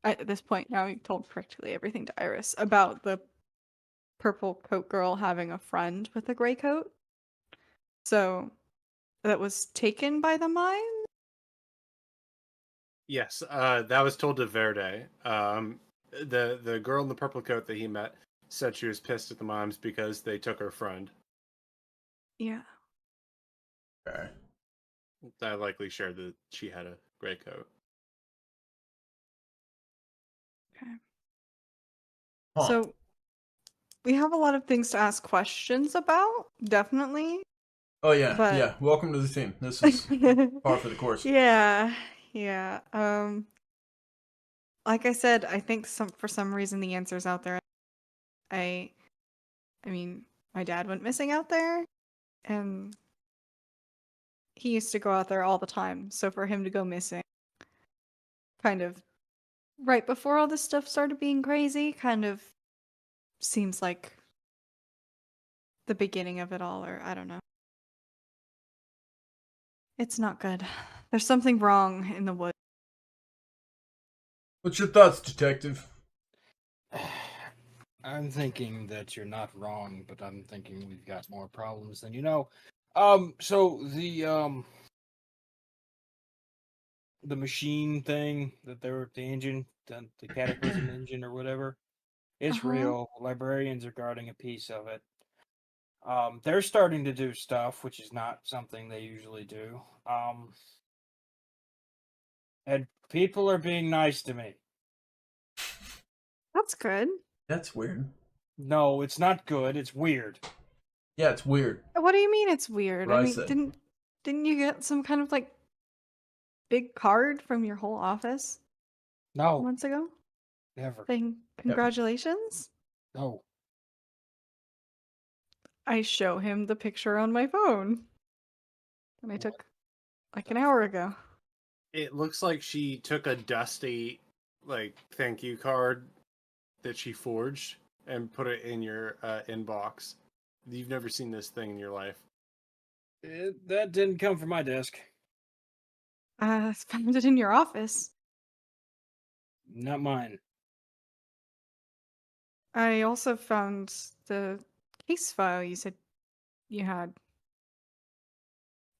at this point now you've told practically everything to Iris about the purple coat girl having a friend with a gray coat. So that was taken by the mine? Yes, that was told to Verde. The girl in the purple coat that he met said she was pissed at the moms because they took her friend. Yeah. Okay. I likely shared that she had a gray coat. Okay. Huh. So we have a lot of things to ask questions about, definitely. Oh yeah, But yeah. Welcome to the team. This is par for the course. yeah. Like I said, I think for some reason the answer's out there. I mean, my dad went missing out there, and he used to go out there all the time. So for him to go missing, kind of right before all this stuff started being crazy, kind of seems like the beginning of it all, or I don't know. It's not good. There's something wrong in the woods. What's your thoughts, detective? I'm thinking that you're not wrong, but I'm thinking we've got more problems than you know. So the machine thing that they were the engine, the cataclysm engine or whatever, it's real. Librarians are guarding a piece of it. They're starting to do stuff, which is not something they usually do. And people are being nice to me. That's good. That's weird. No, it's not good. It's weird. Yeah, it's weird. What do you mean it's weird? What I I mean, said. didn't you get some kind of like big card from your whole office No, months ago never. saying congratulations? No. I show him the picture on my phone. And I took like an hour ago. It looks like she took a dusty, like, thank you card that she forged and put it in your inbox. You've never seen this thing in your life. That didn't come from my desk. I found it in your office. Not mine. I also found the case file you said you had.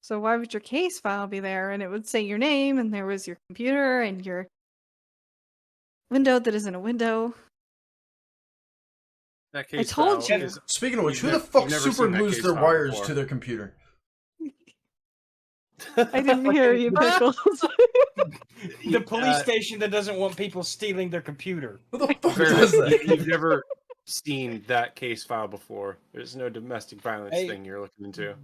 So why would your case file be there? And it would say your name, and there was your computer and your window that isn't a window. That case told file you. is Speaking of which, You've who the nev- fuck you've never super seen that glues case their file wires before. to their computer? I didn't hear you, Pickles. The police station that doesn't want people stealing their computer. Who the fuck Verde, does that? you've never seen that case file before. There's no domestic violence Hey. thing you're looking into.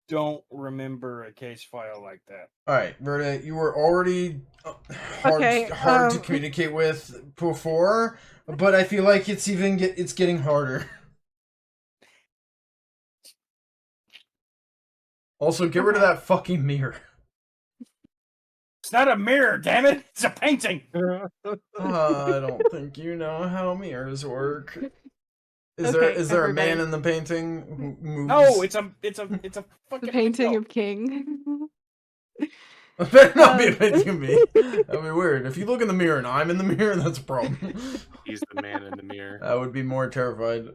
Don't remember a case file like that. All right, Verde, you were already hard Okay, to communicate with before, but I feel like it's getting harder. Also, get rid of Okay. that fucking mirror. It's not a mirror, damn it! It's a painting. I don't think you know how mirrors work. Is Okay, there a man everybody. in the painting who moves? No, it's a The fucking painting window. of King. It better not be a Um, painting of me. That'd be weird. If you look in the mirror and I'm in the mirror, that's a problem. He's the man in the mirror. I would be more terrified.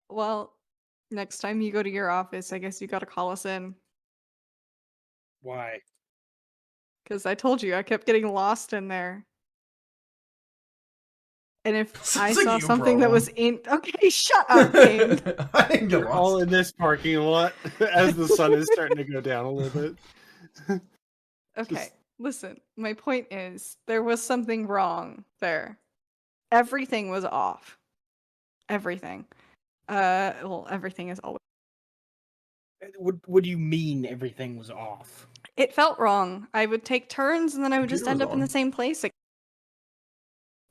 Well, next time you go to your office, I guess you gotta call us in. Why? Because I told you, I kept getting lost in there. And if I Sounds like saw you, something that problem. was in... Okay, shut up, King. I didn't get We're all lost. in this parking lot as the sun is starting to go down a little bit. Okay, listen. My point is, there was something wrong there. Everything was off. Everything. Well, everything is always... What do you mean everything was off? It felt wrong. I would take turns and then I would just Computer end was up in the on. same place.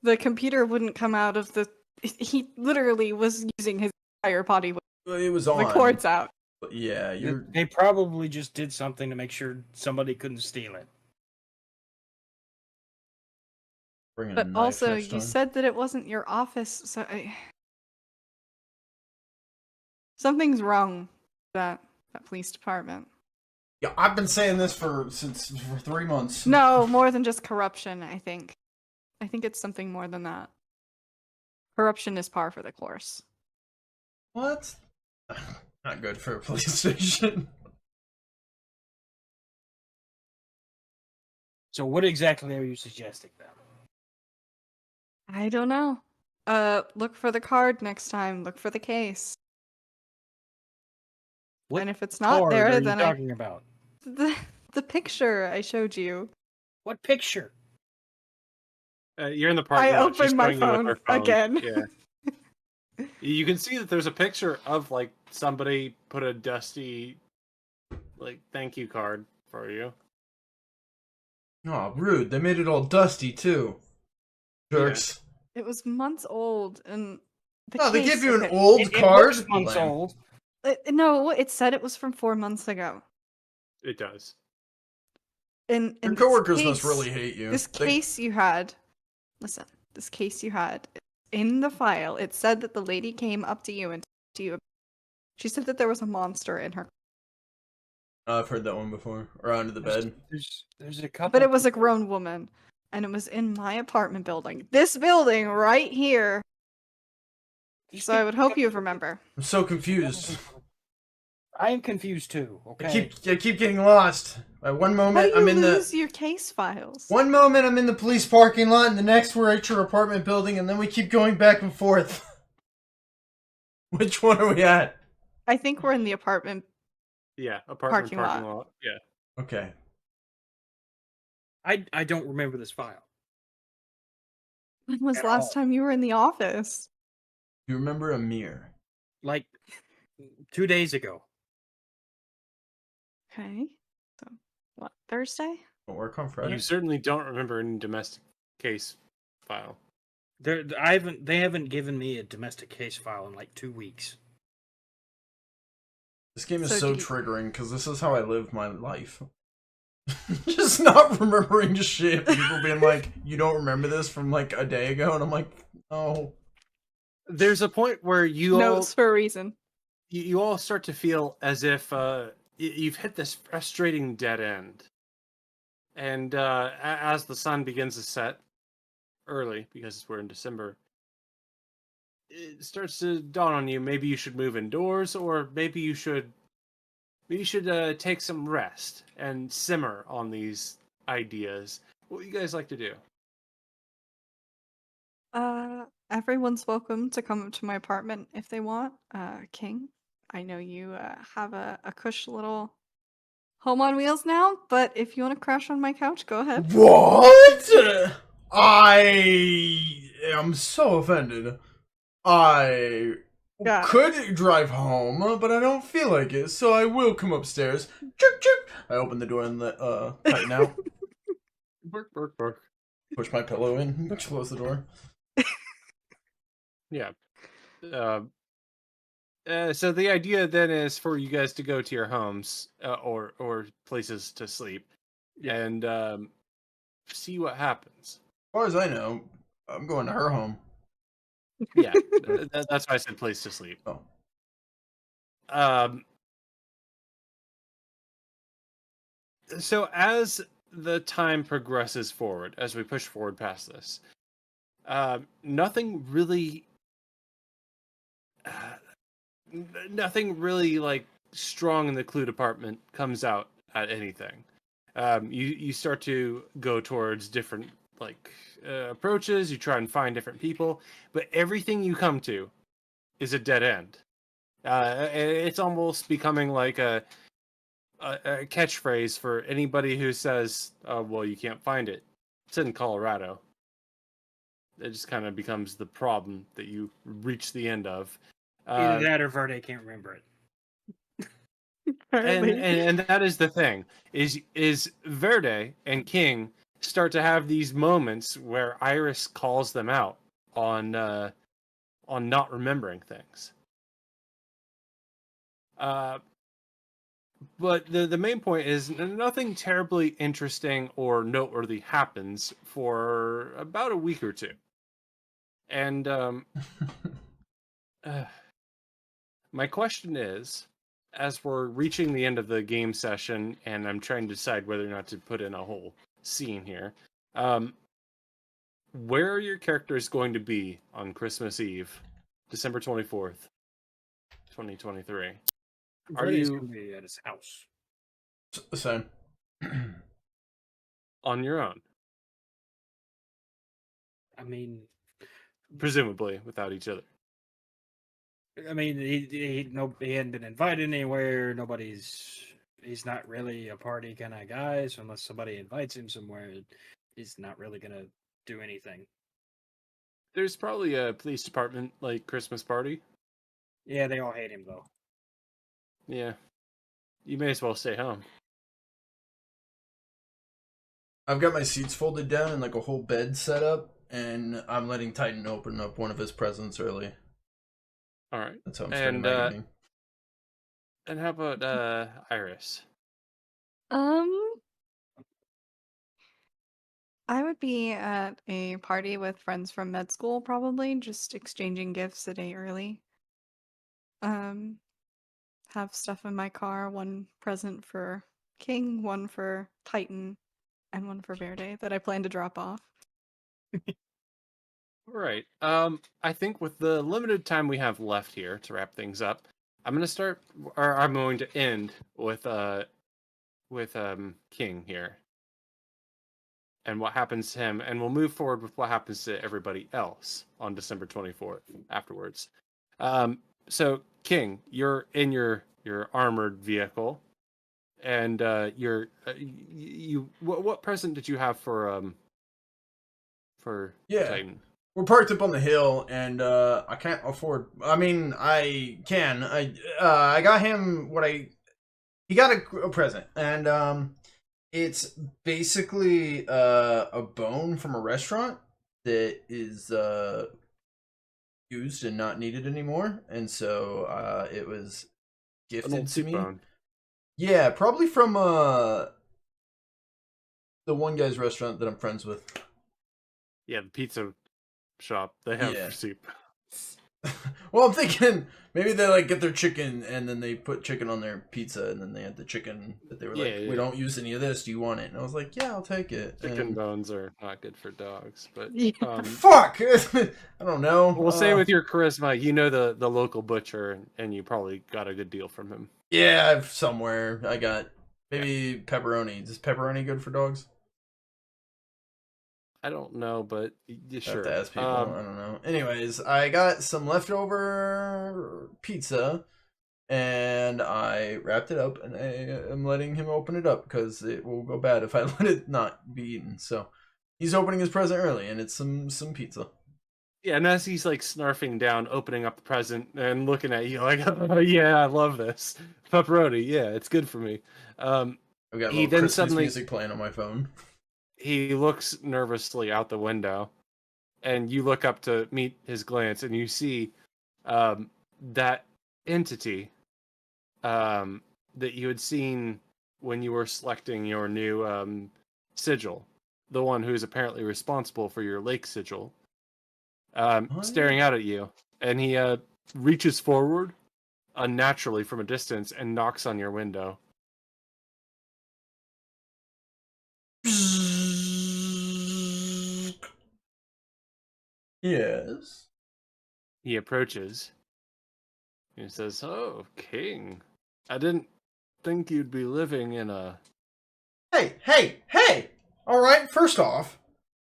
The computer wouldn't come out of the... He literally was using his entire body with It was the on. cords out. But yeah, you're They probably just did something to make sure somebody couldn't steal it. bringing a But knife also, next you time. said that it wasn't your office, so Something's wrong with that police department. Yeah, I've been saying this for 3 months. No, more than just corruption, I think. I think it's something more than that. Corruption is par for the course. What? Not good for a police station. So what exactly are you suggesting then? I don't know. Look for the card next time. Look for the case. What And if it's not card there, are you then talking about? the picture I showed you. What picture? You're in the parking I lot. She's opened my showing you with phone her phone. again. Yeah. You can see that there's a picture of like somebody put a dusty like thank you card for you. Oh, rude. They made it all dusty, too. Jerks. It was months old, and the Oh, they case, give you an okay. old It card? looks months Lame. old. No, it said it was from 4 months ago. It does. And Your this coworkers case, must really hate you. This case you had, listen, this case you had, in the file, it said that the lady came up to you and talked to you. She said that there was a monster in her. I've heard that one before. Or under the bed. There's a couple. But it was a grown woman, and it was in my apartment building. This building right here. So I would hope you remember. I'm so confused. I am confused too. Okay. I keep getting lost. At one How do moment you I'm in lose the your case files? one moment I'm in the police parking lot, and the next we're at your apartment building, and then we keep going back and forth. Which one are we at? I think we're in the apartment. Yeah, apartment Parking parking lot. lot. Yeah. Okay. I don't remember this file. When was At the last all. time you were in the office? You remember Amir? Like 2 days ago. Okay. So, what, Thursday? Don't work on Friday? You certainly don't remember any domestic case file. They haven't given me a domestic case file in like 2 weeks. This game is So so do you- triggering, because this is how I live my life. Just not remembering shit. People being like, you don't remember this from like a day ago? And I'm like, oh. There's a point where you all Notes for a reason. you all start to feel as if you've hit this frustrating dead end. And as the sun begins to set early, because we're in December, it starts to dawn on you. Maybe you should move indoors, or maybe you should take some rest and simmer on these ideas. What would you guys like to do? Everyone's welcome to come up to my apartment if they want. King, I know you have a cush little home on wheels now, but if you want to crash on my couch, go ahead. What? I am so offended. I Yeah. could drive home, but I don't feel like it, so I will come upstairs. Chirp, chirp. I open the door and let tighten out. Bark, bark, bark. Push my pillow in. Close the door. Yeah. So the idea then is for you guys to go to your homes or places to sleep, and see what happens. As far as I know, I'm going to her home. Yeah, that's why I said place to sleep. Oh. So as the time progresses forward, as we push forward past this, nothing really like strong in the clue department comes out at anything. You start to go towards different approaches. You try and find different people, but everything you come to is a dead end. It's almost becoming like a catchphrase for anybody who says, "Oh, well, you can't find it. It's in Colorado." It just kind of becomes the problem that you reach the end of. Either that or Verde can't remember it. And that is the thing is Verde and King start to have these moments where Iris calls them out on not remembering things. But the main point is nothing terribly interesting or noteworthy happens for about a week or two. And my question is, as we're reaching the end of the game session, and I'm trying to decide whether or not to put in a whole scene here, where are your characters going to be on Christmas Eve, December 24th, 2023? Are Verde's you gonna be at his house? Same. on your own? I mean, Presumably without each other. he hadn't been invited anywhere. He's not really a party kind of guy. So unless somebody invites him somewhere, he's not really gonna do anything. There's probably a police department like Christmas party. Yeah, they all hate him though. Yeah. You may as well stay home. I've got my seats folded down and like a whole bed set up, and I'm letting Titan open up one of his presents early. All right. That's how I'm starting my evening. And how about Iris? I would be at a party with friends from med school, probably, just exchanging gifts a day early. Have stuff in my car, one present for King, one for Titan, and one for Verde that I plan to drop off. All right. I think with the limited time we have left here to wrap things up, I'm going to end with King here. And what happens to him, and we'll move forward with what happens to everybody else on December 24th afterwards. So King, you're in your armored vehicle, and what present did you have for Titan? We're parked up on the hill, and I can't afford. I mean, I can. I got him he got a present, and it's basically a bone from a restaurant that is used and not needed anymore, and so it was gifted to me. Bone. Yeah, probably from the one guy's restaurant that I'm friends with. Yeah, the pizza shop. They have soup. Well, I'm thinking maybe they like get their chicken and then they put chicken on their pizza and then they had the chicken that they were we don't use any of this. Do you want it? And I was like, yeah, I'll take it. Chicken bones are not good for dogs, but fuck, I don't know. We'll say with your charisma, you know the local butcher, and you probably got a good deal from him. Yeah, I've somewhere I got maybe pepperoni. Is pepperoni good for dogs? I don't know, but sure. Have to ask people. I don't know. Anyways, I got some leftover pizza, and I wrapped it up, and I am letting him open it up because it will go bad if I let it not be eaten. So he's opening his present early, and it's some pizza. Yeah, and as he's like snarfing down, opening up the present and looking at you like, oh, yeah, I love this pepperoni. Yeah, it's good for me. I've got a little Christmas music playing on my phone. He looks nervously out the window, and you look up to meet his glance, and you see that entity that you had seen when you were selecting your new sigil, the one who's apparently responsible for your lake sigil, staring out at you. And he reaches forward unnaturally from a distance and knocks on your window. Yes. He approaches. He says, "Oh, King, I didn't think you'd be living in a..." Hey! All right, first off,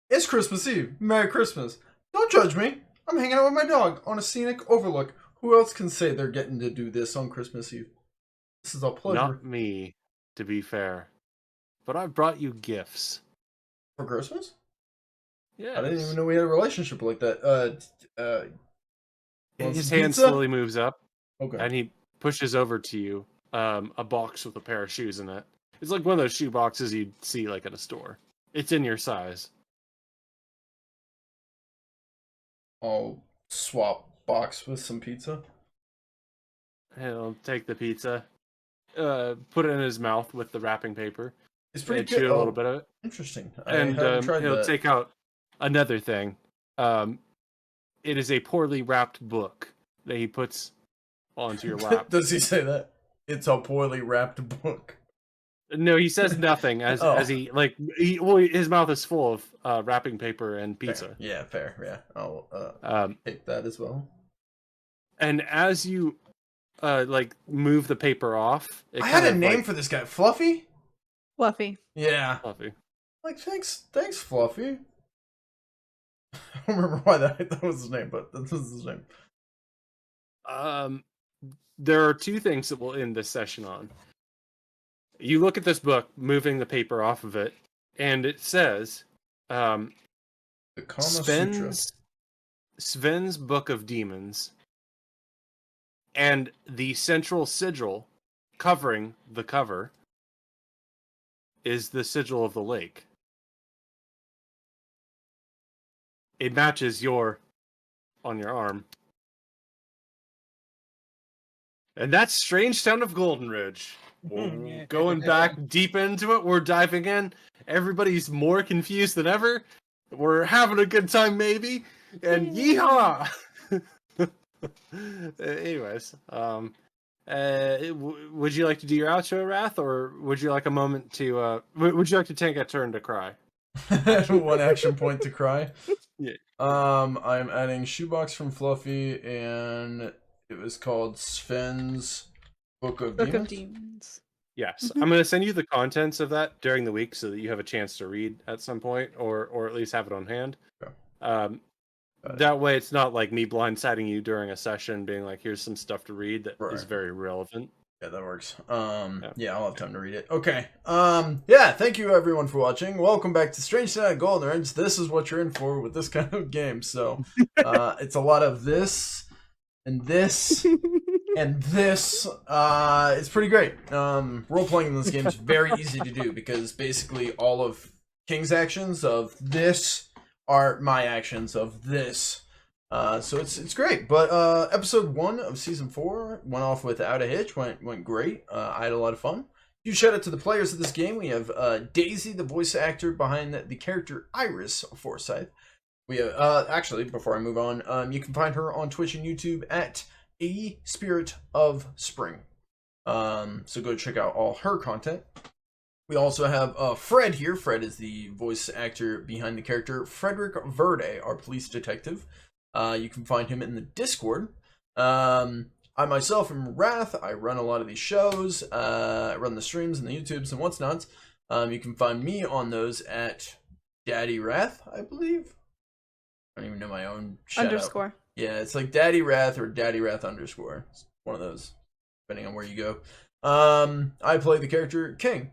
it's Christmas Eve. Merry Christmas. Don't judge me. I'm hanging out with my dog on a scenic overlook. Who else can say they're getting to do this on Christmas Eve? This is a pleasure. Not me, to be fair. But I've brought you gifts. For Christmas? Yeah. I didn't even know we had a relationship like that. His hand slowly moves up. Okay. And he pushes over to you a box with a pair of shoes in it. It's like one of those shoe boxes you'd see like at a store. It's in your size. I'll swap box with some pizza. He'll take the pizza, put it in his mouth with the wrapping paper. It's pretty good. Chew a little bit of it. Interesting. And he'll take out another thing. It is a poorly wrapped book that he puts onto your lap. Does he say that? It's a poorly wrapped book. No, he says nothing as his mouth is full of wrapping paper and pizza. Fair. Yeah, fair. Yeah, I'll take that as well. And as you move the paper off, I had a name for this guy, Fluffy. Fluffy. Yeah. Fluffy. Like thanks, Fluffy. I don't remember why that was his name, but that was his name. There are two things that we'll end this session on. You look at this book, moving the paper off of it, and it says, The Kama Sutra. Sven's Book of Demons, and the central sigil covering the cover is the sigil of the lake. It matches on your arm. And that's Strange Town of Golden Ridge. Going back deep into it, we're diving in. Everybody's more confused than ever. We're having a good time, maybe. And yeehaw! Anyways, would you like to do your outro, Rath, or would you like a moment to? Would you like to take a turn to cry? 1 action point to cry. Yeah. I'm adding shoebox from Fluffy, and it was called Sven's Book of Demons. Yes, I'm going to send you the contents of that during the week so that you have a chance to read at some point, or at least have it on hand. Okay. That way, it's not like me blindsiding you during a session, being like, "Here's some stuff to read that is very relevant." Yeah, that works. Yeah, I'll have time to read it. Okay. Yeah, thank you everyone for watching. Welcome back to Strange Town of Golden Ridge. This is what you're in for with this kind of game. So, it's a lot of this and this and this. It's pretty great. Role playing in this game is very easy to do because basically all of King's actions of this are my actions of this. So it's great. But episode 1 of season 4 went off without a hitch. Went great. I had a lot of fun. Huge shout out to the players of this game. We have Daisy, the voice actor behind the character Iris Forsyth. We have actually, before I move on, you can find her on Twitch and YouTube at A Spirit of Spring. So go check out all her content. We also have Fred here. Fred is the voice actor behind the character Frederick Verde, our police detective. You can find him in the Discord. I myself am Rath. I run a lot of these shows. I run the streams and the YouTubes and what's not. You can find me on those at Daddy Rath, I believe. I don't even know my own underscore. Yeah, it's like Daddy Rath or Daddy Rath underscore. It's one of those, depending on where you go. I play the character King.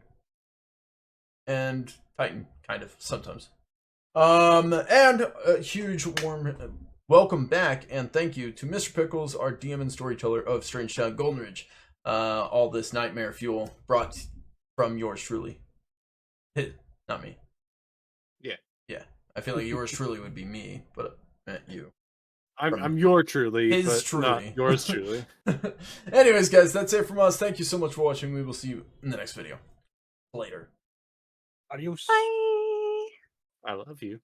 And Titan, kind of, sometimes. And a huge warm welcome back and thank you to Mr. Pickles, our DM and storyteller of Strange Town Golden Ridge. All this nightmare fuel brought from yours truly. Not me. Yeah. Yeah. I feel like yours truly would be me, but you. I'm your truly, his but truly. Not yours truly. Anyways, guys, that's it from us. Thank you so much for watching. We will see you in the next video. Later. Adios. Bye. I love you.